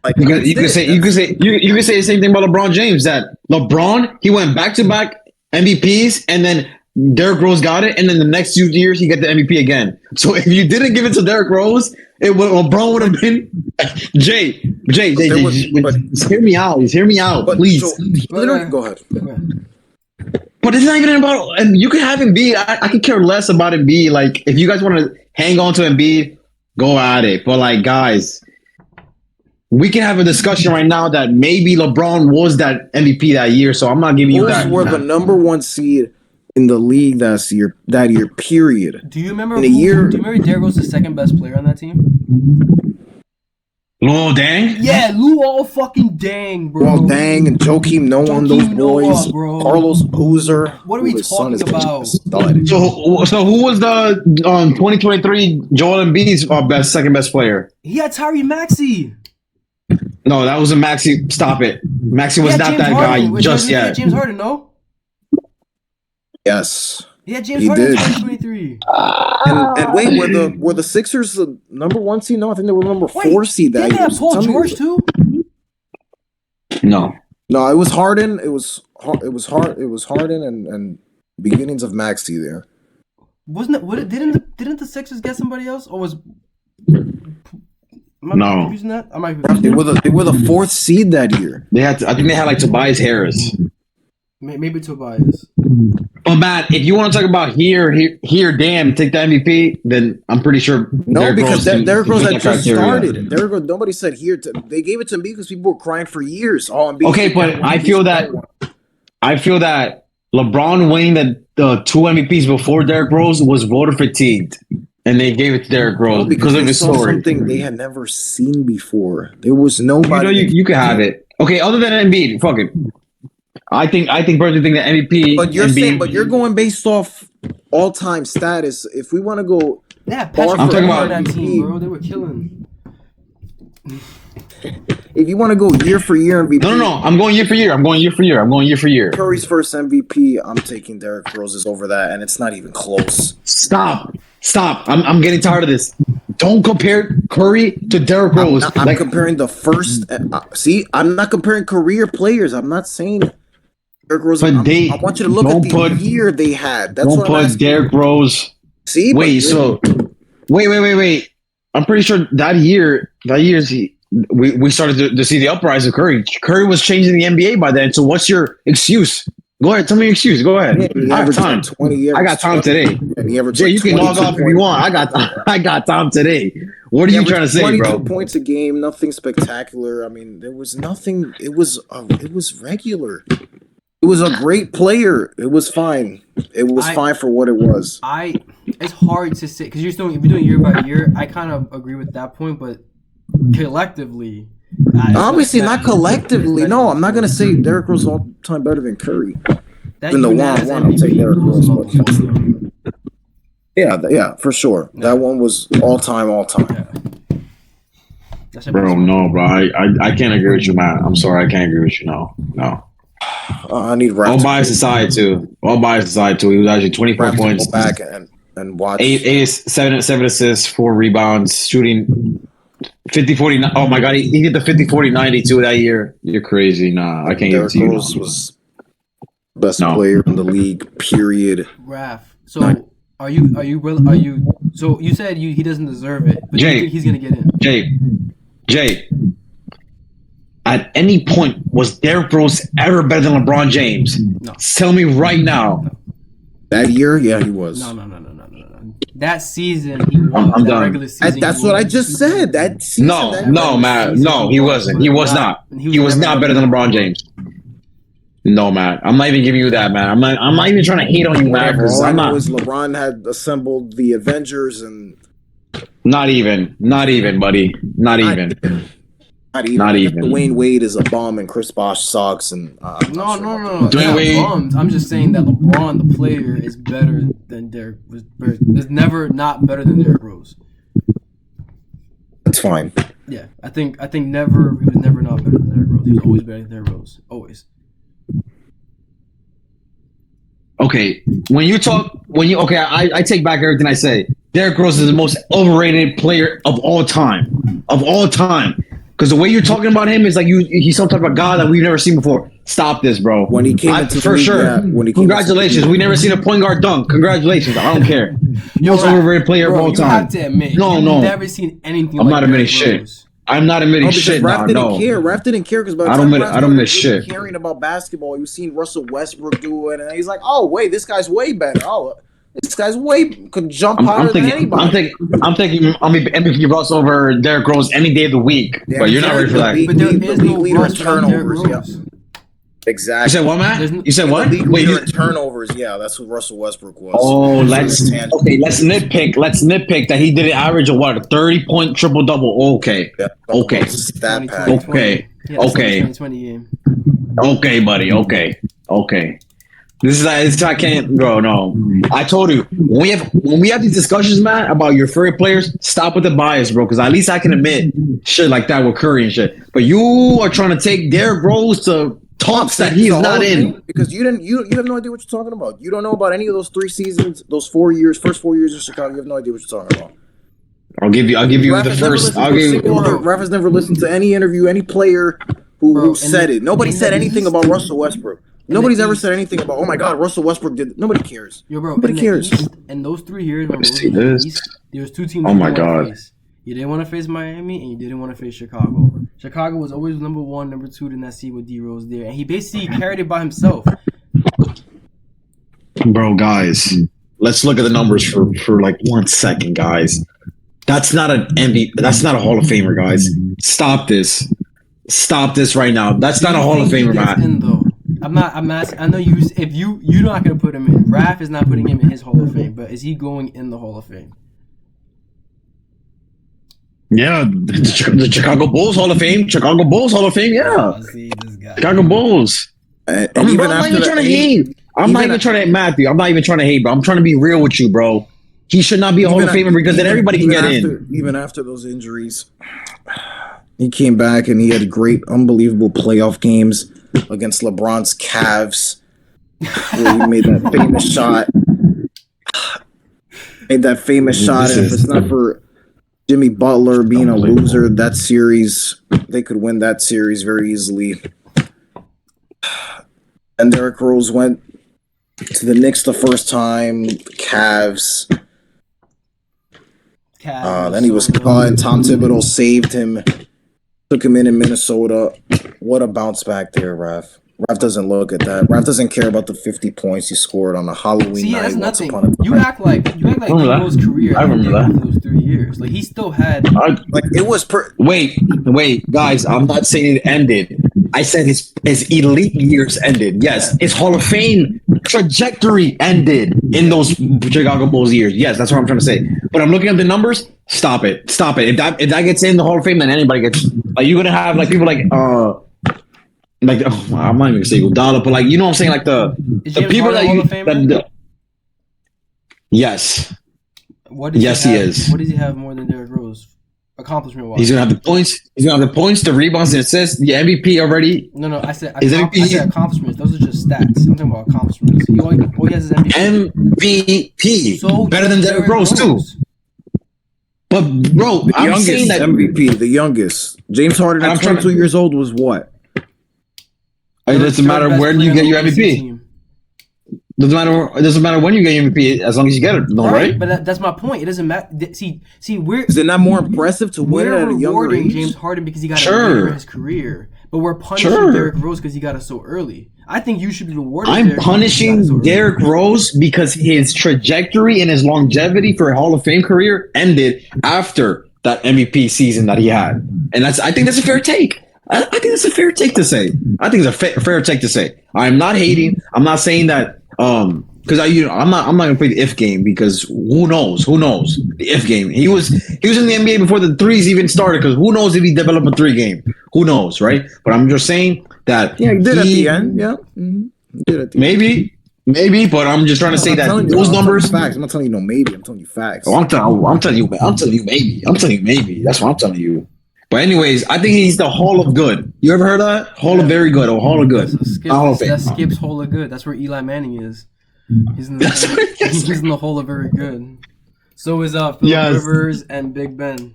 Like You can say the same thing about LeBron James. That LeBron, he went back to back MVPs, and then Derrick Rose got it, and then the next few years he got the MVP again. So if you didn't give it to Derrick Rose, LeBron would have been Jay. Hear me out, please. So, literally, go ahead. But it's not even about, and you can have Embiid. I could care less about Embiid. Like, if you guys want to hang on to Embiid, go at it. But like, guys, we can have a discussion right now that maybe LeBron was that MVP that year. So I'm not giving you that. Bulls were the number 1 seed in the league that year. Period. Do you remember? In a year, do you remember Derrick Rose, the second best player on that team? Luol Deng? Yeah, Luol fucking Dang, bro. Luol Deng and Joakim Noah, those boys. Bro. Carlos Boozer. What are we talking about? So who was the 2023 Joel Embiid's second best player? He had Tyrese Maxey. No, that wasn't Maxey. Stop it. Maxey was not James that Harden. guy just yet. James Harden, no? Yes. Yeah, James He Harden in did. 2023. And wait, were the Sixers the number 1 seed? No, I think they were number 4 seed that Didn't they year. have Paul Tell me- George too? No. No, it was Harden. It was Harden and beginnings of Maxey there. Wasn't it? Didn't the Sixers get somebody else, or was? Am I No. confusing that? I might be They were the 4th seed that year. I think they had like Tobias Harris. maybe Tobias. But Matt, if you want to talk about damn, take the MVP, then I'm pretty sure. No, Derrick because Rose Derrick Rose can had fit that just criteria. started. Derrick Rose, nobody said here. They gave it to me because people were crying for years. Oh, Embiid Okay, should but get one. I Embiid feel should that- get one. I feel that LeBron winning the 2 MVPs before Derrick Rose was voter fatigued, and they gave it to Derrick Rose No, because of they his saw story. something they had never seen before. There was You nobody. know, you can have it. Okay, other than Embiid, fuck it. I personally think that MVP. But you're Embiid, saying, but you're going based off all-time status. If we want to go, Yeah, Patrick I'm talking Ewing about- on that team, bro. They were killing. if you want to go year for year MVP, no. I'm going year for year. I'm going year for year. Curry's first MVP, I'm taking Derrick Rose's over that, and it's not even close. Stop. I'm getting tired of this. Don't compare Curry to Derrick Rose. I'm comparing the first. See, I'm not comparing career players. I'm not saying Derrick Rose. But I want you to look at the year they had. That's don't what I'm put asking. Derrick Rose. See, Wait. I'm pretty sure that year's we started to see the uprise of Curry. Curry was changing the NBA by then. So what's your excuse? Go ahead. Tell me your excuse. Go ahead. he I have averaged time. 20 years. I got time today. And he averaged Jay, you can log 22 off if you want. I got time today. What are you trying to say, 22 bro? points a game, nothing spectacular. I mean, there was nothing. It was regular. It was a great player. It was fine. It was fine for what it was. It's hard to say because if you're doing year by year. I kind of agree with that point, but collectively, Obviously, not collectively. No, I'm not gonna say Derrick Rose is all time better than Curry. That In the even has one-on-one, I'll take MVP Derrick goes Rose, above but- Yeah, for sure. That one was all time. That's a Bro, no, bro. I can't agree with you, man. I'm sorry, I can't agree with you. No. I need Raptors. All bias aside, too. He was actually 24 Raptors points, go back and watch. seven assists, 4 rebounds, shooting 50-40. Oh my God, he did the 50-40-90 too that year. You're crazy. Nah, I can't give it Derrick to you. Rose was best No. player in the league. Period. Raph. So are you? So you said he doesn't deserve it, but Jay. you think he's gonna get in? Jay. At any point, was Derrick Rose ever better than LeBron James? No. Tell me right now. That year, yeah, he was. No. That season, he won. I'm that done. regular season, That's he what won. I just said. That season, No, that Matt. No, he wasn't. He was not. He was not better than LeBron James. No, Matt. I'm not even giving you that, man. I'm not even trying to hate on you, Matt. Whatever. Because All I I'm know not. is LeBron had assembled the Avengers and Not even, buddy. Not even. Not even. Dwayne Wade is a bum and Chris Bosh sucks and No. Dwayne Not Wade- bums. I'm just saying that LeBron, the player, is better than Derrick. Is never not better than Derrick Rose. That's fine. Yeah, I think never. He was never not better than Derrick Rose. He was always better than Derrick Rose. Always. Okay, I take back everything I say. Derrick Rose is the most overrated player of all time. Because the way you're talking about him is like he's some type of god that we've never seen before. Stop this, bro. When he came into the for league, sure. yeah, when he came Congratulations, into the we never seen a point guard dunk. Congratulations, I don't care. Most overrated player of Bro, all you time. have to admit, No. you've never seen anything. I'm like not admitting Derrick shit. Rose. I'm not admitting because shit. Raph Nah, didn't no. care. Raph didn't care because by the I time don't Raph admit started shit. caring about basketball, he was seeing Russell Westbrook do it, and he's like, "Oh wait, this guy's way better. Oh, this guy's could jump higher than anybody." I'm thinking MVP Russ over Derrick Rose any day of the week. Yeah, But you're not ready for that. the But there league is no leader in Russ without Derrick turnovers. Yeah, Rose. exactly. You said what, Matt? You said what? The league Wait, leader in turnovers. Yeah, that's what Russell Westbrook was. oh, let's Tangible. nitpick that he did an average of what, a 30-point triple double. Okay, Yeah, okay. Stat pad. 2020. Okay. Yeah, that's Okay. the 2020 game. Okay, buddy. Okay. This is I can't, bro. No, I told you when we have these discussions, man, about your favorite players, stop with the bias, bro. Because at least I can admit shit like that with Curry and shit. But you are trying to take Derrick Rose to talks that he's He's a Hall not of in. Fame because you have no idea what you're talking about. You don't know about any of those 3 seasons, those 4 years, first 4 years in Chicago. You have no idea what you're talking about. I'll give you Raf the has never first. listened I'll to a give single you. other- Raf has never listened to any interview, any player who Bro, said it. Nobody in said the anything East- about Russell Westbrook. in Nobody's the ever East- said anything about, oh my God, Russell Westbrook did. Nobody cares. Yo, bro, Nobody in cares. The East, in those 3 years when Rose was see in the this. East, there was 2 teams Oh you my didn't want God. to face. You didn't want to face Miami, and you didn't want to face Chicago. Chicago was always number 1, number 2 in that seed with D Rose there, and he basically carried it by himself. Bro, guys, let's look at the numbers for like 1 second, guys. That's not an MVP. That's not a Hall of Famer, guys. Stop this. Stop this right now. That's Do not a you Hall of think he Famer, gets man. in, though? I'm not. I know you. If you're not gonna put him in. Raph is not putting him in his Hall of Fame, but is he going in the Hall of Fame? Yeah, the Chicago Bulls Hall of Fame. Chicago Bulls Hall of Fame. Yeah, See this guy. Chicago Bulls. And I'm even not after even that, trying to and hate. I'm not even even trying to hate Matthew. I'm not even trying to hate, bro. I'm trying to be real with you, bro. He should not be a Hall of Famer because then everybody can get in. Even after those injuries, he came back and he had great, unbelievable playoff games against LeBron's Cavs, where he made that famous shot. Made that famous shot, and if it's not for Jimmy Butler being a loser, that series, they could win that series very easily. And Derrick Rose went to the Knicks the first time, the Cavs. Then he was caught, and Tom Thibodeau saved him, took him in Minnesota. What a bounce back there, Raf. Raf doesn't look at that. Raf doesn't care about the 50 points he scored on a Halloween See, night. that's once nothing. upon a time. You act like Remember that? Eagles' career. I remember ended that. after those 3 years. Like he still had. Like it was Wait, guys. I'm not saying it ended. I said his elite years ended. Yes, his Hall of Fame trajectory ended in those Chicago Bulls years. Yes, that's what I'm trying to say. But I'm looking at the numbers. Stop it. If that gets in the Hall of Fame, then anybody gets. Like you're gonna have like people like I'm not even gonna say Iguodala, but like you know what I'm saying, like the James people that Harden Hall you of Famer? yes, What does Yes, he he have, is. What does he have more than Derrick Rose? Accomplishment wise. he's gonna have the points. He's gonna have the points, the rebounds, the assists, the MVP already. No, I said Is I said accomplishments. Those are just stats. I'm talking about accomplishments. He all he has is MVP. MVP, So better than Derrick Rose too. But bro, the I'm youngest saying that MVP, the youngest. James Harden I'm at trying to- 22 years old was what? it doesn't matter Third best where player you on get the your OKC MVP. team. It doesn't matter when you get your MVP as long as you get it. No, right? But that's my point. It doesn't matter. See, we're Is it not more impressive to win we're at a younger rewarding age? James Harden because he got Sure. it later in his career, but we're punishing Sure. Derrick Rose because he got it so early. I think you should be rewarding. I'm Derrick Rose because he got it punishing so early. Derrick Rose because his trajectory and his longevity for a Hall of Fame career ended after that MVP season that he had, and I think that's a fair take. I think that's a fair take to say. I think it's a fair take to say. I'm not hating. I'm not saying that because I'm not gonna play the if game because who knows the if game. He was in the NBA before the threes even started because who knows if he developed a 3 game. Who knows, right? But I'm just saying that Yeah, he did at the end. Yeah. Mm-hmm. He did at the end. maybe, but I'm just trying to say I'm that telling you, those I'm telling you numbers. facts. I'm not telling you no maybe. I'm telling you facts. Oh, I'm telling you maybe. I'm telling you maybe. That's what I'm telling you. But anyways, I think he's the Hall of Good. You ever heard of that? Hall of Very Good or Hall of Good? Hall of Fame. That skips Hall of Good. That's where Eli Manning is. He's in the, That's what it is. he's in the Hall of Very Good. So is Philip Yes. Rivers and Big Ben.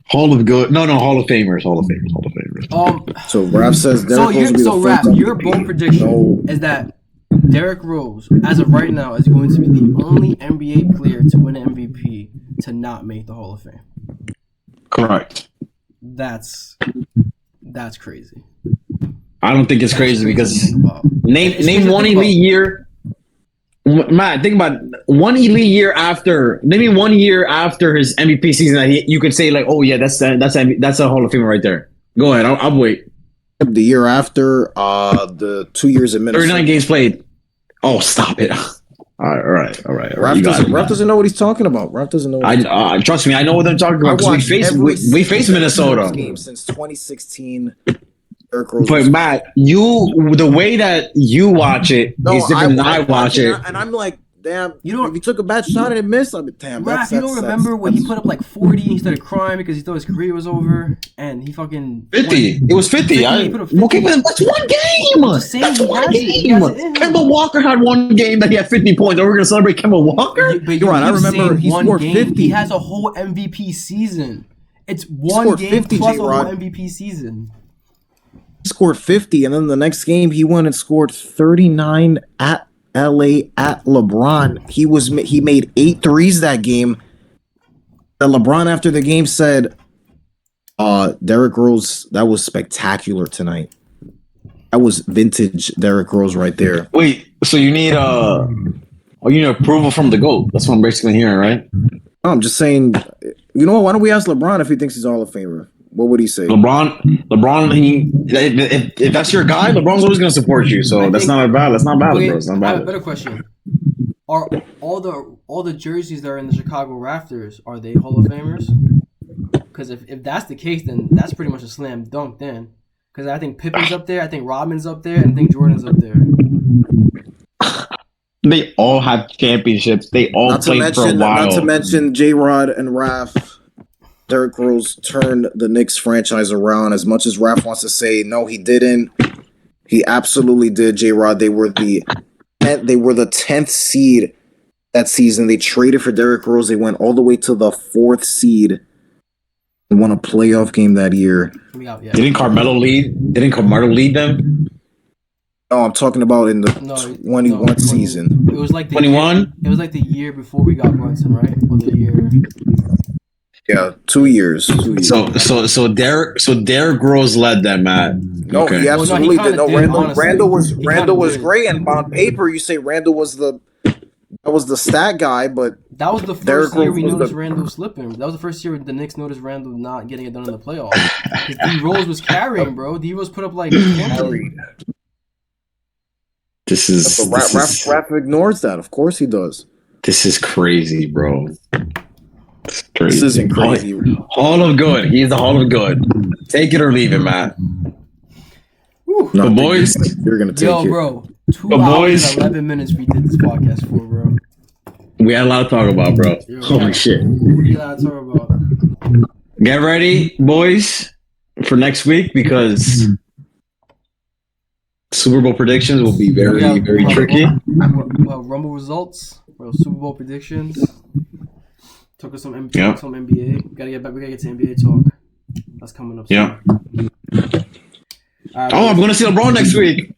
Hall of Good. No, Hall of Famers. Hall of Famers. So Raph says Derrick Rose will be the first Raph, your MVP. bold prediction No. is that Derrick Rose, as of right now, is going to be the only NBA player to win an MVP to not make the Hall of Fame. Correct. That's crazy. I don't think it's crazy to because think about. It's name crazy to one think about. elite year. Matt, think about one elite year after. Maybe 1 year after his MVP season that you could say like, oh yeah, that's a Hall of Famer right there. Go ahead, I'll wait. The year after, the 2 years in Minnesota. 39 games played. Oh, stop it. All right. Raph doesn't know what he's talking about. Raph doesn't know. What Trust me, I know what I'm talking about because we face Minnesota. Game since 2016. Derrick Rose. But Matt, the way that you watch it is different than I watch it. and I'm like damn. You don't- If he took a bad shot and it missed, I'd be damn. Raph, you don't remember when he put up like 40 and he started crying because he thought his career was over and he fucking 50. It was 50. 50, he put up 50. Okay, but that's one game. I'm just saying, That's he one has it. He has it in game. him. Kemba Walker had one game that he had 50 points. Are we going to celebrate Kemba Walker? But You're right, I keep remember saying he one scored game. 50. He has a whole MVP season. It's one scored game 50, plus a whole J-Rod. MVP season. Scored 50, and then the next game he went and scored 39 at LA at LeBron. He made 8 threes that game. And LeBron after the game said, Derrick Rose, that was spectacular tonight. That was vintage Derrick Rose right there. Wait, so you need approval from the GOAT. That's what I'm basically hearing, right? No, I'm just saying, you know what? Why don't we ask LeBron if he thinks he's Hall of Famer? What would he say? LeBron, if that's your guy, LeBron's always going to support you. So that's not bad. That's not bad, Okay, bro. It's not I have a bad. better question. Are all the jerseys that are in the Chicago Rafters, are they Hall of Famers? Because if that's the case, then that's pretty much a slam dunk then. Because I think Pippen's up there, I think Rodman's up there, and I think Jordan's up there. They all have championships. They all played for a while. Not to mention J-Rod and Raph. Derrick Rose turned the Knicks franchise around. As much as Raph wants to say no, he didn't. He absolutely did. J-Rod. They were the 10th seed that season. They traded for Derrick Rose. They went all the way to the 4th seed and won a playoff game that year. Didn't Carmelo lead them? No, I'm talking about in the 21 season. It was like the 21? It was like the year before we got Brunson, right? Or the year. Yeah, 2 years. So Derrick Rose led them, Matt. No, Okay. he absolutely Well, no, he did. kinda No, did, honestly. Randall was He kinda did. great, and on paper you say Randall was the stat guy, but That was the Derrick first year Rose we was noticed the- Randall slipping. That was the first year the Knicks noticed Randall not getting it done in the playoffs. 'Cause D Rose was carrying, bro. D Rose put up like 20. This is Raph ignores that. Of course he does. this is crazy, bro. It's crazy. This isn't crazy. Hall of Good. He's the Hall of Good. Take it or leave it, Matt. Whew. No, But boys, you're gonna take Yo, it. bro. 2 But hours boys- and 11 minutes we did this podcast for, bro. we had a lot to talk about, bro. Yo, Holy shit. What do you got to talk about? Get ready, boys, for next week because Super Bowl predictions will be very, very tricky. Rumble results. Super Bowl predictions. Talk some Yeah. some NBA. We gotta get to NBA talk. That's coming up soon. Yeah. All right, Oh, I'm going to see LeBron next week.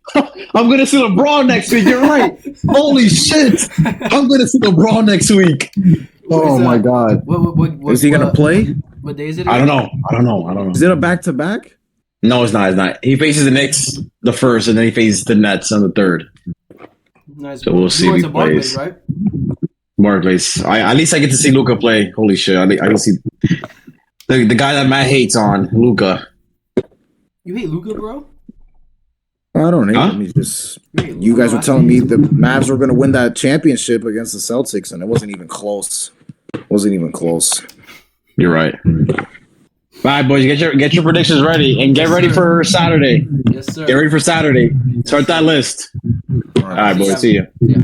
I'm going to see LeBron next week. You're right. Holy shit. I'm going to see LeBron next week. Oh my God! What, Is he gonna play? What day is it? I don't know. Is it a back-to-back? No, it's not. He faces the Knicks the first, and then he faces the Nets on the third. Nice. So we'll see You if went he to Barclays, plays. right? Barclays. At least I get to see Luca play. Holy shit. I can see the guy that Matt hates on, Luca. You hate Luca, bro? I don't hate Huh? him. He's just. hate You guys Luka. were telling me the Mavs were gonna win that championship against the Celtics, and it wasn't even close. Wasn't even close. You're right. All right, boys, get your predictions ready and get ready for Saturday. Yes, sir. Get ready for Saturday. Start that list. All right, boys. See you. Yeah.